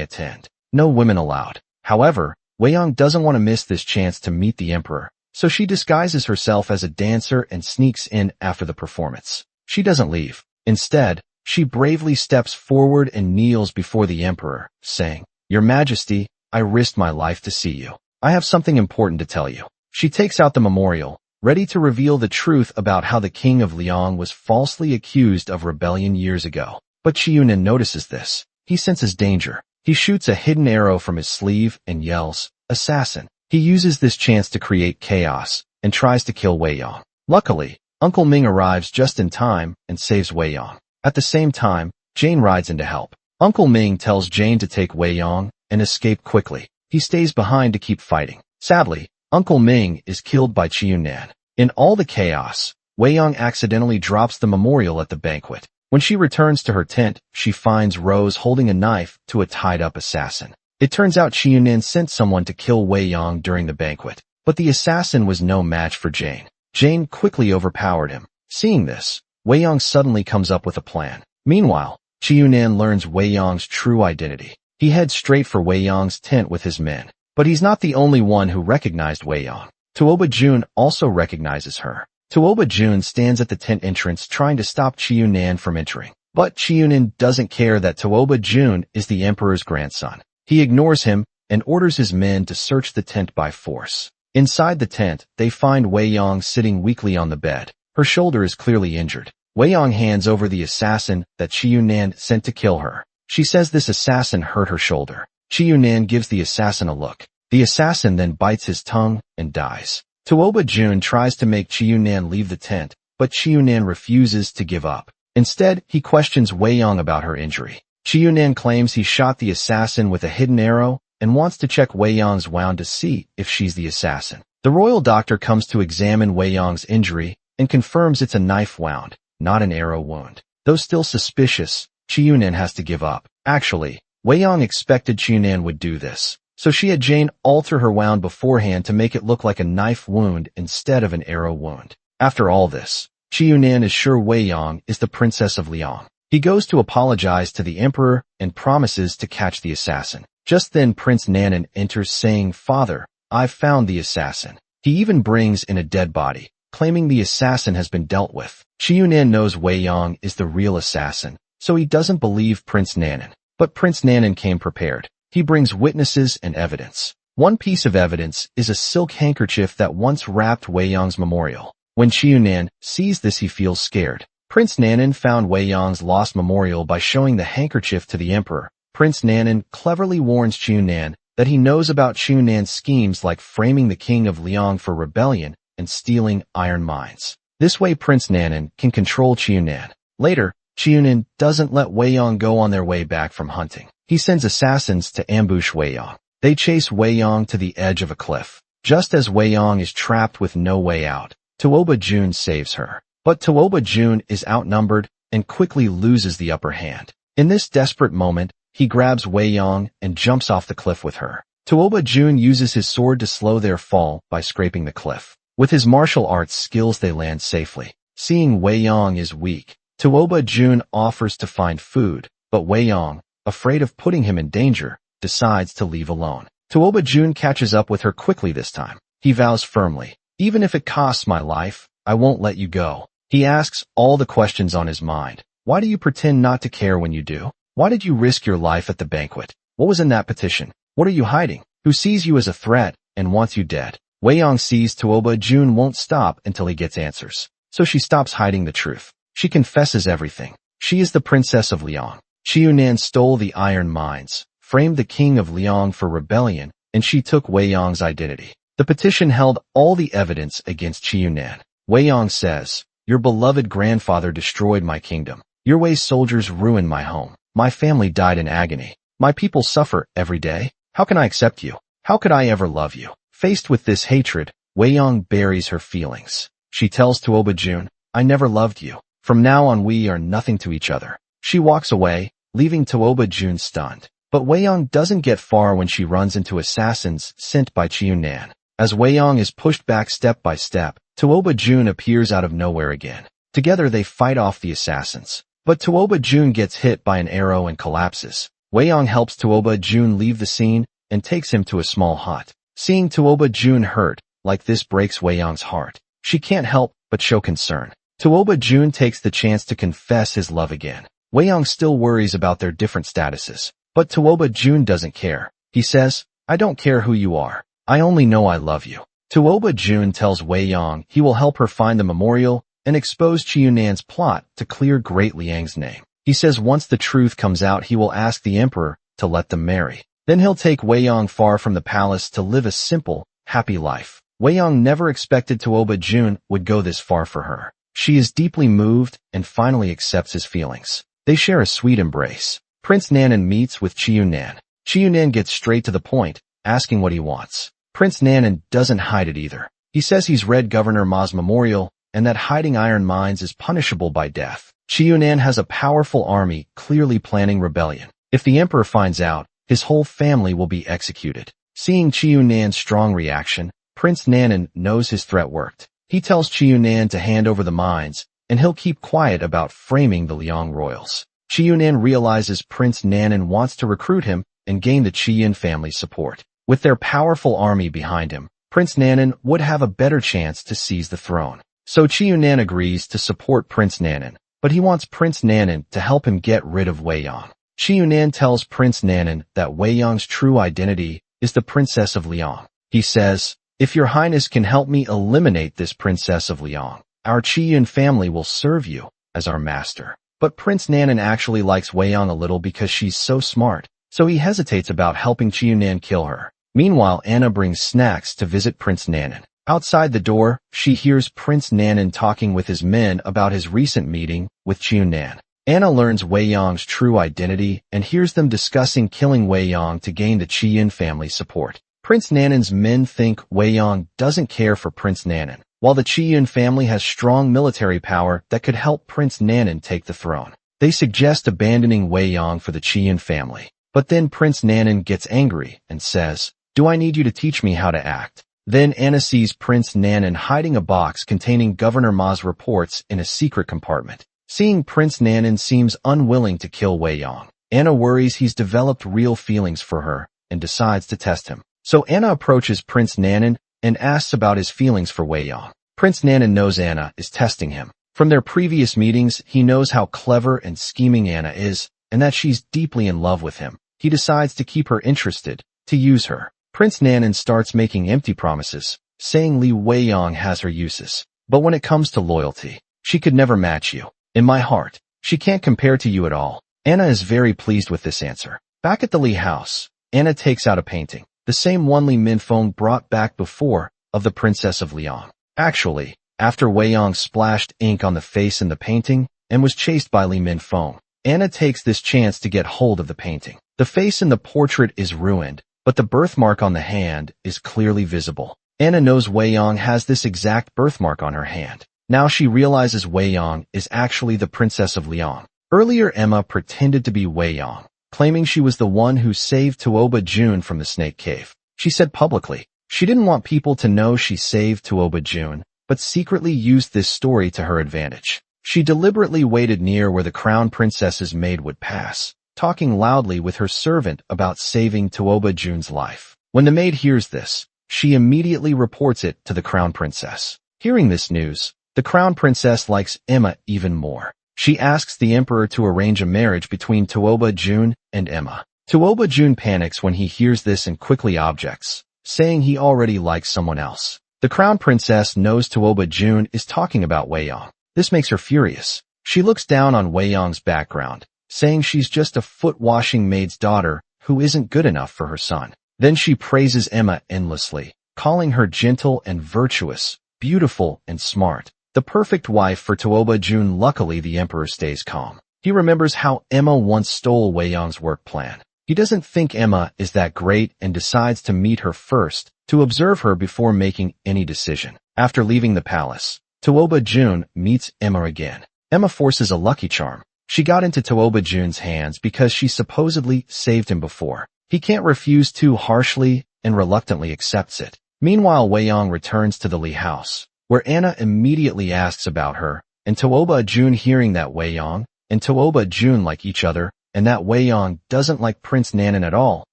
attend. No women allowed. However, Wei Yong doesn't want to miss this chance to meet the emperor, so she disguises herself as a dancer and sneaks in after the performance. She doesn't leave. Instead, she bravely steps forward and kneels before the emperor, saying, "Your Majesty, I risked my life to see you. I have something important to tell you." She takes out the memorial, ready to reveal the truth about how the king of Liang was falsely accused of rebellion years ago. But Qiunan notices this. he senses danger. He shoots a hidden arrow from his sleeve and yells, "Assassin!" He uses this chance to create chaos and tries to kill Wei Yong. Luckily, Uncle Ming arrives just in time and saves Wei Yong. At the same time, Jane rides in to help. Uncle Ming tells Jane to take Wei Yong and escape quickly. He stays behind to keep fighting. Sadly, Uncle Ming is killed by Qiunan. In all the chaos, Wei Yong accidentally drops the memorial at the banquet. When she returns to her tent, she finds Rose holding a knife to a tied-up assassin. It turns out Qiunan sent someone to kill Wei Yong during the banquet, but the assassin was no match for Jane. Jane quickly overpowered him. Seeing this, Wei Yong suddenly comes up with a plan. Meanwhile, Qiunan learns Wei Yong's true identity. He heads straight for Wei Yong's tent with his men. But he's not the only one who recognized Wei Yong. Tuoba Jun also recognizes her. Tuoba Jun stands at the tent entrance trying to stop Qiunan from entering. But Qiunan doesn't care that Tuoba Jun is the emperor's grandson. He ignores him and orders his men to search the tent by force. Inside the tent, they find Wei Yong sitting weakly on the bed. Her shoulder is clearly injured. Wei Yong hands over the assassin that Qiunan sent to kill her. She says this assassin hurt her shoulder. Qiunan gives the assassin a look. The assassin then bites his tongue and dies. Tuoba Jun tries to make Qiunan leave the tent, but Qiunan refuses to give up. Instead, he questions Wei Yong about her injury. Qiunan claims he shot the assassin with a hidden arrow and wants to check Wei Yong's wound to see if she's the assassin. The royal doctor comes to examine Wei Yong's injury and confirms it's a knife wound, not an arrow wound. Though still suspicious, Qiunan has to give up. Actually, Wei Yong expected Qiunan would do this, so she had Jane alter her wound beforehand to make it look like a knife wound instead of an arrow wound. After all this, Qiunan is sure Wei Yong is the Princess of Liang. He goes to apologize to the emperor and promises to catch the assassin. Just then Prince Nanan enters saying, "Father, I've found the assassin." He even brings in a dead body, claiming the assassin has been dealt with. Qiunan knows Wei Yong is the real assassin, so he doesn't believe Prince Nanan. But Prince Nanan came prepared. He brings witnesses and evidence. One piece of evidence is a silk handkerchief that once wrapped Wei Yong's memorial. When Qiunan sees this, he feels scared. Prince Nanan found Wei Yong's lost memorial by showing the handkerchief to the emperor. Prince Nanan cleverly warns Qiunan that he knows about Qiunan's schemes like framing the king of Liang for rebellion and stealing iron mines. This way Prince Nanan can control Qiunan. Later, Qiunan doesn't let Wei Yong go on their way back from hunting. He sends assassins to ambush Wei Yong. They chase Wei Yong to the edge of a cliff. Just as Wei Yong is trapped with no way out, Tuoba Jun saves her. But Tuoba Jun is outnumbered and quickly loses the upper hand. In this desperate moment, he grabs Wei Yong and jumps off the cliff with her. Tuoba Jun uses his sword to slow their fall by scraping the cliff. With his martial arts skills, they land safely. Seeing Wei Yong is weak, Tuoba Jun offers to find food, but Wei Yong, afraid of putting him in danger, decides to leave alone. Tuoba Jun catches up with her quickly this time. He vows firmly, "Even if it costs my life, I won't let you go." He asks all the questions on his mind. Why do you pretend not to care when you do? Why did you risk your life at the banquet? What was in that petition? What are you hiding? Who sees you as a threat and wants you dead? Wei Yong sees Tuoba Jun won't stop until he gets answers. So she stops hiding the truth. She confesses everything. She is the Princess of Liang. Qiunan stole the iron mines, framed the king of Liang for rebellion, and she took Wei Yong's identity. The petition held all the evidence against Qiunan. Wei Yong says, "Your beloved grandfather destroyed my kingdom. Your Wei's soldiers ruined my home. My family died in agony. My people suffer every day. How can I accept you? How could I ever love you?" Faced with this hatred, Wei Yong buries her feelings. She tells Tuoba Jun, "I never loved you. From now on we are nothing to each other." She walks away, leaving Tuoba Jun stunned. But Wei Yong doesn't get far when she runs into assassins sent by Qiunan. As Wei Yong is pushed back step by step, Tuoba Jun appears out of nowhere again. Together they fight off the assassins. But Tuoba Jun gets hit by an arrow and collapses. Wei Yong helps Tuoba Jun leave the scene and takes him to a small hut. Seeing Tuoba Jun hurt like this breaks Wei Yong's heart. She can't help but show concern. Tuoba Jun takes the chance to confess his love again. Wei Yong still worries about their different statuses, but Tuoba Jun doesn't care. He says, "I don't care who you are. I only know I love you." Tuoba Jun tells Wei Yong he will help her find the memorial and expose Qiunan's plot to clear Great Liang's name. He says once the truth comes out he will ask the emperor to let them marry. Then he'll take Wei Yong far from the palace to live a simple, happy life. Wei Yong never expected Tuoba Jun would go this far for her. She is deeply moved and finally accepts his feelings. They share a sweet embrace. Prince Nanan meets with Chiunan. Chiunan gets straight to the point, asking what he wants. Prince Nanan doesn't hide it either. He says he's read Governor Ma's memorial and that hiding iron mines is punishable by death. Chiunan has a powerful army clearly planning rebellion. If the emperor finds out, his whole family will be executed. Seeing Chiunan's strong reaction, Prince Nanan knows his threat worked. He tells Chiunan to hand over the mines, and he'll keep quiet about framing the Liang royals. Chiunan realizes Prince Nanan wants to recruit him and gain the Chiyan family's support. With their powerful army behind him, Prince Nanan would have a better chance to seize the throne. So Chiunan agrees to support Prince Nanan, but he wants Prince Nanan to help him get rid of Wei Yong. Chiunan tells Prince Nanan that Wei Yong's true identity is the Princess of Liang. He says, "If your highness can help me eliminate this Princess of Liang, our Chiyan family will serve you as our master." But Prince Nanan actually likes Wei Yong a little because she's so smart, so he hesitates about helping Chiunan kill her. Meanwhile, Anna brings snacks to visit Prince Nanan. Outside the door, she hears Prince Nanan talking with his men about his recent meeting with Chiunan. Anna learns Wei Yong's true identity and hears them discussing killing Wei Yong to gain the Chiyan family support. Prince Nanan's men think Wei Yong doesn't care for Prince Nanan, while the Chiyan family has strong military power that could help Prince Nanan take the throne. They suggest abandoning Wei Yong for the Chiyan family. But then Prince Nanan gets angry and says, "Do I need you to teach me how to act?" Then Anna sees Prince Nanan hiding a box containing Governor Ma's reports in a secret compartment. Seeing Prince Nanan seems unwilling to kill Wei Yong, Anna worries he's developed real feelings for her and decides to test him. So Anna approaches Prince Nanan and asks about his feelings for Wei Yong. Prince Nanan knows Anna is testing him. From their previous meetings, he knows how clever and scheming Anna is and that she's deeply in love with him. He decides to keep her interested, to use her. Prince Nanan starts making empty promises, saying Li Wei Yong has her uses. But when it comes to loyalty, she could never match you. In my heart, she can't compare to you at all. Anna is very pleased with this answer. Back at the Li house, Anna takes out a painting, the same one Li Minfeng brought back before, of the Princess of Liang. Actually, after Wei Yong splashed ink on the face in the painting and was chased by Li Minfeng, Anna takes this chance to get hold of the painting. The face in the portrait is ruined, but the birthmark on the hand is clearly visible. Anna knows Wei Yong has this exact birthmark on her hand. Now she realizes Wei Yong is actually the Princess of Liang. Earlier Emma pretended to be Wei Yong, claiming she was the one who saved Tuoba Jun from the snake cave. She said publicly, she didn't want people to know she saved Tuoba Jun, but secretly used this story to her advantage. She deliberately waited near where the crown princess's maid would pass, talking loudly with her servant about saving Tuoba Jun's life. When the maid hears this, she immediately reports it to the crown princess. Hearing this news, the crown princess likes Emma even more. She asks the emperor to arrange a marriage between Tuoba Jun and Emma. Tuoba Jun panics when he hears this and quickly objects, saying he already likes someone else. The crown princess knows Tuoba Jun is talking about Wei Yong. This makes her furious. She looks down on Wei Yong's background, saying she's just a foot-washing maid's daughter who isn't good enough for her son. Then she praises Emma endlessly, calling her gentle and virtuous, beautiful and smart. The perfect wife for Tuoba Jun. Luckily, the emperor stays calm. He remembers how Emma once stole Wei Yong's work plan. He doesn't think Emma is that great and decides to meet her first, to observe her before making any decision. After leaving the palace, Tuoba Jun meets Emma again. Emma forces a lucky charm. She got into Tuoba Jun's hands because she supposedly saved him before. He can't refuse too harshly and reluctantly accepts it. Meanwhile, Wei Yong returns to the Li house, where Anna immediately asks about her, and Tuoba Jun hearing that Wei Yong and Tuoba Jun like each other, and that Wei Yong doesn't like Prince Nanan at all,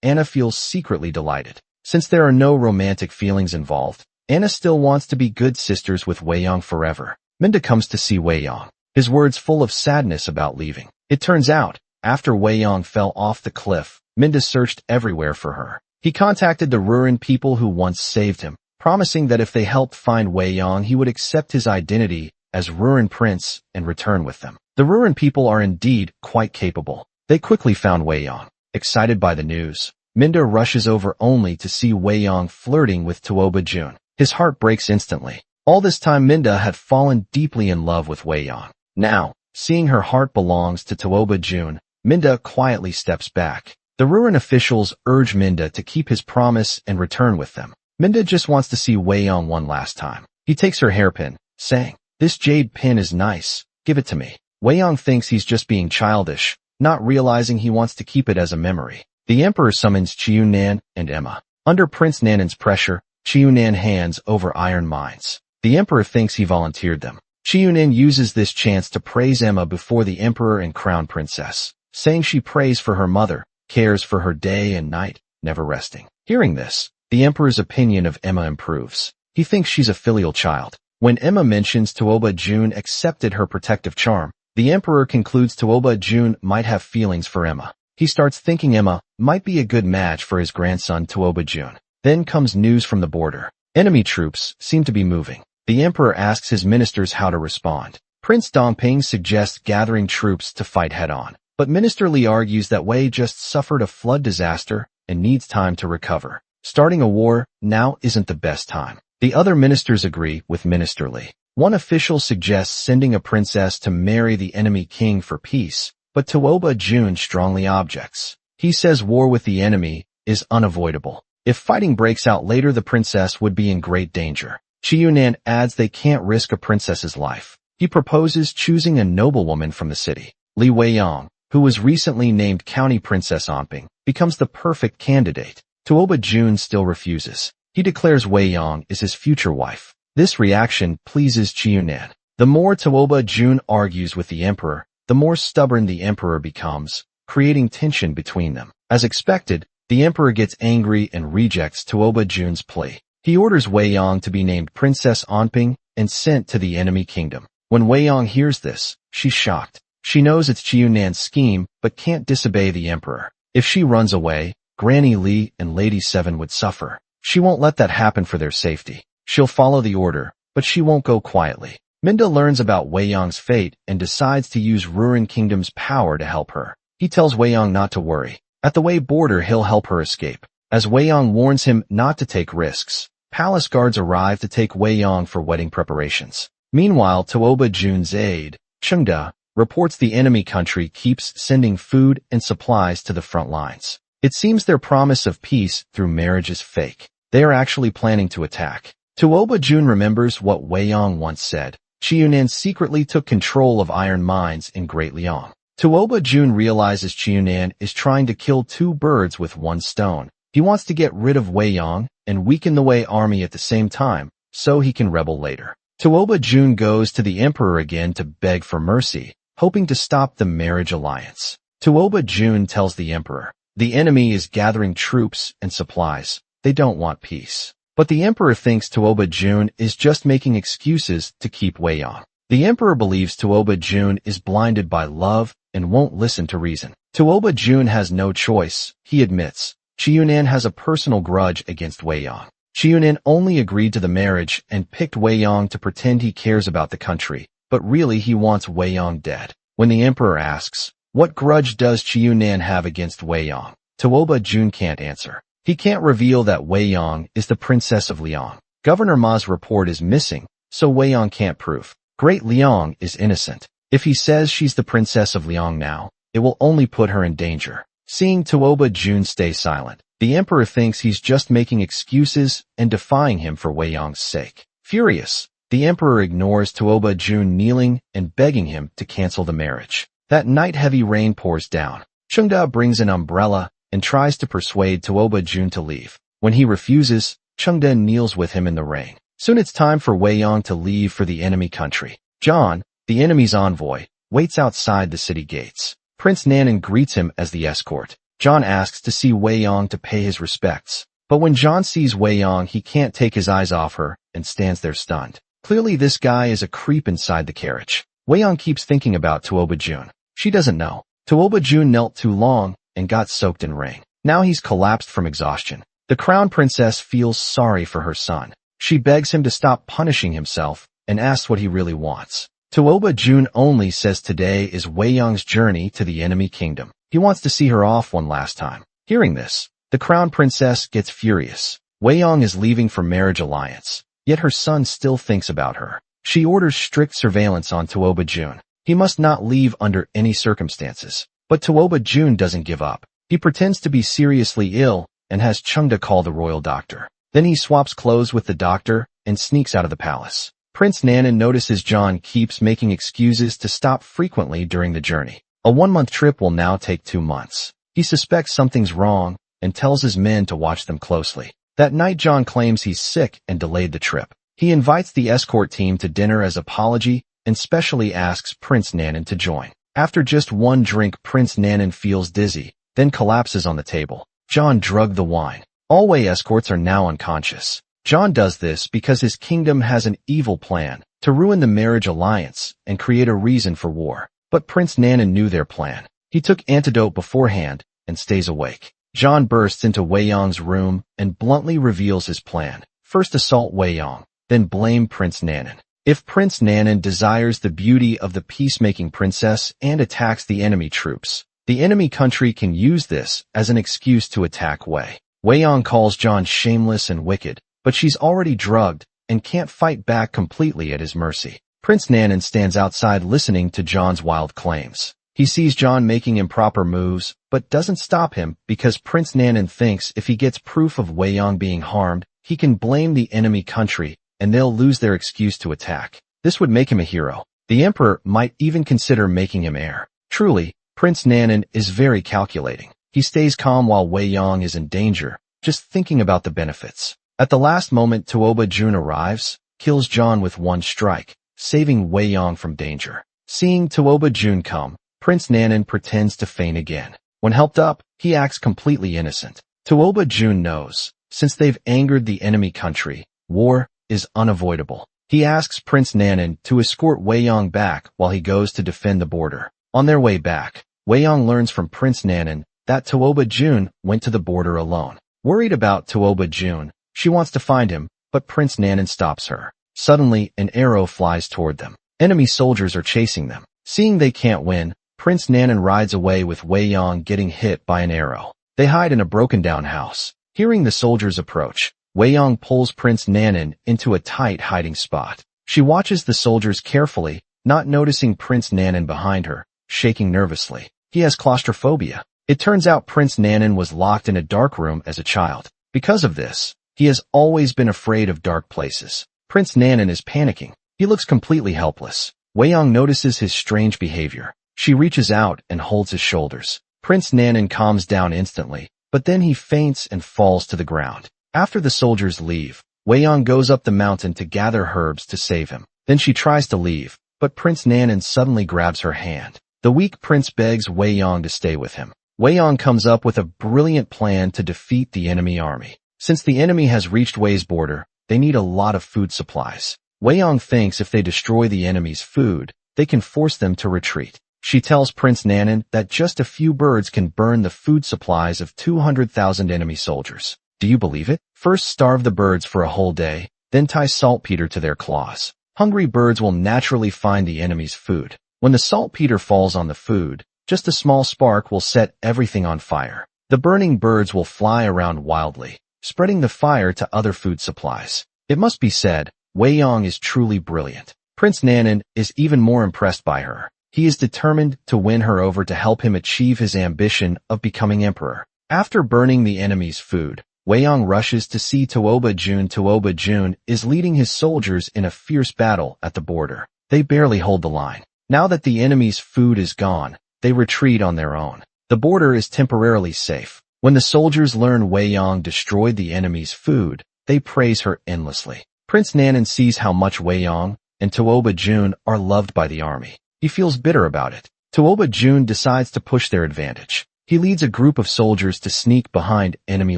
Anna feels secretly delighted. Since there are no romantic feelings involved, Anna still wants to be good sisters with Wei Yong forever. Minda comes to see Wei Yong, his words full of sadness about leaving. It turns out, after Wei Yong fell off the cliff, Minda searched everywhere for her. He contacted the ruined people who once saved him, promising that if they helped find Wei Yong he would accept his identity as Ruran Prince and return with them. The Ruran people are indeed quite capable. They quickly found Wei Yong. Excited by the news, Minda rushes over only to see Wei Yong flirting with Tuoba Jun. His heart breaks instantly. All this time Minda had fallen deeply in love with Wei Yong. Now, seeing her heart belongs to Tuoba Jun, Minda quietly steps back. The Ruran officials urge Minda to keep his promise and return with them. Minda just wants to see Wei Yong one last time. He takes her hairpin, saying, "This jade pin is nice. Give it to me." Wei Yong thinks he's just being childish, not realizing he wants to keep it as a memory. The emperor summons Chiu Nan and Emma. Under Prince Nanan's pressure, Chiu Nan hands over iron mines. The emperor thinks he volunteered them. Chiu Nan uses this chance to praise Emma before the emperor and crown princess, saying she prays for her mother, cares for her day and night, never resting. Hearing this, the emperor's opinion of Emma improves. He thinks she's a filial child. When Emma mentions Tuoba Jun accepted her protective charm, the emperor concludes Tuoba Jun might have feelings for Emma. He starts thinking Emma might be a good match for his grandson Tuoba Jun. Then comes news from the border. Enemy troops seem to be moving. The emperor asks his ministers how to respond. Prince Dongping suggests gathering troops to fight head-on, but Minister Li argues that Wei just suffered a flood disaster and needs time to recover. Starting a war now isn't the best time. The other ministers agree with Minister Li. One official suggests sending a princess to marry the enemy king for peace, but Tuoba Jun strongly objects. He says war with the enemy is unavoidable. If fighting breaks out later, the princess would be in great danger. Chiu Nan adds they can't risk a princess's life. He proposes choosing a noblewoman from the city. Li Weiyang, who was recently named County Princess Onping, becomes the perfect candidate. Tuoba Jun still refuses. He declares Weiyang is his future wife. This reaction pleases Chiu Nan. The more Tuoba Jun argues with the emperor, the more stubborn the emperor becomes, creating tension between them. As expected, the emperor gets angry and rejects Tuoba Jun's plea. He orders Weiyang to be named Princess Onping and sent to the enemy kingdom. When Weiyang hears this, she's shocked. She knows it's Chiu Nan's scheme, but can't disobey the emperor. If she runs away, Granny Li and Lady Seven would suffer. She won't let that happen for their safety. She'll follow the order, but she won't go quietly. Minda learns about Weiyang's fate and decides to use Ruran Kingdom's power to help her. He tells Weiyang not to worry. At the Wei border, he'll help her escape. As Weiyang warns him not to take risks, palace guards arrive to take Weiyang for wedding preparations. Meanwhile, Tuoba Jun's aide, Chengda, reports the enemy country keeps sending food and supplies to the front lines. It seems their promise of peace through marriage is fake. They are actually planning to attack. Tuoba Jun remembers what Weiyang once said. Chiu Nan secretly took control of iron mines in Great Liang. Tuoba Jun realizes Chiu Nan is trying to kill two birds with one stone. He wants to get rid of Weiyang and weaken the Wei army at the same time, so he can rebel later. Tuoba Jun goes to the emperor again to beg for mercy, hoping to stop the marriage alliance. Tuoba Jun tells the emperor, the enemy is gathering troops and supplies. They don't want peace. But the emperor thinks Tuoba Jun is just making excuses to keep Weiyang. The emperor believes Tuoba Jun is blinded by love and won't listen to reason. Tuoba Jun has no choice, he admits. Chiu Nan has a personal grudge against Weiyang. Chiu Nan only agreed to the marriage and picked Weiyang to pretend he cares about the country, but really he wants Weiyang dead. When the emperor asks, what grudge does Chiu Nan have against Weiyang? Tuoba Jun can't answer. He can't reveal that Weiyang is the princess of Liang. Governor Ma's report is missing, so Weiyang can't prove. Great Liang is innocent. If he says she's the princess of Liang now, it will only put her in danger. Seeing Tuoba Jun stay silent, the emperor thinks he's just making excuses and defying him for Weiyang's sake. Furious, the emperor ignores Tuoba Jun kneeling and begging him to cancel the marriage. That night heavy rain pours down. Chengda brings an umbrella and tries to persuade Tuoba Jun to leave. When he refuses, Chengda kneels with him in the rain. Soon it's time for Weiyang to leave for the enemy country. John, the enemy's envoy, waits outside the city gates. Prince Nanan greets him as the escort. John asks to see Weiyang to pay his respects. But when John sees Weiyang, he can't take his eyes off her and stands there stunned. Clearly this guy is a creep inside the carriage. Weiyang keeps thinking about Tuoba Jun. She doesn't know. Tuoba Jun knelt too long and got soaked in rain. Now he's collapsed from exhaustion. The crown princess feels sorry for her son. She begs him to stop punishing himself and asks what he really wants. Tuoba Jun only says today is Wei Yong's journey to the enemy kingdom. He wants to see her off one last time. Hearing this, the crown princess gets furious. Wei Yong is leaving for marriage alliance, yet her son still thinks about her. She orders strict surveillance on Tuoba Jun. He must not leave under any circumstances. But Tuoba Jun doesn't give up. He pretends to be seriously ill and has Chengda call the royal doctor. Then he swaps clothes with the doctor and sneaks out of the palace. Prince Nanan notices John keeps making excuses to stop frequently during the journey. A 1-month trip will now take 2 months. He suspects something's wrong and tells his men to watch them closely. That night John claims he's sick and delayed the trip. He invites the escort team to dinner as apology and specially asks Prince Nanan to join. After just 1 drink, Prince Nanan feels dizzy, then collapses on the table. John drugged the wine. All Wei escorts are now unconscious. John does this because his kingdom has an evil plan to ruin the marriage alliance and create a reason for war. But Prince Nanan knew their plan. He took antidote beforehand and stays awake. John bursts into Wei Yong's room and bluntly reveals his plan. First assault Wei Yong, then blame Prince Nanan. If Prince Nanan desires the beauty of the peacemaking princess and attacks the enemy troops, the enemy country can use this as an excuse to attack Wei. Wei Yong calls John shameless and wicked, but she's already drugged and can't fight back completely at his mercy. Prince Nanan stands outside listening to John's wild claims. He sees John making improper moves, but doesn't stop him because Prince Nanan thinks if he gets proof of Wei Yong being harmed, he can blame the enemy country and they'll lose their excuse to attack. This would make him a hero. The emperor might even consider making him heir. Truly, Prince Nanan is very calculating. He stays calm while Wei Yong is in danger, just thinking about the benefits. At the last moment, Tuoba Jun arrives, kills John with 1 strike, saving Wei Yong from danger. Seeing Tuoba Jun come, Prince Nanan pretends to faint again. When helped up, he acts completely innocent. Tuoba Jun knows, since they've angered the enemy country, war is unavoidable. He asks Prince Nanan to escort Wei Yong back while he goes to defend the border. On their way back, Wei Yong learns from Prince Nanan that Tuoba Jun went to the border alone. Worried about Tuoba Jun, she wants to find him, but Prince Nanan stops her. Suddenly, an arrow flies toward them. Enemy soldiers are chasing them. Seeing they can't win, Prince Nanan rides away with Wei Yong getting hit by an arrow. They hide in a broken-down house. Hearing the soldiers approach, Wei Yong pulls Prince Nanan into a tight hiding spot. She watches the soldiers carefully, not noticing Prince Nanan behind her, shaking nervously. He has claustrophobia. It turns out Prince Nanan was locked in a dark room as a child. Because of this, he has always been afraid of dark places. Prince Nanan is panicking. He looks completely helpless. Wei Yong notices his strange behavior. She reaches out and holds his shoulders. Prince Nanan calms down instantly, but then he faints and falls to the ground. After the soldiers leave, Wei Yong goes up the mountain to gather herbs to save him. Then she tries to leave, but Prince Nanan suddenly grabs her hand. The weak prince begs Wei Yong to stay with him. Wei Yong comes up with a brilliant plan to defeat the enemy army. Since the enemy has reached Wei's border, they need a lot of food supplies. Wei Yong thinks if they destroy the enemy's food, they can force them to retreat. She tells Prince Nanan that just a few birds can burn the food supplies of 200,000 enemy soldiers. Do you believe it? First starve the birds for a whole day, then tie saltpeter to their claws. Hungry birds will naturally find the enemy's food. When the saltpeter falls on the food, just a small spark will set everything on fire. The burning birds will fly around wildly, spreading the fire to other food supplies. It must be said, Wei Yong is truly brilliant. Prince Nanan is even more impressed by her. He is determined to win her over to help him achieve his ambition of becoming emperor. After burning the enemy's food, Wei Yong rushes to see Tuoba Jun. Tuoba Jun is leading his soldiers in a fierce battle at the border. They barely hold the line. Now that the enemy's food is gone, they retreat on their own. The border is temporarily safe. When the soldiers learn Wei Yong destroyed the enemy's food, they praise her endlessly. Prince Nanan sees how much Wei Yong and Tuoba Jun are loved by the army. He feels bitter about it. Tuoba Jun decides to push their advantage. He leads a group of soldiers to sneak behind enemy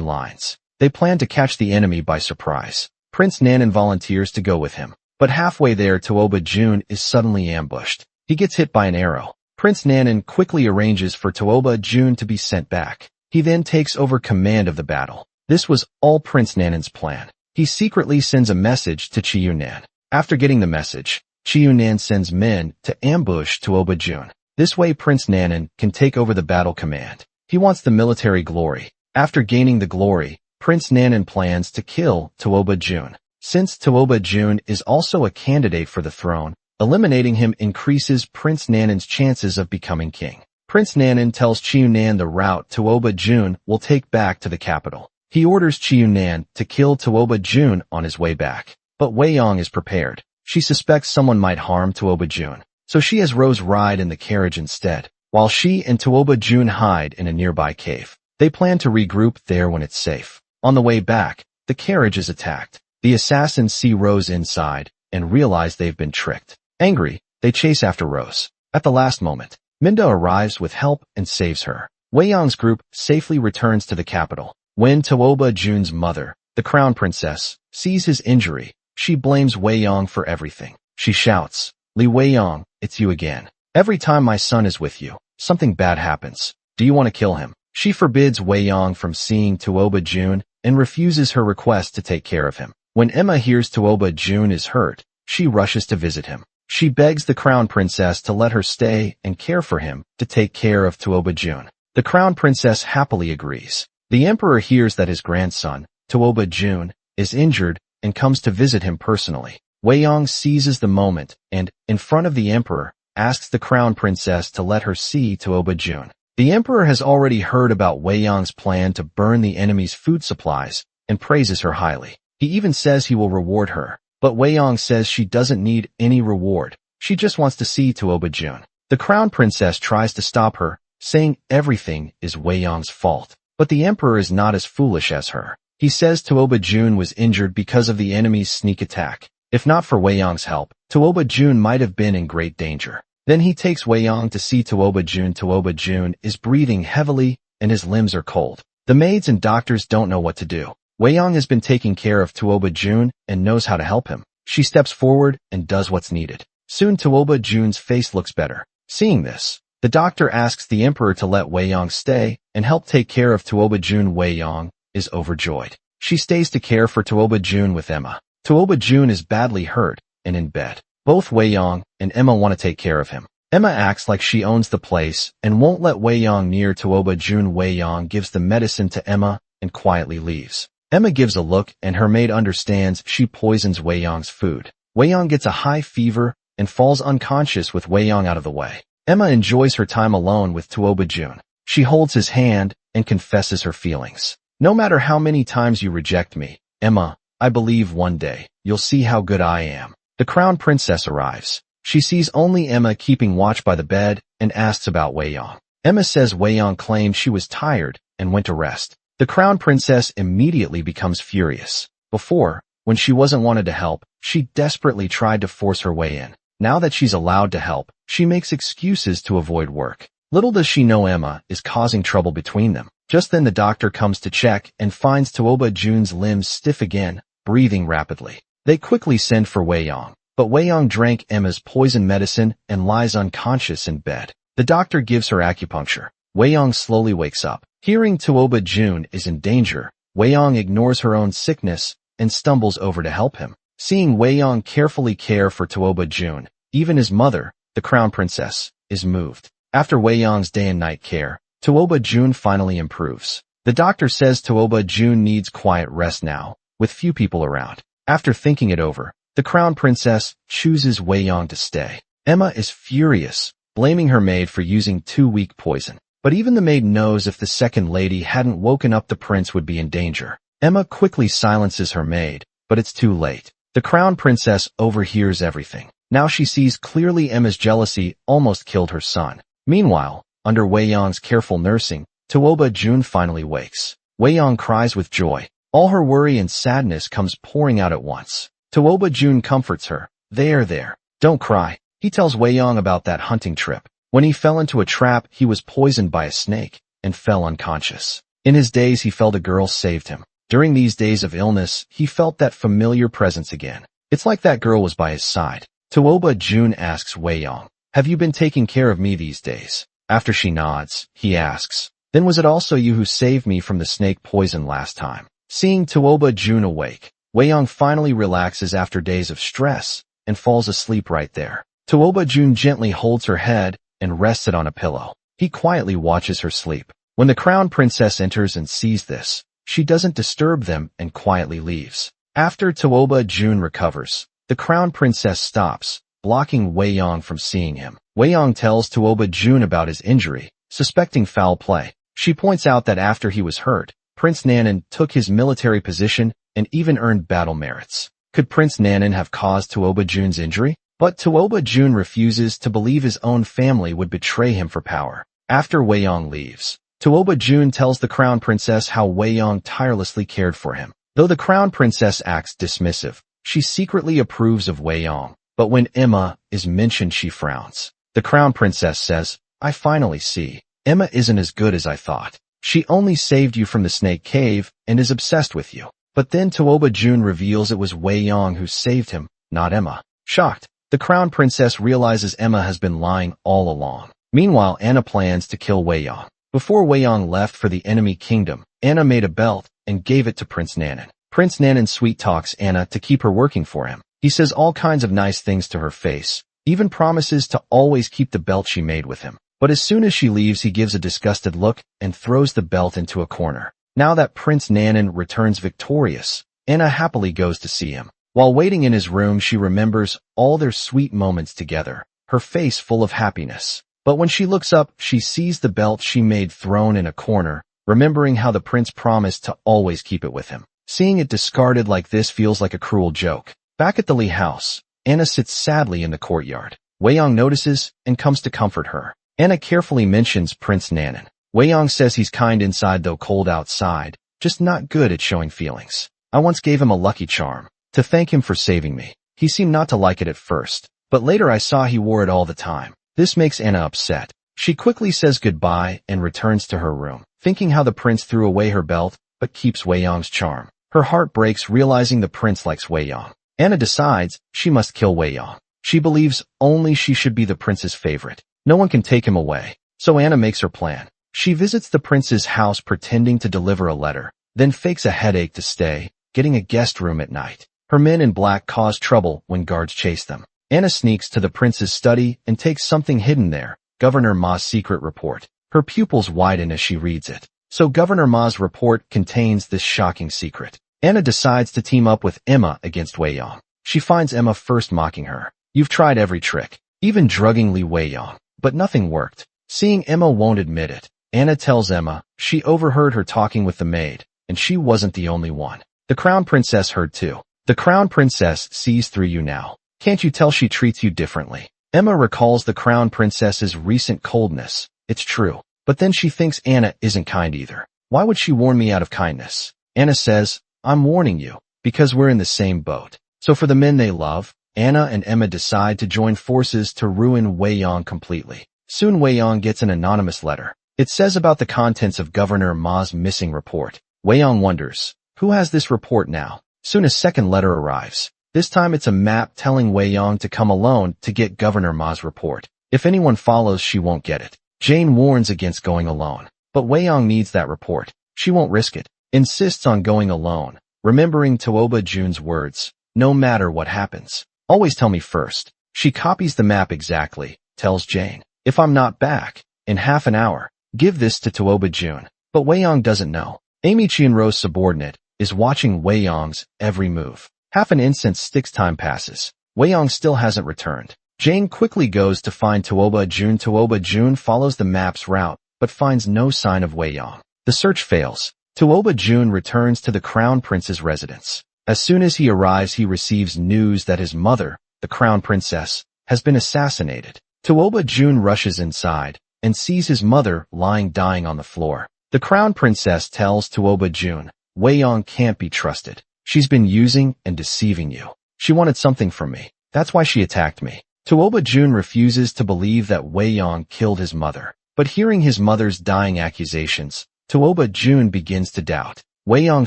lines. They plan to catch the enemy by surprise. Prince Nanan volunteers to go with him. But halfway there, Tuoba Jun is suddenly ambushed. He gets hit by an arrow. Prince Nanan quickly arranges for Tuoba Jun to be sent back. He then takes over command of the battle. This was all Prince Nanan's plan. He secretly sends a message to Chi Yunnan. After getting the message, Chiunan sends men to ambush Tuoba Jun. This way Prince Nanan can take over the battle command. He wants the military glory. After gaining the glory, Prince Nanan plans to kill Tuoba Jun. Since Tuoba Jun is also a candidate for the throne, eliminating him increases Prince Nanan's chances of becoming king. Prince Nanan tells Chiunan the route Tuoba Jun will take back to the capital. He orders Chiunan to kill Tuoba Jun on his way back. But Wei Yong is prepared. She suspects someone might harm Tuoba Jun, so she has Rose ride in the carriage instead, while she and Tuoba Jun hide in a nearby cave. They plan to regroup there when it's safe. On the way back, the carriage is attacked. The assassins see Rose inside and realize they've been tricked. Angry, they chase after Rose. At the last moment, Minda arrives with help and saves her. Wei Yong's group safely returns to the capital. When Tuoba Jun's mother, the crown princess, sees his injury, she blames Wei Yong for everything. She shouts, "Li Wei Yong, it's you again. Every time my son is with you, something bad happens. Do you want to kill him?" She forbids Wei Yong from seeing Tuoba Jun and refuses her request to take care of him. When Emma hears Tuoba Jun is hurt, she rushes to visit him. She begs the crown princess to let her stay and care for him to take care of Tuoba Jun. The crown princess happily agrees. The emperor hears that his grandson, Tuoba Jun, is injured and comes to visit him personally. Wei Yong seizes the moment and, in front of the emperor, asks the crown princess to let her see Tuoba Jun. The emperor has already heard about Wei Yong's plan to burn the enemy's food supplies and praises her highly. He even says he will reward her, but Wei Yong says she doesn't need any reward. She just wants to see Tuoba Jun. The crown princess tries to stop her, saying everything is Wei Yong's fault. But the emperor is not as foolish as her. He says Tuoba Jun was injured because of the enemy's sneak attack. If not for Wei Yong's help, Tuoba Jun might have been in great danger. Then he takes Wei Yong to see Tuoba Jun. Tuoba Jun is breathing heavily and his limbs are cold. The maids and doctors don't know what to do. Wei Yong has been taking care of Tuoba Jun and knows how to help him. She steps forward and does what's needed. Soon Tuoba Jun's face looks better. Seeing this, the doctor asks the emperor to let Wei Yong stay and help take care of Tuoba Jun. Wei Yong is overjoyed. She stays to care for Tuoba Jun with Emma. Tuoba Jun is badly hurt and in bed. Both Wei Yong and Emma want to take care of him. Emma acts like she owns the place and won't let Wei Yong near Tuoba Jun. Wei Yong gives the medicine to Emma and quietly leaves. Emma gives a look and her maid understands she poisons Wei Yong's food. Wei Yong gets a high fever and falls unconscious with Wei Yong out of the way. Emma enjoys her time alone with Tuoba Jun. She holds his hand and confesses her feelings. "No matter how many times you reject me, Emma, I believe one day you'll see how good I am." The crown princess arrives. She sees only Emma keeping watch by the bed and asks about Wei Yong. Emma says Wei Yong claimed she was tired and went to rest. The crown princess immediately becomes furious. Before, when she wasn't wanted to help, she desperately tried to force her way in. Now that she's allowed to help, she makes excuses to avoid work. Little does she know Emma is causing trouble between them. Just then the doctor comes to check and finds Tuoba Jun's limbs stiff again, breathing rapidly. They quickly send for Wei Yong, but Wei Yong drank Emma's poison medicine and lies unconscious in bed. The doctor gives her acupuncture. Wei Yong slowly wakes up. Hearing Tuoba Jun is in danger, Wei Yong ignores her own sickness and stumbles over to help him. Seeing Wei Yong carefully care for Tuoba Jun, even his mother, the crown princess, is moved. After Wei Yong's day and night care, Tuoba Jun finally improves. The doctor says Tuoba Jun needs quiet rest now, with few people around. After thinking it over, the crown princess chooses Wei Yong to stay. Emma is furious, blaming her maid for using too weak poison. But even the maid knows if the second lady hadn't woken up the prince would be in danger. Emma quickly silences her maid, but it's too late. The crown princess overhears everything. Now she sees clearly Emma's jealousy almost killed her son. Meanwhile, under Wei Yong's careful nursing, Tuoba Jun finally wakes. Wei Yong cries with joy. All her worry and sadness comes pouring out at once. Tuoba Jun comforts her. There, don't cry. He tells Wei Yong about that hunting trip. When he fell into a trap, he was poisoned by a snake and fell unconscious. In his days, he felt a girl saved him. During these days of illness, he felt that familiar presence again. It's like that girl was by his side. Tuoba Jun asks Wei Yong, "Have you been taking care of me these days?" After she nods, he asks, "Then was it also you who saved me from the snake poison last time?" Seeing Tuoba Jun awake, Wei Yong finally relaxes after days of stress and falls asleep right there. Tuoba Jun gently holds her head and rests it on a pillow. He quietly watches her sleep. When the crown princess enters and sees this, she doesn't disturb them and quietly leaves. After Tuoba Jun recovers, the crown princess stops, blocking Wei Yong from seeing him. Wei Yong tells Tuoba Jun about his injury, suspecting foul play. She points out that after he was hurt, Prince Nanan took his military position and even earned battle merits. Could Prince Nanan have caused Tuoba Jun's injury? But Tuoba Jun refuses to believe his own family would betray him for power. After Wei Yong leaves, Tuoba Jun tells the crown princess how Wei Yong tirelessly cared for him. Though the crown princess acts dismissive, she secretly approves of Wei Yong. But when Emma is mentioned, she frowns. The crown princess says, "I finally see. Emma isn't as good as I thought. She only saved you from the snake cave and is obsessed with you." But then Tuoba Jun reveals it was Wei Yong who saved him, not Emma. Shocked, the crown princess realizes Emma has been lying all along. Meanwhile, Anna plans to kill Wei Yong. Before Wei Yong left for the enemy kingdom, Anna made a belt and gave it to Prince Nanan. Prince Nanan sweet-talks Anna to keep her working for him. He says all kinds of nice things to her face, even promises to always keep the belt she made with him. But as soon as she leaves, he gives a disgusted look and throws the belt into a corner. Now that Prince Nanan returns victorious, Anna happily goes to see him. While waiting in his room, she remembers all their sweet moments together, her face full of happiness. But when she looks up, she sees the belt she made thrown in a corner, remembering how the prince promised to always keep it with him. Seeing it discarded like this feels like a cruel joke. Back at the Li house, Anna sits sadly in the courtyard. Wei Yong notices and comes to comfort her. Anna carefully mentions Prince Nanan. Wei Yong says he's kind inside though cold outside, just not good at showing feelings. "I once gave him a lucky charm to thank him for saving me. He seemed not to like it at first, but later I saw he wore it all the time." This makes Anna upset. She quickly says goodbye and returns to her room, thinking how the prince threw away her belt but keeps Wei Yong's charm. Her heart breaks realizing the prince likes Wei Yong. Anna decides she must kill Wei Yong. She believes only she should be the prince's favorite. No one can take him away. So Anna makes her plan. She visits the prince's house pretending to deliver a letter, then fakes a headache to stay, getting a guest room at night. Her men in black cause trouble when guards chase them. Anna sneaks to the prince's study and takes something hidden there, Governor Ma's secret report. Her pupils widen as she reads it. So Governor Ma's report contains this shocking secret. Anna decides to team up with Emma against Wei Yong. She finds Emma first mocking her. "You've tried every trick, even drugging Li Wei Yong, but nothing worked." Seeing Emma won't admit it, Anna tells Emma she overheard her talking with the maid, and she wasn't the only one. The crown princess heard too. "The crown princess sees through you now. Can't you tell she treats you differently?" Emma recalls the crown princess's recent coldness. It's true. But then she thinks Anna isn't kind either. Why would she warn me out of kindness? Anna says, "I'm warning you, because we're in the same boat." So for the men they love, Anna and Emma decide to join forces to ruin Wei Yong completely. Soon Wei Yong gets an anonymous letter. It says about the contents of Governor Ma's missing report. Wei Yong wonders, who has this report now? Soon a second letter arrives. This time it's a map telling Wei Yong to come alone to get Governor Ma's report. If anyone follows, she won't get it. Jane warns against going alone. But Wei Yong needs that report. She won't risk it. Insists on going alone, remembering Tuoba Jun's words, "No matter what happens, always tell me first." She copies the map exactly, tells Jane, "If I'm not back in half an hour, give this to Tuoba Jun." But Wei Yong doesn't know. Amy Chien-Ro's subordinate is watching Wei Yong's every move. Half an instant sticks, time passes. Wei Yong still hasn't returned. Jane quickly goes to find Tuoba Jun. Tuoba Jun follows the map's route, but finds no sign of Wei Yong. The search fails. Tuoba Jun returns to the crown prince's residence. As soon as he arrives, he receives news that his mother, the crown princess, has been assassinated. Tuoba Jun rushes inside and sees his mother lying dying on the floor. The crown princess tells Tuoba Jun, "Wei Yong can't be trusted. She's been using and deceiving you. She wanted something from me. That's why she attacked me." Tuoba Jun refuses to believe that Wei Yong killed his mother. But hearing his mother's dying accusations, Tuoba Jun begins to doubt. Wei Yong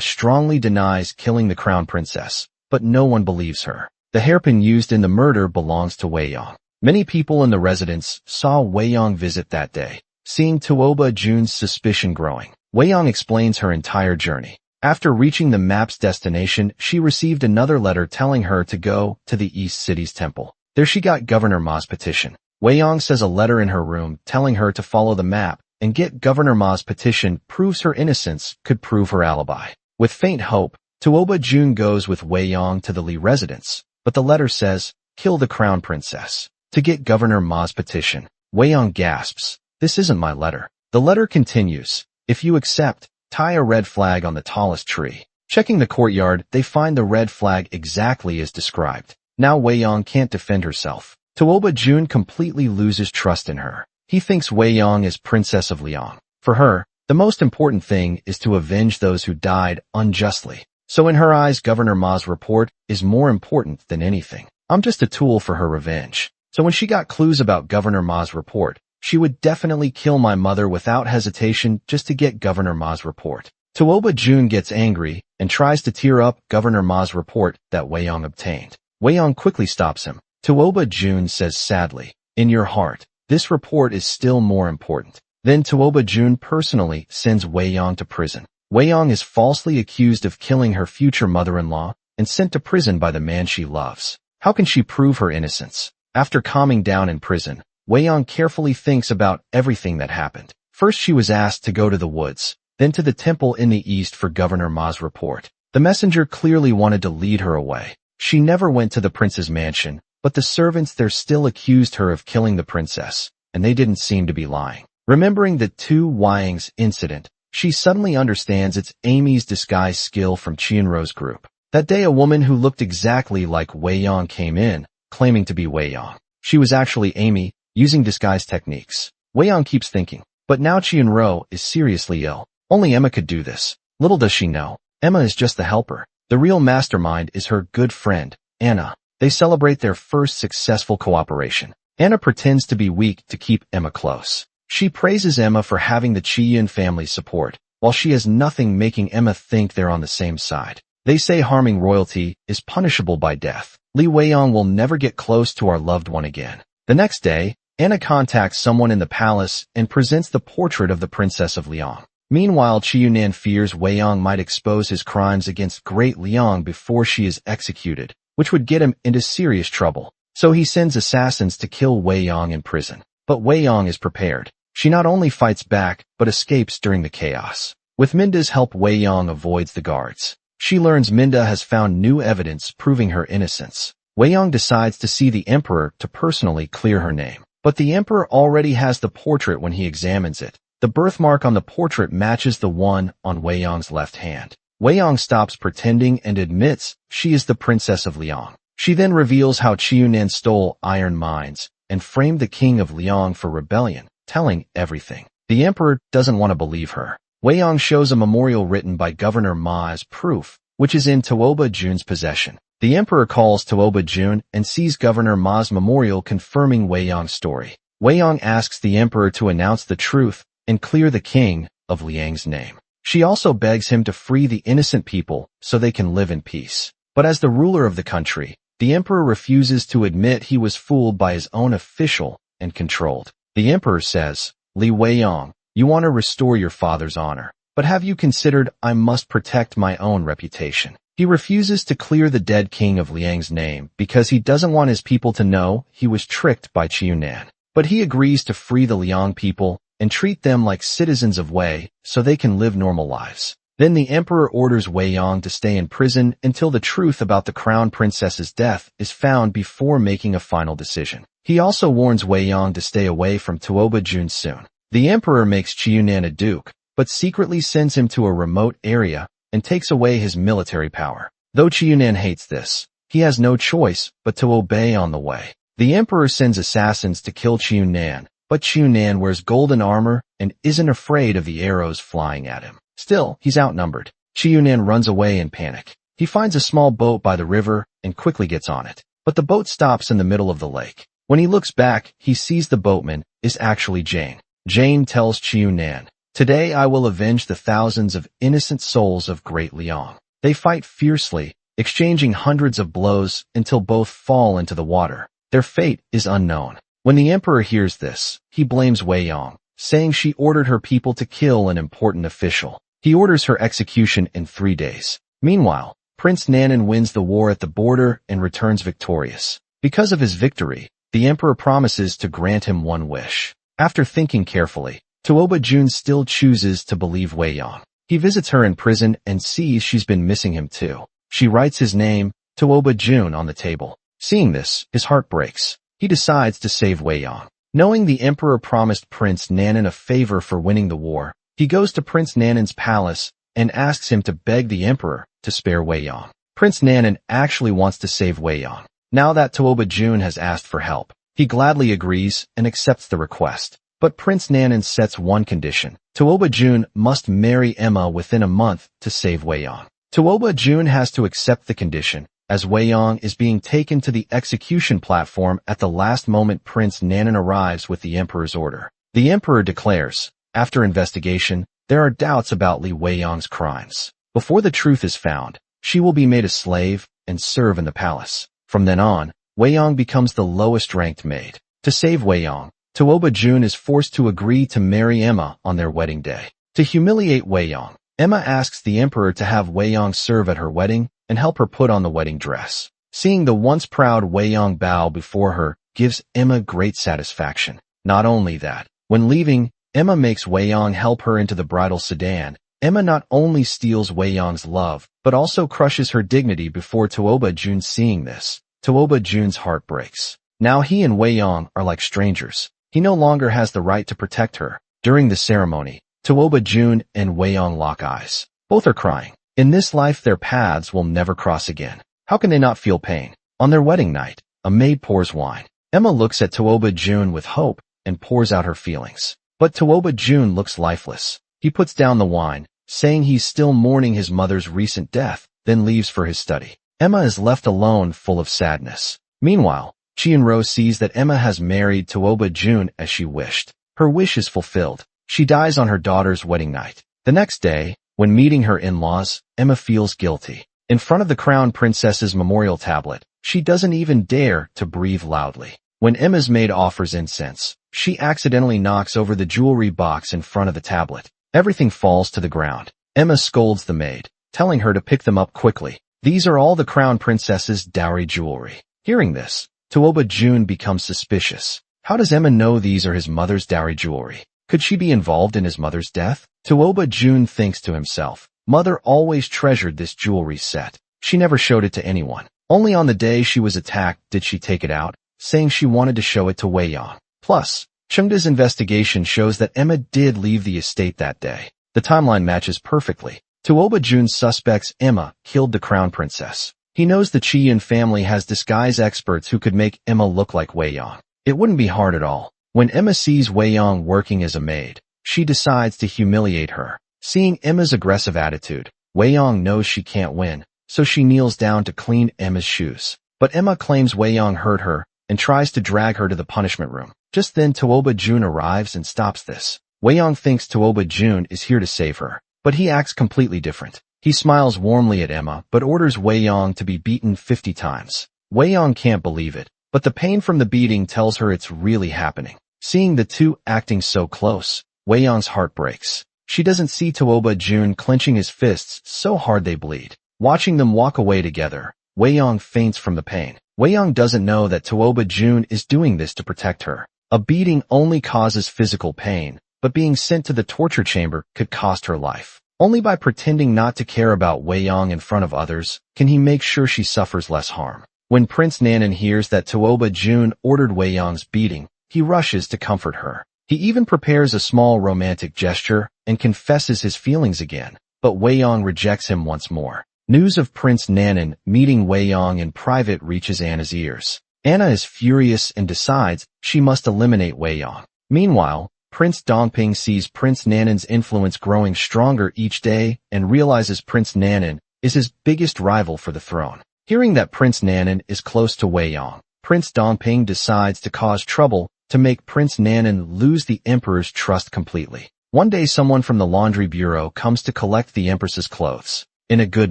strongly denies killing the crown princess, but no one believes her. The hairpin used in the murder belongs to Wei Yong. Many people in the residence saw Wei Yong visit that day. Seeing Tuoba Jun's suspicion growing, Wei Yong explains her entire journey. After reaching the map's destination, she received another letter telling her to go to the East City's temple. There she got Governor Ma's petition. Wei Yong says a letter in her room telling her to follow the map and get Governor Ma's petition proves her innocence could prove her alibi. With faint hope, Tuoba Jun goes with Wei Yong to the Li residence, but the letter says, kill the crown princess. To get Governor Ma's petition, Wei Yong gasps, this isn't my letter. The letter continues, if you accept, tie a red flag on the tallest tree. Checking the courtyard, they find the red flag exactly as described. Now Wei Yong can't defend herself. Tuoba Jun completely loses trust in her. He thinks Wei Yong is Princess of Liang. For her, the most important thing is to avenge those who died unjustly. So in her eyes, Governor Ma's report is more important than anything. I'm just a tool for her revenge. So when she got clues about Governor Ma's report, she would definitely kill my mother without hesitation just to get Governor Ma's report. Tuoba Jun gets angry and tries to tear up Governor Ma's report that Wei Yong obtained. Wei Yong quickly stops him. Tuoba Jun says sadly, in your heart, this report is still more important. Then Tuoba Jun personally sends Wei Yong to prison. Wei Yong is falsely accused of killing her future mother-in-law and sent to prison by the man she loves. How can she prove her innocence? After calming down in prison, Wei Yong carefully thinks about everything that happened. First she was asked to go to the woods, then to the temple in the east for Governor Ma's report. The messenger clearly wanted to lead her away. She never went to the prince's mansion, but the servants there still accused her of killing the princess, and they didn't seem to be lying. Remembering the Tu Wang's incident, she suddenly understands it's Amy's disguise skill from Qianruo's group. That day a woman who looked exactly like Wei Yong came in, claiming to be Wei Yong. She was actually Amy, using disguise techniques. Wei Yong keeps thinking, but now Qianruo is seriously ill. Only Emma could do this. Little does she know, Emma is just the helper. The real mastermind is her good friend, Anna. They celebrate their first successful cooperation. Anna pretends to be weak to keep Emma close. She praises Emma for having the Qian family's support, while she has nothing making Emma think they're on the same side. They say harming royalty is punishable by death. Li Weiyong will never get close to our loved one again. The next day, Anna contacts someone in the palace and presents the portrait of the Princess of Liang. Meanwhile, Qiunan fears Weiyong might expose his crimes against Great Liang before she is executed, which would get him into serious trouble. So he sends assassins to kill Weiyong in prison. But Weiyong is prepared. She not only fights back, but escapes during the chaos. With Minda's help, Weiyong avoids the guards. She learns Minda has found new evidence proving her innocence. Weiyong decides to see the emperor to personally clear her name. But the emperor already has the portrait when he examines it. The birthmark on the portrait matches the one on Weiyong's left hand. Weiyong stops pretending and admits she is the Princess of Liang. She then reveals how Qiunan stole iron mines and framed the king of Liang for rebellion, telling everything. The emperor doesn't want to believe her. Weiyong shows a memorial written by Governor Ma as proof, which is in Tuoba Jun's possession. The emperor calls Tuoba Jun and sees Governor Ma's memorial confirming Weiyong's story. Weiyong asks the emperor to announce the truth and clear the king of Liang's name. She also begs him to free the innocent people so they can live in peace. But as the ruler of the country, the emperor refuses to admit he was fooled by his own official and controlled. The emperor says, Li Weiyong, you want to restore your father's honor, but have you considered I must protect my own reputation? He refuses to clear the dead king of Liang's name because he doesn't want his people to know he was tricked by Qiunan. But he agrees to free the Liang people and treat them like citizens of Wei so they can live normal lives. Then the emperor orders Weiyong to stay in prison until the truth about the crown princess's death is found before making a final decision. He also warns Weiyong to stay away from Tuoba Jun soon. The emperor makes Qiunan a duke, but secretly sends him to a remote area and takes away his military power. Though Qiunan hates this, he has no choice but to obey on the way. The emperor sends assassins to kill Qiunan, but Qiunan wears golden armor and isn't afraid of the arrows flying at him. Still, he's outnumbered. Qiunan runs away in panic. He finds a small boat by the river and quickly gets on it. But the boat stops in the middle of the lake. When he looks back, he sees the boatman is actually Jane. Jane tells Qiunan, today I will avenge the thousands of innocent souls of Great Liang. They fight fiercely, exchanging hundreds of blows until both fall into the water. Their fate is unknown. When the emperor hears this, he blames Weiyong, saying she ordered her people to kill an important official. He orders her execution in 3 days. Meanwhile, Prince Nanan wins the war at the border and returns victorious. Because of his victory, the emperor promises to grant him one wish. After thinking carefully, Tuoba Jun still chooses to believe Wei Yang. He visits her in prison and sees she's been missing him too. She writes his name, Tuoba Jun, on the table. Seeing this, his heart breaks. He decides to save Wei Yang. Knowing the emperor promised Prince Nanan a favor for winning the war, he goes to Prince Nanan's palace and asks him to beg the emperor to spare Wei Yang. Prince Nanan actually wants to save Wei Yang. Now that Tuoba Jun has asked for help, he gladly agrees and accepts the request. But Prince Nanan sets one condition. Tuoba Jun must marry Emma within a month to save Wei Yang. Tuoba Jun has to accept the condition, as Wei Yang is being taken to the execution platform at the last moment Prince Nanan arrives with the emperor's order. The emperor declares, after investigation, there are doubts about Li Wei Yang's crimes. Before the truth is found, she will be made a slave and serve in the palace. From then on, Wei Yang becomes the lowest-ranked maid. To save Wei Yang, Tuoba Jun is forced to agree to marry Emma on their wedding day. To humiliate Wei Yang, Emma asks the emperor to have Wei Yang serve at her wedding and help her put on the wedding dress. Seeing the once proud Wei Yang bow before her gives Emma great satisfaction. Not only that, when leaving, Emma makes Wei Yang help her into the bridal sedan. Emma not only steals Wei Yang's love, but also crushes her dignity before Tuoba Jun. Seeing this, Tuoba Jun's heart breaks. Now he and Wei Yang are like strangers. He no longer has the right to protect her. During the ceremony, Tuoba Jun and Wei Yang lock eyes. Both are crying. In this life their paths will never cross again. How can they not feel pain? On their wedding night, a maid pours wine. Emma looks at Tuoba Jun with hope and pours out her feelings. But Tuoba Jun looks lifeless. He puts down the wine, saying he's still mourning his mother's recent death, then leaves for his study. Emma is left alone, full of sadness. Meanwhile, Chien-ro sees that Emma has married Tuoba Jun as she wished. Her wish is fulfilled. She dies on her daughter's wedding night. The next day, when meeting her in-laws, Emma feels guilty. In front of the crown princess's memorial tablet, she doesn't even dare to breathe loudly. When Emma's maid offers incense, she accidentally knocks over the jewelry box in front of the tablet. Everything falls to the ground. Emma scolds the maid, telling her to pick them up quickly. These are all the crown princess's dowry jewelry. Hearing this, Tuoba Jun becomes suspicious. How does Emma know these are his mother's dowry jewelry? Could she be involved in his mother's death? Tuoba Jun thinks to himself, Mother always treasured this jewelry set. She never showed it to anyone. Only on the day she was attacked did she take it out, saying she wanted to show it to Wei Yang. Plus, Chengda's investigation shows that Emma did leave the estate that day. The timeline matches perfectly. Tuoba Jun suspects Emma killed the crown princess. He knows the Chien family has disguise experts who could make Emma look like Wei Yang. It wouldn't be hard at all. When Emma sees Wei Yang working as a maid, she decides to humiliate her. Seeing Emma's aggressive attitude, Wei Yang knows she can't win, so she kneels down to clean Emma's shoes. But Emma claims Wei Yang hurt her and tries to drag her to the punishment room. Just then Tuoba Jun arrives and stops this. Wei Yang thinks Tuoba Jun is here to save her, but he acts completely different. He smiles warmly at Emma, but orders Wei Yang to be beaten 50 times. Wei Yang can't believe it, but the pain from the beating tells her it's really happening. Seeing the two acting so close, Wei Yang's heart breaks. She doesn't see Tuoba Jun clenching his fists so hard they bleed. Watching them walk away together, Wei Yang faints from the pain. Wei Yang doesn't know that Tuoba Jun is doing this to protect her. A beating only causes physical pain, but being sent to the torture chamber could cost her life. Only by pretending not to care about Wei Yang in front of others can he make sure she suffers less harm. When Prince Nanan hears that Tuoba Jun ordered Wei Yang's beating, he rushes to comfort her. He even prepares a small romantic gesture and confesses his feelings again, but Wei Yang rejects him once more. News of Prince Nanan meeting Wei Yang in private reaches Anna's ears. Anna is furious and decides she must eliminate Wei Yang. Meanwhile, Prince Dongping sees Prince Nanan's influence growing stronger each day and realizes Prince Nanan is his biggest rival for the throne. Hearing that Prince Nanan is close to Wei Yang, Prince Dongping decides to cause trouble to make Prince Nanan lose the emperor's trust completely. One day someone from the laundry bureau comes to collect the empress's clothes. In a good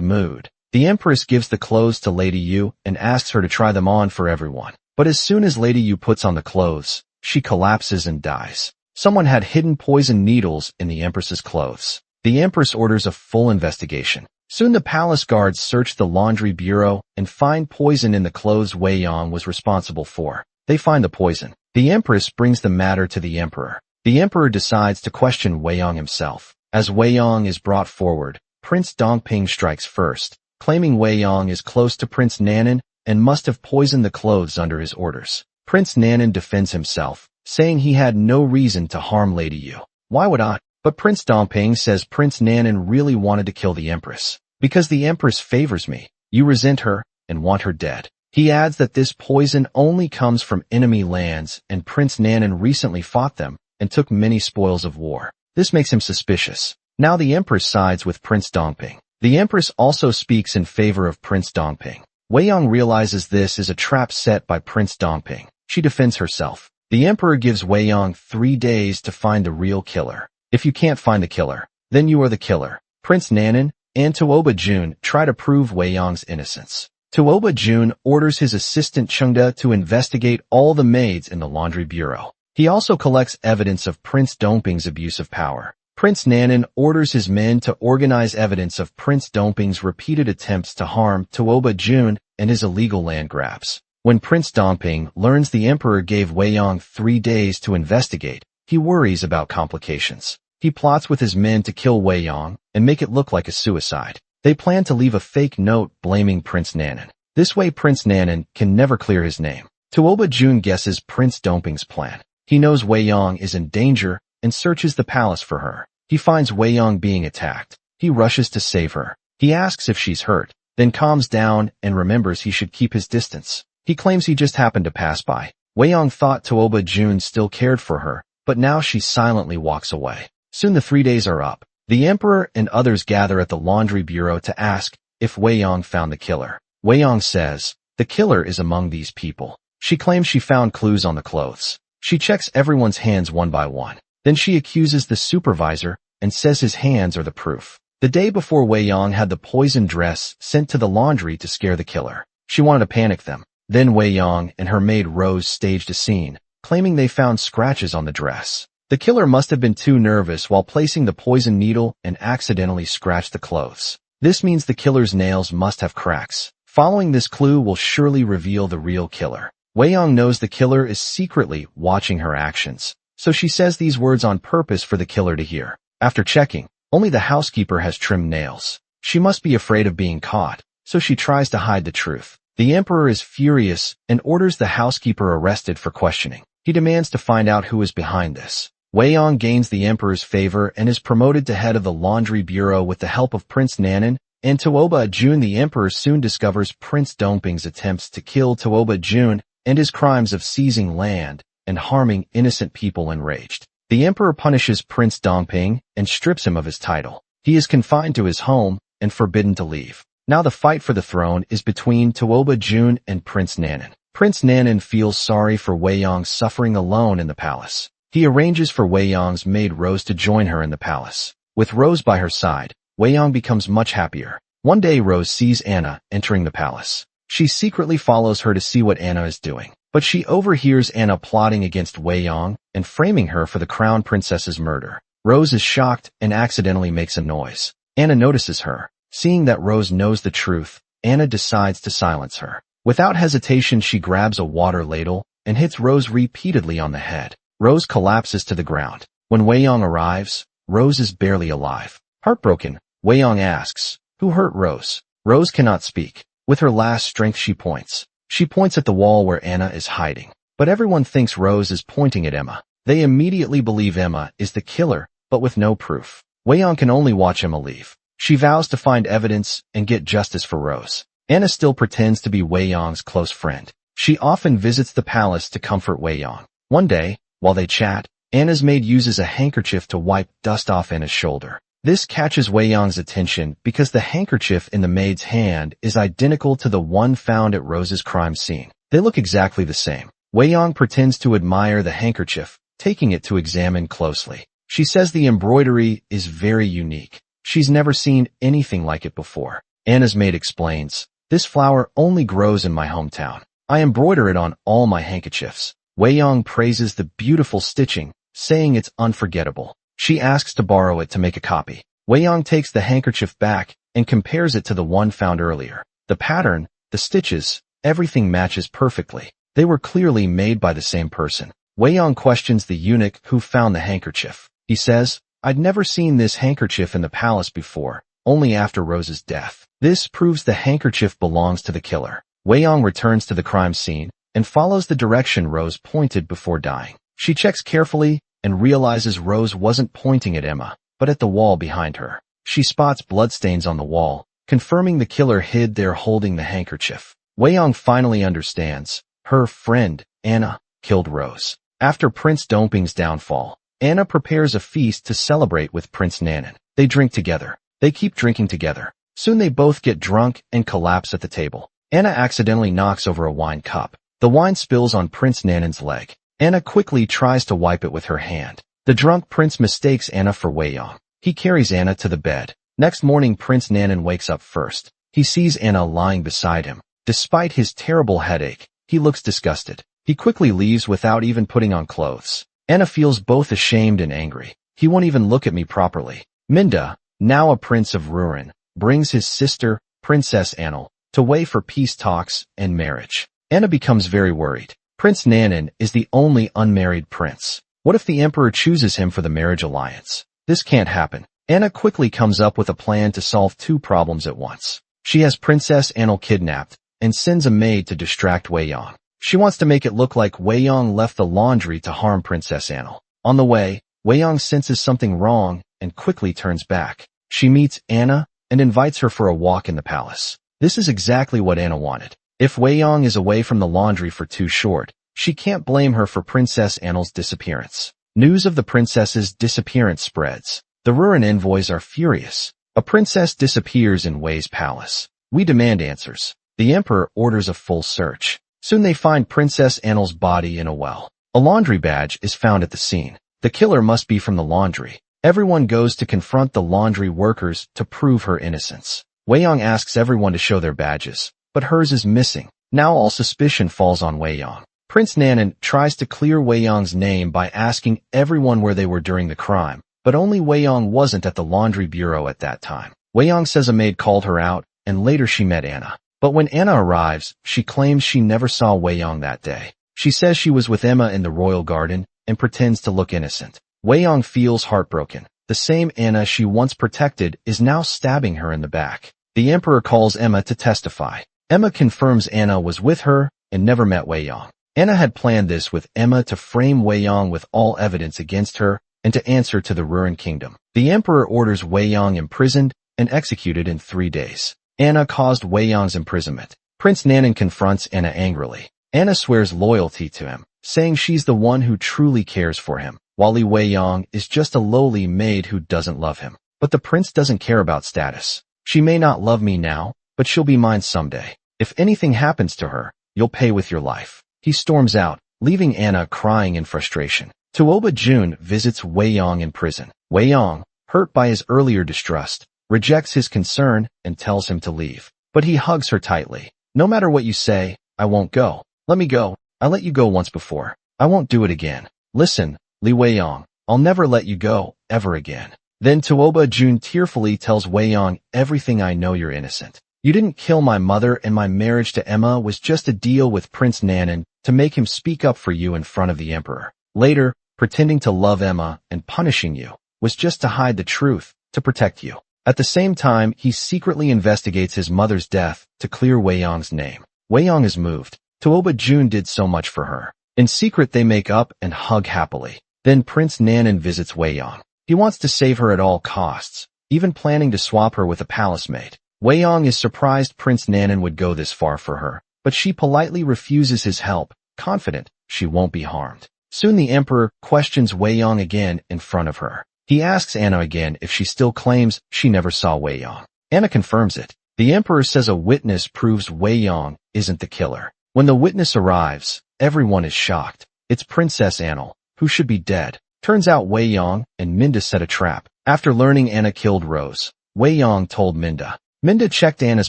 mood, the empress gives the clothes to Lady Yu and asks her to try them on for everyone. But as soon as Lady Yu puts on the clothes, she collapses and dies. Someone had hidden poison needles in the empress's clothes. The Empress orders a full investigation. Soon the palace guards search the laundry bureau and find poison in the clothes Wei Yang was responsible for. They find the poison. The Empress brings the matter to the Emperor. The Emperor decides to question Wei Yang himself. As Wei Yang is brought forward, Prince Dongping strikes first, claiming Wei Yang is close to Prince Nanan and must have poisoned the clothes under his orders. Prince Nanan defends himself, saying he had no reason to harm Lady Yu. Why would I? But Prince Dongping says Prince Nanan really wanted to kill the Empress. Because the Empress favors me, you resent her and want her dead. He adds that this poison only comes from enemy lands and Prince Nanan recently fought them and took many spoils of war. This makes him suspicious. Now the Empress sides with Prince Dongping. The Empress also speaks in favor of Prince Dongping. Wei Yang realizes this is a trap set by Prince Dongping. She defends herself. The Emperor gives Wei Yang 3 days to find the real killer. If you can't find the killer, then you are the killer. Prince Nanan and Tuoba Jun try to prove Wei Yang's innocence. Tuoba Jun orders his assistant Chengda to investigate all the maids in the laundry bureau. He also collects evidence of Prince Dongping's abuse of power. Prince Nanan orders his men to organize evidence of Prince Dongping's repeated attempts to harm Tuoba Jun and his illegal land grabs. When Prince Dongping learns the Emperor gave Wei Yang 3 days to investigate, he worries about complications. He plots with his men to kill Wei Yang and make it look like a suicide. They plan to leave a fake note blaming Prince Nanan. This way Prince Nanan can never clear his name. Tuoba Jun guesses Prince Dongping's plan. He knows Wei Yang is in danger and searches the palace for her. He finds Wei Yang being attacked. He rushes to save her. He asks if she's hurt, then calms down and remembers he should keep his distance. He claims he just happened to pass by. Wei Yang thought Tuoba Jun still cared for her, but now she silently walks away. Soon the 3 days are up. The Emperor and others gather at the laundry bureau to ask if Wei Yang found the killer. Wei Yang says, the killer is among these people. She claims she found clues on the clothes. She checks everyone's hands one by one. Then she accuses the supervisor and says his hands are the proof. The day before Wei Yang had the poisoned dress sent to the laundry to scare the killer. She wanted to panic them. Then Wei Yang and her maid Rose staged a scene, claiming they found scratches on the dress. The killer must have been too nervous while placing the poison needle and accidentally scratched the clothes. This means the killer's nails must have cracks. Following this clue will surely reveal the real killer. Wei Yang knows the killer is secretly watching her actions, so she says these words on purpose for the killer to hear. After checking, only the housekeeper has trimmed nails. She must be afraid of being caught, so she tries to hide the truth. The Emperor is furious and orders the housekeeper arrested for questioning. He demands to find out who is behind this. Wei Yang gains the Emperor's favor and is promoted to head of the laundry bureau with the help of Prince Nanan and Tuoba Jun. The Emperor soon discovers Prince Dongping's attempts to kill Tuoba Jun and his crimes of seizing land and harming innocent people enraged. The Emperor punishes Prince Dongping and strips him of his title. He is confined to his home and forbidden to leave. Now the fight for the throne is between Tuoba Jun and Prince Nanan. Prince Nanan feels sorry for Wei Yang suffering alone in the palace. He arranges for Wei Yang's maid Rose to join her in the palace. With Rose by her side, Wei Yang becomes much happier. One day Rose sees Anna entering the palace. She secretly follows her to see what Anna is doing. But she overhears Anna plotting against Wei Yang and framing her for the crown princess's murder. Rose is shocked and accidentally makes a noise. Anna notices her. Seeing that Rose knows the truth, Anna decides to silence her. Without hesitation, she grabs a water ladle and hits Rose repeatedly on the head. Rose collapses to the ground. When Wei Yang arrives, Rose is barely alive. Heartbroken, Wei Yang asks, "Who hurt Rose?" Rose cannot speak. With her last strength she points. She points at the wall where Anna is hiding. But everyone thinks Rose is pointing at Emma. They immediately believe Emma is the killer, but with no proof. Wei Yang can only watch Emma leave. She vows to find evidence and get justice for Rose. Anna still pretends to be Wei Yang's close friend. She often visits the palace to comfort Wei Yang. One day, while they chat, Anna's maid uses a handkerchief to wipe dust off Anna's shoulder. This catches Wei Yang's attention because the handkerchief in the maid's hand is identical to the one found at Rose's crime scene. They look exactly the same. Wei Yang pretends to admire the handkerchief, taking it to examine closely. She says the embroidery is very unique. She's never seen anything like it before. Anna's maid explains, "This flower only grows in my hometown. I embroider it on all my handkerchiefs." Wei Yang praises the beautiful stitching, saying it's unforgettable. She asks to borrow it to make a copy. Wei Yong takes the handkerchief back and compares it to the one found earlier. The pattern, the stitches, everything matches perfectly. They were clearly made by the same person. Wei Yong questions the eunuch who found the handkerchief. He says, "I'd never seen this handkerchief in the palace before, only after Rose's death. This proves the handkerchief belongs to the killer." Wei Yong returns to the crime scene and follows the direction Rose pointed before dying. She checks carefully and realizes Rose wasn't pointing at Emma, but at the wall behind her. She spots bloodstains on the wall, confirming the killer hid there holding the handkerchief. Wei Yong finally understands. Her friend, Anna, killed Rose. After Prince Doping's downfall, Anna prepares a feast to celebrate with Prince Nanan. They drink together. They keep drinking together. Soon they both get drunk and collapse at the table. Anna accidentally knocks over a wine cup. The wine spills on Prince Nanan's leg. Anna quickly tries to wipe it with her hand. The drunk prince mistakes Anna for Wei Yong. He carries Anna to the bed. Next morning, Prince Nanan wakes up first. He sees Anna lying beside him. Despite his terrible headache, he looks disgusted. He quickly leaves without even putting on clothes. Anna feels both ashamed and angry. He won't even look at me properly. Minda, now a prince of Ruin, brings his sister, Princess Anil, to Wei for peace talks and marriage. Anna becomes very worried. Prince Nanan is the only unmarried prince. What if the emperor chooses him for the marriage alliance? This can't happen. Anna quickly comes up with a plan to solve two problems at once. She has Princess Anil kidnapped and sends a maid to distract Wei Yong. She wants to make it look like Wei Yong left the laundry to harm Princess Anil. On the way, Wei Yong senses something wrong and quickly turns back. She meets Anna and invites her for a walk in the palace. This is exactly what Anna wanted. If Wei Yong is away from the laundry for too short, she can't blame her for Princess Anil's disappearance. News of the princess's disappearance spreads. The Ruin envoys are furious. A princess disappears in Wei's palace. We demand answers. The emperor orders a full search. Soon they find Princess Anil's body in a well. A laundry badge is found at the scene. The killer must be from the laundry. Everyone goes to confront the laundry workers to prove her innocence. Wei Yong asks everyone to show their badges, but hers is missing. Now all suspicion falls on Wei Yong. Prince Nanan tries to clear Wei Yong's name by asking everyone where they were during the crime, but only Wei Yong wasn't at the laundry bureau at that time. Wei Yong says a maid called her out, and later she met Anna. But when Anna arrives, she claims she never saw Wei Yong that day. She says she was with Emma in the royal garden and pretends to look innocent. Wei Yong feels heartbroken. The same Anna she once protected is now stabbing her in the back. The emperor calls Emma to testify. Emma confirms Anna was with her and never met Wei Yong. Anna had planned this with Emma to frame Wei Yong with all evidence against her and to answer to the Ruin Kingdom. The emperor orders Wei Yong imprisoned and executed in 3 days. Anna caused Wei Yong's imprisonment. Prince Nanan confronts Anna angrily. Anna swears loyalty to him, saying she's the one who truly cares for him, while Wei Yong is just a lowly maid who doesn't love him. But the prince doesn't care about status. She may not love me now, but she'll be mine someday. If anything happens to her, you'll pay with your life. He storms out, leaving Anna crying in frustration. Tuoba Jun visits Wei Yong in prison. Wei Yong, hurt by his earlier distrust, rejects his concern and tells him to leave. But he hugs her tightly. "No matter what you say, I won't go. Let me go. I let you go once before. I won't do it again. Listen, Wei Yong, I'll never let you go, ever again." Then Tuoba Jun tearfully tells Wei Yong, "Everything I know, you're innocent. You didn't kill my mother, and my marriage to Emma was just a deal with Prince Nanan to make him speak up for you in front of the emperor. Later, pretending to love Emma and punishing you was just to hide the truth, to protect you." At the same time, he secretly investigates his mother's death to clear Wei Yong's name. Wei Yong is moved. Tuoba Jun did so much for her. In secret, they make up and hug happily. Then Prince Nanan visits Wei Yong. He wants to save her at all costs, even planning to swap her with a palace maid. Wei Yong is surprised Prince Nanan would go this far for her, but she politely refuses his help, confident she won't be harmed. Soon the emperor questions Wei Yong again in front of her. He asks Anna again if she still claims she never saw Wei Yong. Anna confirms it. The emperor says a witness proves Wei Yong isn't the killer. When the witness arrives, everyone is shocked. It's Princess Anil, who should be dead. Turns out Wei Yong and Minda set a trap. After learning Anna killed Rose, Wei Yong told Minda. Minda checked Anna's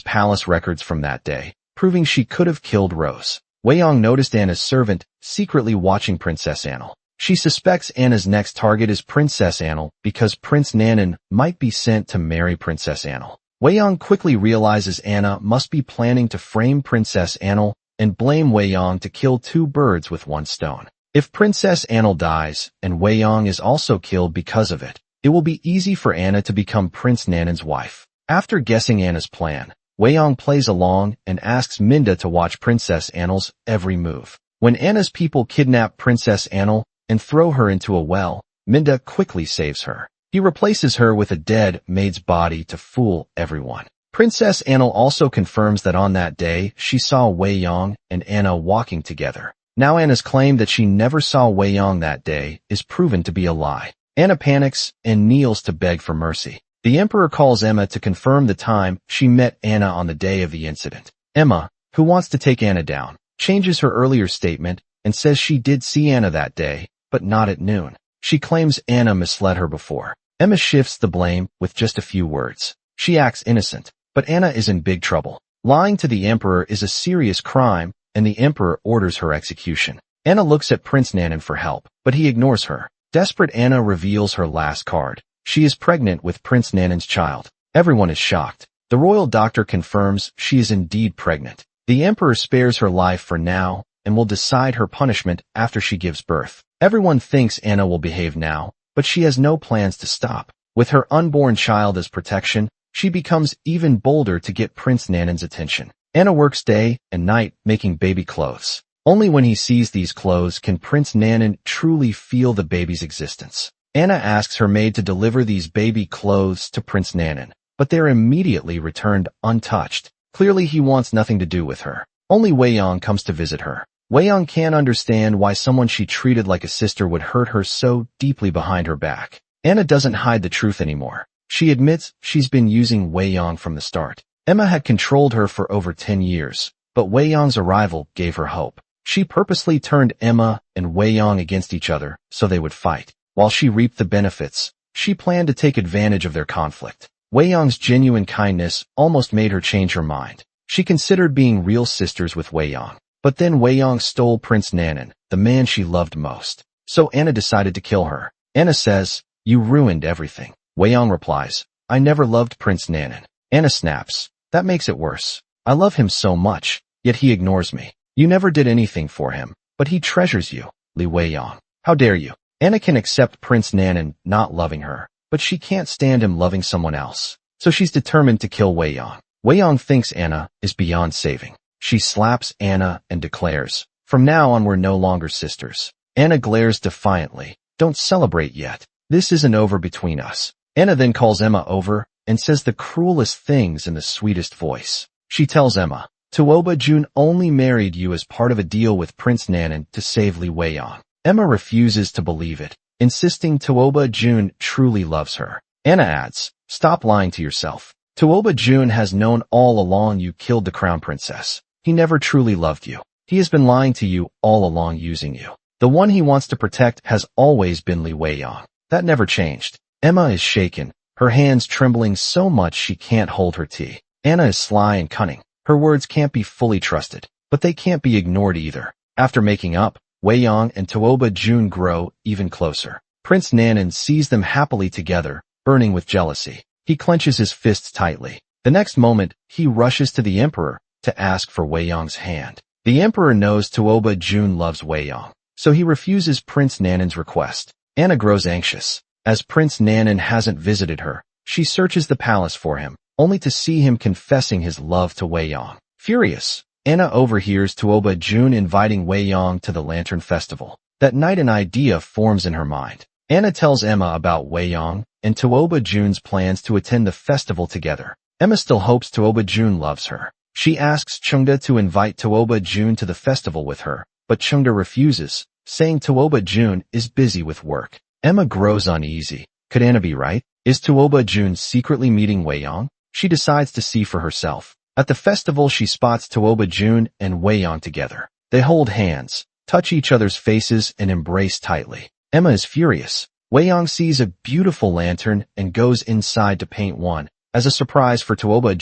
palace records from that day, proving she could have killed Rose. Wei Yong noticed Anna's servant secretly watching Princess Anil. She suspects Anna's next target is Princess Annal because Prince Nanan might be sent to marry Princess Annal. Wei Yong quickly realizes Anna must be planning to frame Princess Annal and blame Wei Yong to kill two birds with one stone. If Princess Annal dies, and Wei Yong is also killed because of it, it will be easy for Anna to become Prince Nanan's wife. After guessing Anna's plan, Wei Yong plays along and asks Minda to watch Princess Annal's every move. When Anna's people kidnap Princess Annal and throw her into a well, Minda quickly saves her. He replaces her with a dead Maid's body to fool everyone. Princess Annal also confirms that on that day she saw Wei Yong and Anna walking together. Now Anna's claim that she never saw Wei Yong that day is proven to be a lie. Anna panics and kneels to beg for mercy. The Emperor calls Emma to confirm the time she met Anna on the day of the incident. Emma, who wants to take Anna down, changes her earlier statement and says she did see Anna that day, but not at noon. She claims Anna misled her before. Emma shifts the blame with just a few words. She acts innocent, but Anna is in big trouble. Lying to the Emperor is a serious crime, and the Emperor orders her execution. Anna looks at Prince Nanan for help, but he ignores her. Desperate, Anna reveals her last card. She is pregnant with Prince Nanan's child. Everyone is shocked. The royal doctor confirms she is indeed pregnant. The Emperor spares her life for now and will decide her punishment after she gives birth. Everyone thinks Anna will behave now, but she has no plans to stop. With her unborn child as protection, she becomes even bolder to get Prince Nanan's attention. Anna works day and night making baby clothes. Only when he sees these clothes can Prince Nanan truly feel the baby's existence. Anna asks her maid to deliver these baby clothes to Prince Nanan, but they're immediately returned untouched. Clearly he wants nothing to do with her. Only Wei Yong comes to visit her. Wei Yong can't understand why someone she treated like a sister would hurt her so deeply behind her back. Anna doesn't hide the truth anymore. She admits she's been using Wei Yong from the start. Emma had controlled her for over 10 years, but Wei Yong's arrival gave her hope. She purposely turned Emma and Wei Yong against each other so they would fight. While she reaped the benefits, she planned to take advantage of their conflict. Wei Yong's genuine kindness almost made her change her mind. She considered being real sisters with Wei Yong. But then Wei Yong stole Prince Nanan, the man she loved most. So Anna decided to kill her. Anna says, "You ruined everything." Wei Yong replies, "I never loved Prince Nanan." Anna snaps, "That makes it worse. I love him so much, yet he ignores me. You never did anything for him, but he treasures you, Li Wei Yong. How dare you?" Anna can accept Prince Nanan not loving her, but she can't stand him loving someone else. So she's determined to kill Wei Yong. Wei Yong thinks Anna is beyond saving. She slaps Anna and declares, "From now on we're no longer sisters." Anna glares defiantly, "Don't celebrate yet. This isn't over between us." Anna then calls Emma over and says the cruelest things in the sweetest voice. She tells Emma, "Tuoba Jun only married you as part of a deal with Prince Nanan to save Li Wei Yong." Emma refuses to believe it, insisting Tuoba Jun truly loves her. Anna adds, "Stop lying to yourself. Tuoba Jun has known all along you killed the crown princess. He never truly loved you. He has been lying to you all along, using you. The one he wants to protect has always been Li Wei Yong. That never changed." Emma is shaken, her hands trembling so much she can't hold her tea. Anna is sly and cunning. Her words can't be fully trusted, but they can't be ignored either. After making up, Wei Yong and Tuoba Jun grow even closer. Prince Nanan sees them happily together, burning with jealousy. He clenches his fists tightly. The next moment, he rushes to the Emperor to ask for Wei Yong's hand. The Emperor knows Tuoba Jun loves Wei Yong, so he refuses Prince Nanan's request. Anna grows anxious. As Prince Nanan hasn't visited her, she searches the palace for him, only to see him confessing his love to Wei Yong. Furious, Anna overhears Tuoba Jun inviting Wei Yong to the Lantern Festival. That night an idea forms in her mind. Anna tells Emma about Wei Yong and Tuoba Jun's plans to attend the festival together. Emma still hopes Tuoba Jun loves her. She asks Chungda to invite Tuoba Jun to the festival with her, but Chungda refuses, saying Tuoba Jun is busy with work. Emma grows uneasy. Could Anna be right? Is Tuoba Jun secretly meeting Wei Yong? She decides to see for herself. At the festival she spots Tuoba Jun and Wei Yong together. They hold hands, touch each other's faces and embrace tightly. Emma is furious. Wei Yong sees a beautiful lantern and goes inside to paint one. As a surprise for Tuoba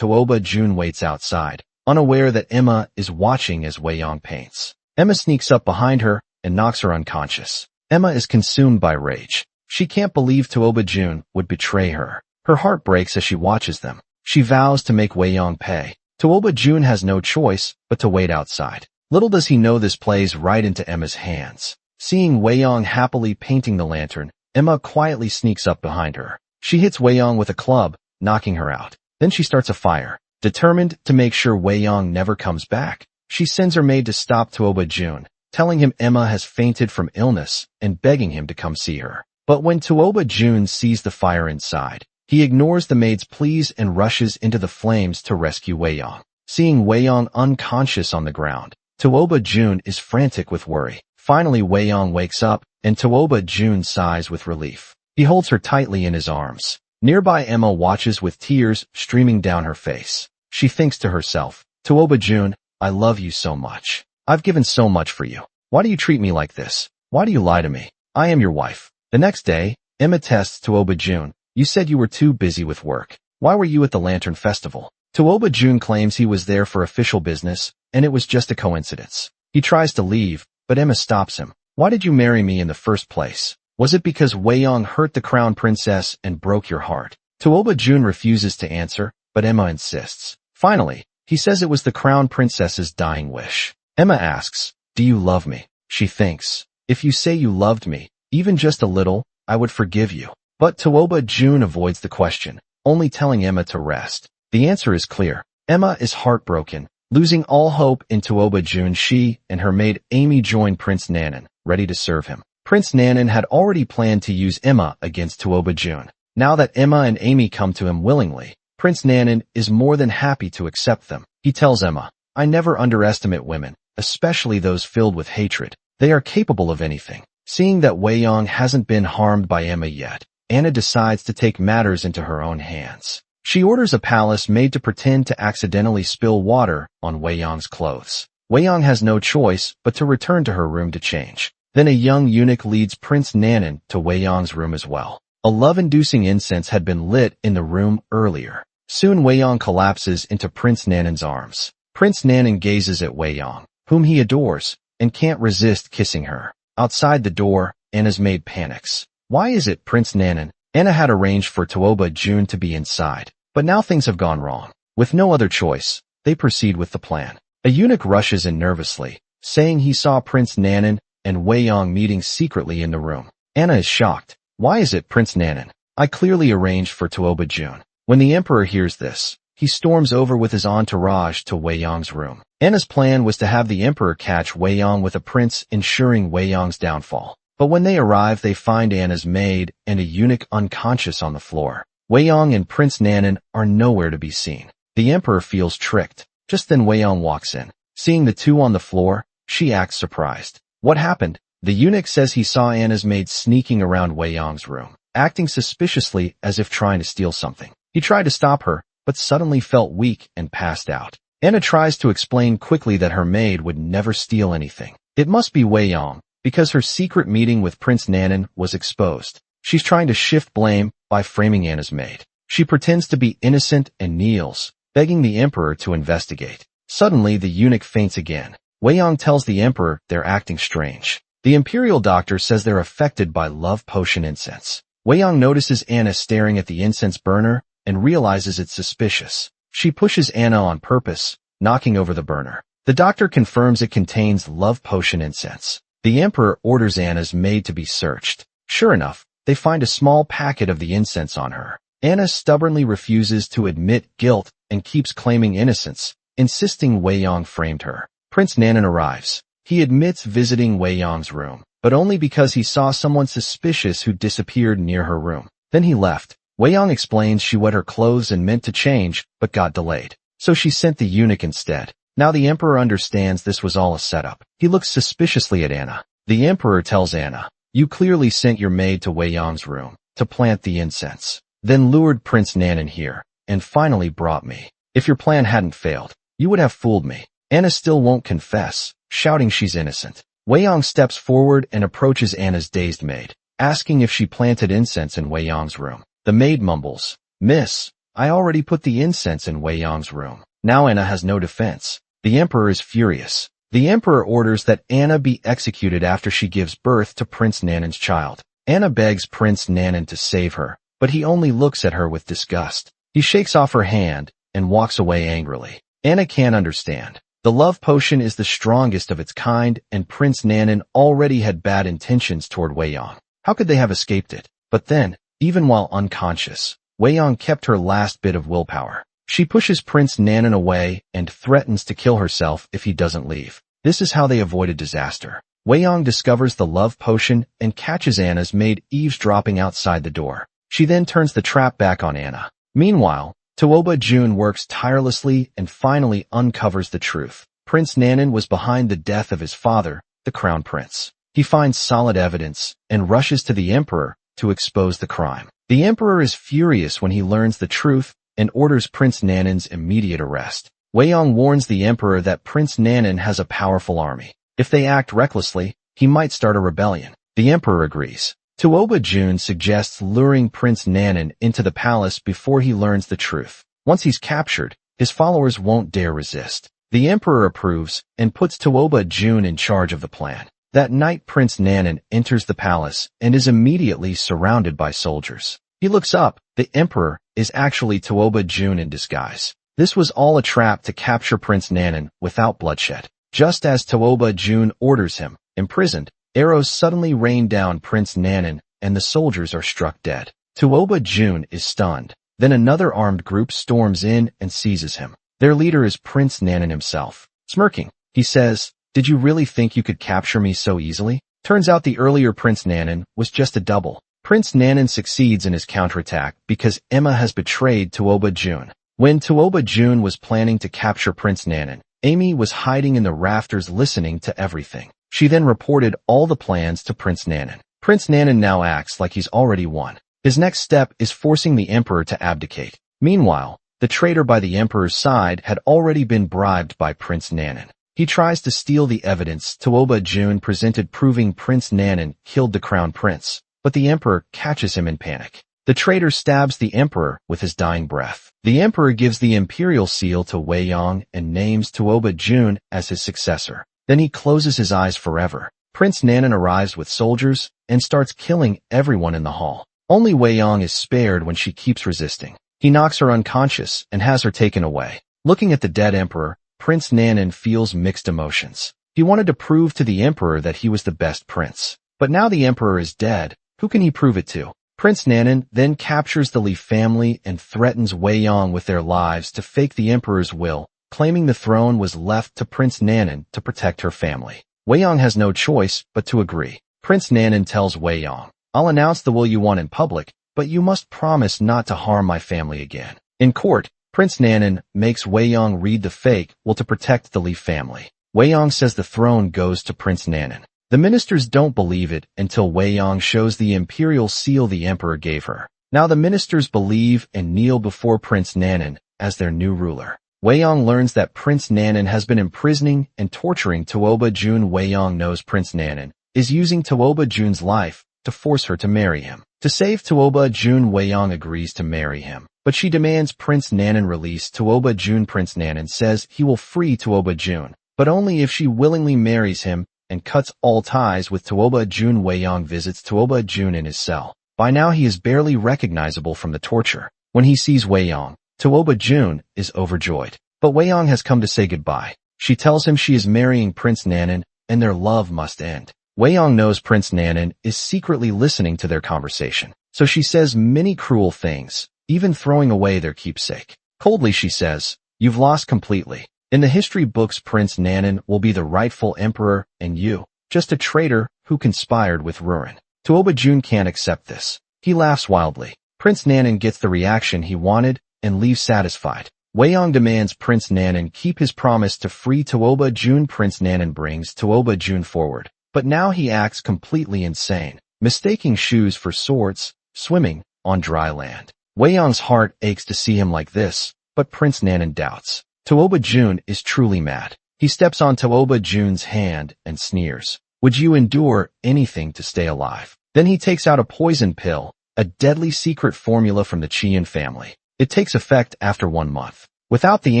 Jun waits outside, unaware that Emma is watching as Wei Yong paints. Emma sneaks up behind her and knocks her unconscious. Emma is consumed by rage. She can't believe Tuoba-jun would betray her. Her heart breaks as she watches them. She vows to make Wei-yong pay. Tuoba-jun has no choice but to wait outside. Little does he know this plays right into Emma's hands. Seeing Wei-yong happily painting the lantern, Emma quietly sneaks up behind her. She hits Wei-yong with a club, knocking her out. Then she starts a fire. Determined to make sure Wei-yong never comes back, she sends her maid to stop Tuoba-jun, telling him Emma has fainted from illness and begging him to come see her. But when Tuoba-jun sees the fire inside, he ignores the maid's pleas and rushes into the flames to rescue Wei-yong. Seeing Wei-yong unconscious on the ground, Tuoba-jun is frantic with worry. Finally, Wei-yong wakes up, and Tuoba-jun sighs with relief. He holds her tightly in his arms. Nearby, Emma watches with tears streaming down her face. She thinks to herself, Tuoba-jun, I love you so much. I've given so much for you. Why do you treat me like this? Why do you lie to me? I am your wife. The next day, Emma tests Tuoba-jun. You said you were too busy with work. Why were you at the Lantern Festival? Tuoba-jun claims he was there for official business, and it was just a coincidence. He tries to leave, but Emma stops him. Why did you marry me in the first place? Was it because Wei-yong hurt the crown princess and broke your heart? Tuoba-jun refuses to answer, but Emma insists. Finally, he says it was the crown princess's dying wish. Emma asks, do you love me? She thinks, if you say you loved me, even just a little, I would forgive you. But Tuoba-jun avoids the question, only telling Emma to rest. The answer is clear. Emma is heartbroken. Losing all hope in Tuoba-jun, she and her maid Amy join Prince Nanan, ready to serve him. Prince Nanan had already planned to use Emma against Tuoba-jun. Now that Emma and Amy come to him willingly, Prince Nanan is more than happy to accept them. He tells Emma, I never underestimate women, especially those filled with hatred. They are capable of anything. Seeing that Wei-yong hasn't been harmed by Emma yet, Anna decides to take matters into her own hands. She orders a palace maid to pretend to accidentally spill water on Wei-yong's clothes. Wei-yong has no choice but to return to her room to change. Then a young eunuch leads Prince Nanan to Wei-yong's room as well. A love-inducing incense had been lit in the room earlier. Soon Wei-yong collapses into Prince Nanan's arms. Prince Nanan gazes at Wei-yong, whom he adores, and can't resist kissing her. Outside the door, Anna's maid panics. Why is it, Prince Nanan? Anna had arranged for Tuoba-jun to be inside, but now things have gone wrong. With no other choice, they proceed with the plan. A eunuch rushes in nervously, saying he saw Prince Nanan and Wei-yong meeting secretly in the room. Anna is shocked. Why is it, Prince Nanan? I clearly arranged for Tuoba-jun. When the emperor hears this, he storms over with his entourage to Wei-yong's room. Anna's plan was to have the emperor catch Wei-yong with a prince, ensuring Wei-yong's downfall. But when they arrive, they find Anna's maid and a eunuch unconscious on the floor. Wei-yong and Prince Nanan are nowhere to be seen. The emperor feels tricked. Just then Wei-yong walks in. Seeing the two on the floor, she acts surprised. What happened? The eunuch says he saw Anna's maid sneaking around Wei-yong's room, acting suspiciously as if trying to steal something. He tried to stop her, but suddenly felt weak and passed out. Anna tries to explain quickly that her maid would never steal anything. It must be Wei-yong, because her secret meeting with Prince Nanan was exposed. She's trying to shift blame by framing Anna's maid. She pretends to be innocent and kneels, begging the emperor to investigate. Suddenly, the eunuch faints again. Wei-yong tells the emperor they're acting strange. The imperial doctor says they're affected by love potion incense. Wei-yong notices Anna staring at the incense burner and realizes it's suspicious. She pushes Anna on purpose, knocking over the burner. The doctor confirms it contains love potion incense. The emperor orders Anna's maid to be searched. Sure enough, they find a small packet of the incense on her. Anna stubbornly refuses to admit guilt and keeps claiming innocence, insisting Wei-yong framed her. Prince Nanan arrives. He admits visiting Wei-yong's room, but only because he saw someone suspicious who disappeared near her room. Then he left. Wei-yong explains she wet her clothes and meant to change, but got delayed. So she sent the eunuch instead. Now the emperor understands this was all a setup. He looks suspiciously at Anna. The emperor tells Anna, you clearly sent your maid to Wei-yong's room to plant the incense, then lured Prince Nanan here, and finally brought me. If your plan hadn't failed, you would have fooled me. Anna still won't confess, shouting she's innocent. Wei-yong steps forward and approaches Anna's dazed maid, asking if she planted incense in Wei-yong's room. The maid mumbles, Miss, I already put the incense in Wei-yong's room. Now Anna has no defense. The emperor is furious. The emperor orders that Anna be executed after she gives birth to Prince Nanan's child. Anna begs Prince Nanan to save her, but he only looks at her with disgust. He shakes off her hand and walks away angrily. Anna can't understand. The love potion is the strongest of its kind, and Prince Nanan already had bad intentions toward Wei Yong. How could they have escaped it? But then, even while unconscious, Wei Yong kept her last bit of willpower. She pushes Prince Nanan away and threatens to kill herself if he doesn't leave. This is how they avoided disaster. Wei Yong discovers the love potion and catches Anna's maid eavesdropping outside the door. She then turns the trap back on Anna. Meanwhile, Tuoba Jun works tirelessly and finally uncovers the truth. Prince Nanan was behind the death of his father, the crown prince. He finds solid evidence and rushes to the emperor to expose the crime. The emperor is furious when he learns the truth and orders Prince Nanan's immediate arrest. Wei Yong warns the emperor that Prince Nanan has a powerful army. If they act recklessly, he might start a rebellion. The emperor agrees. Tuoba Jun suggests luring Prince Nanan into the palace before he learns the truth. Once he's captured, his followers won't dare resist. The emperor approves and puts Tuoba Jun in charge of the plan. That night, Prince Nanan enters the palace and is immediately surrounded by soldiers. He looks up. The emperor is actually Tuoba Jun in disguise. This was all a trap to capture Prince Nanan without bloodshed. Just as Tuoba Jun orders him imprisoned, arrows suddenly rain down Prince Nanan and the soldiers are struck dead. Tuoba Jun is stunned. Then another armed group storms in and seizes him. Their leader is Prince Nanan himself. Smirking, he says, "Did you really think you could capture me so easily?" Turns out the earlier Prince Nanan was just a double. Prince Nanan succeeds in his counterattack because Emma has betrayed Tuoba Jun. When Tuoba Jun was planning to capture Prince Nanan, Amy was hiding in the rafters listening to everything. She then reported all the plans to Prince Nanan. Prince Nanan now acts like he's already won. His next step is forcing the emperor to abdicate. Meanwhile, the traitor by the emperor's side had already been bribed by Prince Nanan. He tries to steal the evidence Tuoba Jun presented proving Prince Nanan killed the crown prince, but the emperor catches him in panic. The traitor stabs the emperor with his dying breath. The emperor gives the imperial seal to Wei Yong and names Tuoba Jun as his successor. Then he closes his eyes forever. Prince Nanan arrives with soldiers and starts killing everyone in the hall. Only Wei Yong is spared when she keeps resisting. He knocks her unconscious and has her taken away. Looking at the dead emperor, Prince Nanan feels mixed emotions. He wanted to prove to the emperor that he was the best prince. But now the emperor is dead. Who can he prove it to? Prince Nanan then captures the Li family and threatens Wei Yong with their lives to fake the emperor's will, claiming the throne was left to Prince Nanan to protect her family. Wei Yong has no choice but to agree. Prince Nanan tells Wei Yong, "I'll announce the will you want in public, but you must promise not to harm my family again." In court, Prince Nanan makes Wei Yong read the fake will to protect the Li family. Wei Yong says the throne goes to Prince Nanan. The ministers don't believe it until Wei Yong shows the imperial seal the emperor gave her. Now the ministers believe and kneel before Prince Nanan as their new ruler. Wei Yong learns that Prince Nanan has been imprisoning and torturing Tuoba Jun. Wei Yong knows Prince Nanan is using Tuoba Jun's life to force her to marry him. To save Tuoba Jun, Wei Yong agrees to marry him, but she demands Prince Nanan release Tuoba Jun. Prince Nanan says he will free Tuoba Jun, but only if she willingly marries him and cuts all ties with Tuoba Jun. Wei Yong visits Tuoba Jun in his cell. By now he is barely recognizable from the torture. When he sees Wei Yong, Tuoba Jun is overjoyed. But Wei Yong has come to say goodbye. She tells him she is marrying Prince Nanan and their love must end. Wei Yong knows Prince Nanan is secretly listening to their conversation, so she says many cruel things, even throwing away their keepsake. Coldly she says, "You've lost completely. In the history books, Prince Nanan will be the rightful emperor, and you, just a traitor who conspired with Rurin." Tuoba Jun can't accept this. He laughs wildly. Prince Nanan gets the reaction he wanted and leaves satisfied. Wei Yong demands Prince Nanan keep his promise to free Tuoba Jun. Prince Nanan brings Tuoba Jun forward, but now he acts completely insane, mistaking shoes for swords, swimming on dry land. Wei Yong's heart aches to see him like this, but Prince Nanan doubts. Tuoba Jun is truly mad. He steps on Tuoba Jun's hand and sneers. "Would you endure anything to stay alive?" Then he takes out a poison pill, a deadly secret formula from the Qian family. It takes effect after 1 month. Without the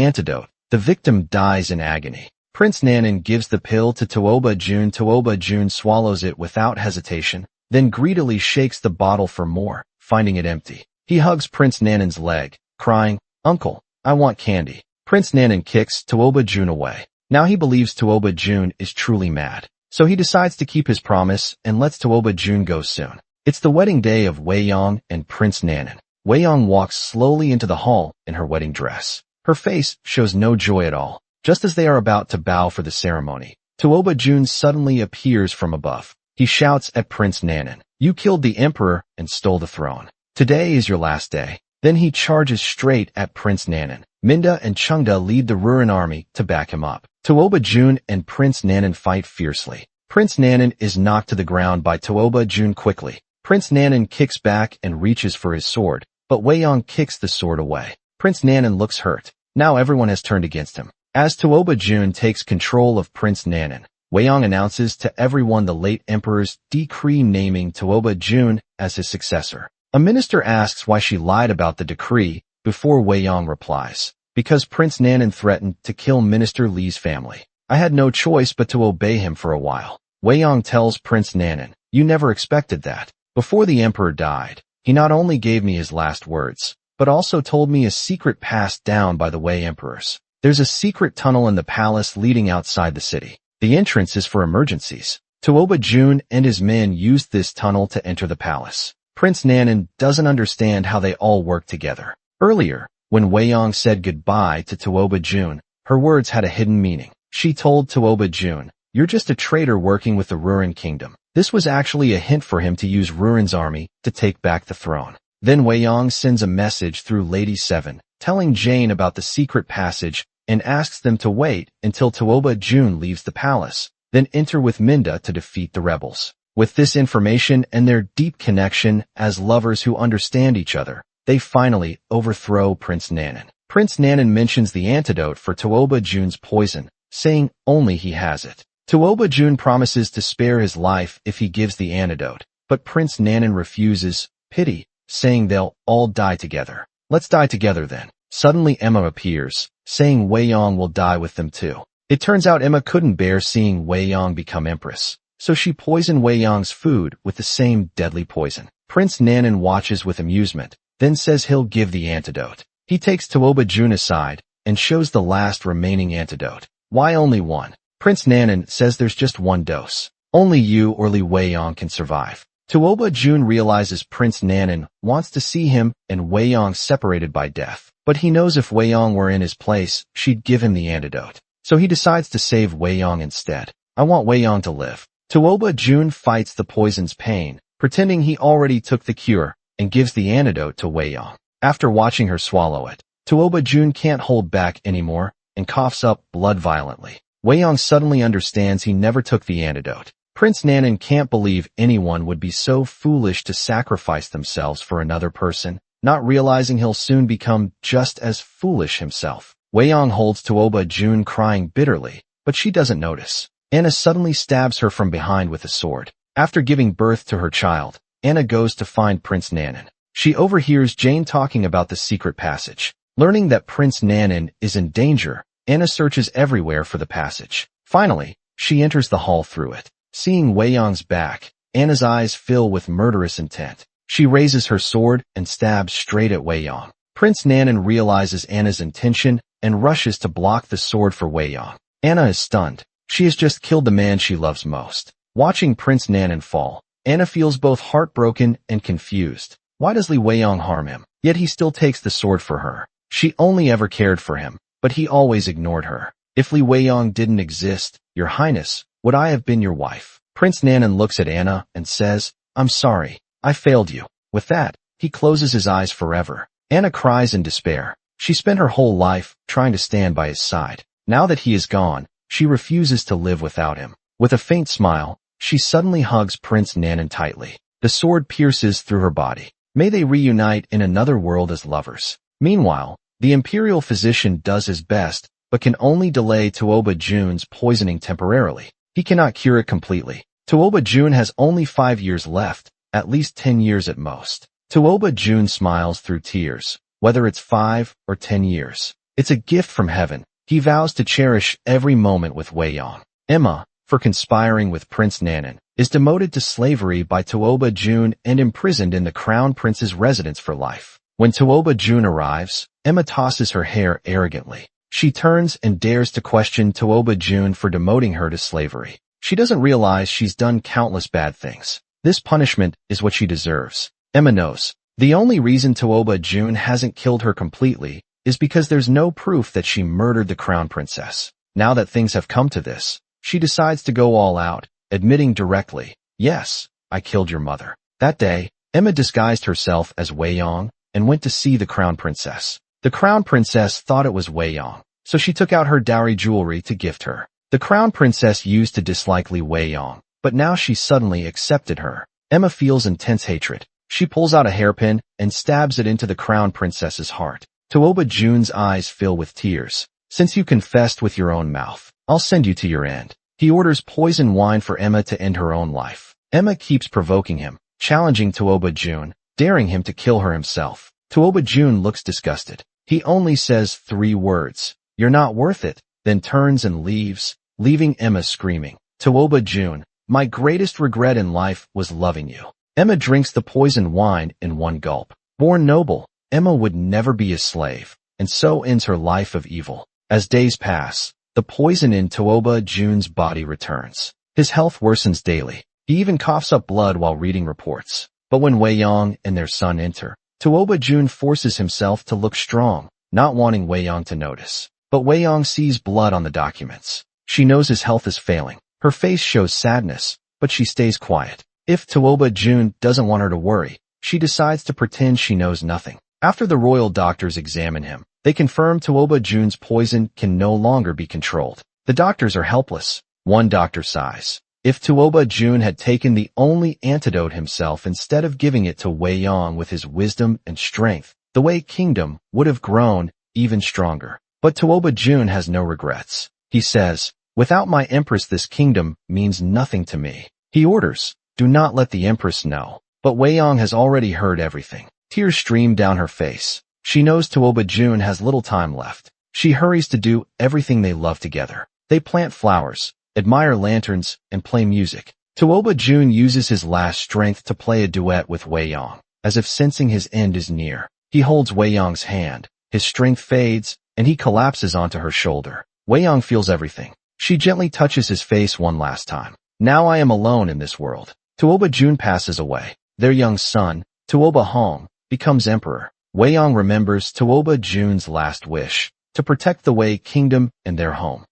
antidote, the victim dies in agony. Prince Nanan gives the pill to Tuoba Jun. Tuoba Jun swallows it without hesitation, then greedily shakes the bottle for more, finding it empty. He hugs Prince Nanan's leg, crying, "Uncle, I want candy." Prince Nanan kicks Tuoba Jun away. Now he believes Tuoba Jun is truly mad. So he decides to keep his promise and lets Tuoba Jun go soon. It's the wedding day of Wei Yong and Prince Nanan. Wei Yong walks slowly into the hall in her wedding dress. Her face shows no joy at all. Just as they are about to bow for the ceremony, Tuoba Jun suddenly appears from above. He shouts at Prince Nanan, "You killed the emperor and stole the throne. Today is your last day." Then he charges straight at Prince Nanan. Minda and Chengda lead the Ruran army to back him up. Tuoba Jun and Prince Nanan fight fiercely. Prince Nanan is knocked to the ground by Tuoba Jun quickly. Prince Nanan kicks back and reaches for his sword, but Wei Yong kicks the sword away. Prince Nanan looks hurt. Now everyone has turned against him. As Tuoba Jun takes control of Prince Nanan, Wei Yong announces to everyone the late emperor's decree naming Tuoba Jun as his successor. A minister asks why she lied about the decree before Wei Yong replies, "Because Prince Nanan threatened to kill Minister Li's family. I had no choice but to obey him for a while." Wei Yong tells Prince Nanan, "You never expected that. Before the emperor died, he not only gave me his last words, but also told me a secret passed down by the Wei emperors. There's a secret tunnel in the palace leading outside the city. The entrance is for emergencies. Tuoba Jun and his men used this tunnel to enter the palace." Prince Nanan doesn't understand how they all work together. Earlier, when Wei Yong said goodbye to Tuoba Jun, her words had a hidden meaning. She told Tuoba Jun, "You're just a traitor working with the Ruran kingdom." This was actually a hint for him to use Ruran's army to take back the throne. Then Wei Yong sends a message through Lady Seven, telling Jane about the secret passage and asks them to wait until Tuoba Jun leaves the palace, then enter with Minda to defeat the rebels. With this information and their deep connection as lovers who understand each other, they finally overthrow Prince Nanan. Prince Nanan mentions the antidote for Tuoba Jun's poison, saying only he has it. Tuoba Jun promises to spare his life if he gives the antidote, but Prince Nanan refuses, pity, saying they'll all die together. "Let's die together then." Suddenly Emma appears, saying Wei Yong will die with them too. It turns out Emma couldn't bear seeing Wei Yong become empress, so she poisoned Wei Yong's food with the same deadly poison. Prince Nanan watches with amusement, then says he'll give the antidote. He takes Tuoba Jun aside and shows the last remaining antidote. "Why only one?" Prince Nanan says there's just one dose. Only you or Li Wei Yong can survive. Tuoba Jun realizes Prince Nanan wants to see him and Wei Yong separated by death, but he knows if Wei Yong were in his place, she'd give him the antidote. So he decides to save Wei Yong instead. "I want Wei Yong to live." Tuoba Jun fights the poison's pain, pretending he already took the cure, and gives the antidote to Wei Yong. After watching her swallow it, Tuoba Jun can't hold back anymore and coughs up blood violently. Wei Yong suddenly understands he never took the antidote. Prince Nanan can't believe anyone would be so foolish to sacrifice themselves for another person, not realizing he'll soon become just as foolish himself. Wei Yong holds Tuoba Jun crying bitterly, but she doesn't notice. Anna suddenly stabs her from behind with a sword. After giving birth to her child, Anna goes to find Prince Nanan. She overhears Jane talking about the secret passage. Learning that Prince Nanan is in danger, Anna searches everywhere for the passage. Finally, she enters the hall through it. Seeing Wei Yong's back, Anna's eyes fill with murderous intent. She raises her sword and stabs straight at Wei Yong. Prince Nanan realizes Anna's intention and rushes to block the sword for Wei Yong. Anna is stunned. She has just killed the man she loves most. Watching Prince Nanan fall, Anna feels both heartbroken and confused. Why does Li Wei Yong harm him? Yet he still takes the sword for her. She only ever cared for him, but he always ignored her. "If Li Wei Yong didn't exist, Your Highness, would I have been your wife?" Prince Nanan looks at Anna and says, "I'm sorry, I failed you." With that, he closes his eyes forever. Anna cries in despair. She spent her whole life trying to stand by his side. Now that he is gone, she refuses to live without him. With a faint smile, she suddenly hugs Prince Nanan tightly. The sword pierces through her body. May they reunite in another world as lovers. Meanwhile, the imperial physician does his best, but can only delay Tuoba Jun's poisoning temporarily. He cannot cure it completely. Tuoba Jun has only 5 years left, at least 10 years at most. Tuoba Jun smiles through tears, whether it's 5 or 10 years. It's a gift from heaven, He vows to cherish every moment with Wei Yong. Emma, for conspiring with Prince Nanan, is demoted to slavery by Tuoba Jun and imprisoned in the Crown Prince's residence for life. When Tuoba Jun arrives, Emma tosses her hair arrogantly. She turns and dares to question Tuoba Jun for demoting her to slavery. She doesn't realize she's done countless bad things. This punishment is what she deserves. Emma knows. The only reason Tuoba Jun hasn't killed her completely is because there's no proof that she murdered the Crown Princess. Now that things have come to this, she decides to go all out, admitting directly, "Yes, I killed your mother." That day, Emma disguised herself as Wei Yong and went to see the Crown Princess. The Crown Princess thought it was Wei Yong, so she took out her dowry jewelry to gift her. The Crown Princess used to dislike Li Wei Yong, but now she suddenly accepted her. Emma feels intense hatred. She pulls out a hairpin and stabs it into the Crown Princess's heart. Tuoba Jun's eyes fill with tears. "Since you confessed with your own mouth, I'll send you to your end." He orders poison wine for Emma to end her own life. Emma keeps provoking him, challenging Tuoba Jun, daring him to kill her himself. Tuoba Jun looks disgusted. He only says 3 words, "You're not worth it," then turns and leaves, leaving Emma screaming. Tuoba Jun, "My greatest regret in life was loving you." Emma drinks the poisoned wine in one gulp. Born noble, Emma would never be a slave, and so ends her life of evil. As days pass, the poison in Tuoba Jun's body returns. His health worsens daily. He even coughs up blood while reading reports. But when Wei Yong and their son enter, Tuoba Jun forces himself to look strong, not wanting Wei Yong to notice. But Wei Yong sees blood on the documents. She knows his health is failing. Her face shows sadness, but she stays quiet. If Tuoba Jun doesn't want her to worry, she decides to pretend she knows nothing. After the royal doctors examine him, they confirm Tuoba Jun's poison can no longer be controlled. The doctors are helpless. One doctor sighs. If Tuoba Jun had taken the only antidote himself instead of giving it to Wei Yong with his wisdom and strength, the Wei Kingdom would have grown even stronger. But Tuoba Jun has no regrets. He says, "Without my empress this kingdom means nothing to me." He orders, "Do not let the empress know." But Wei Yong has already heard everything. Tears stream down her face. She knows Tuoba Jun has little time left. She hurries to do everything they love together. They plant flowers, admire lanterns, and play music. Tuoba Jun uses his last strength to play a duet with Wei Yong, as if sensing his end is near. He holds Wei Yong's hand. His strength fades, and he collapses onto her shoulder. Wei Yong feels everything. She gently touches his face one last time. "Now I am alone in this world." Tuoba Jun passes away. Their young son, Tuoba Hong, becomes emperor. Wei Yong remembers Tuoba Jun's last wish, to protect the Wei Kingdom and their home.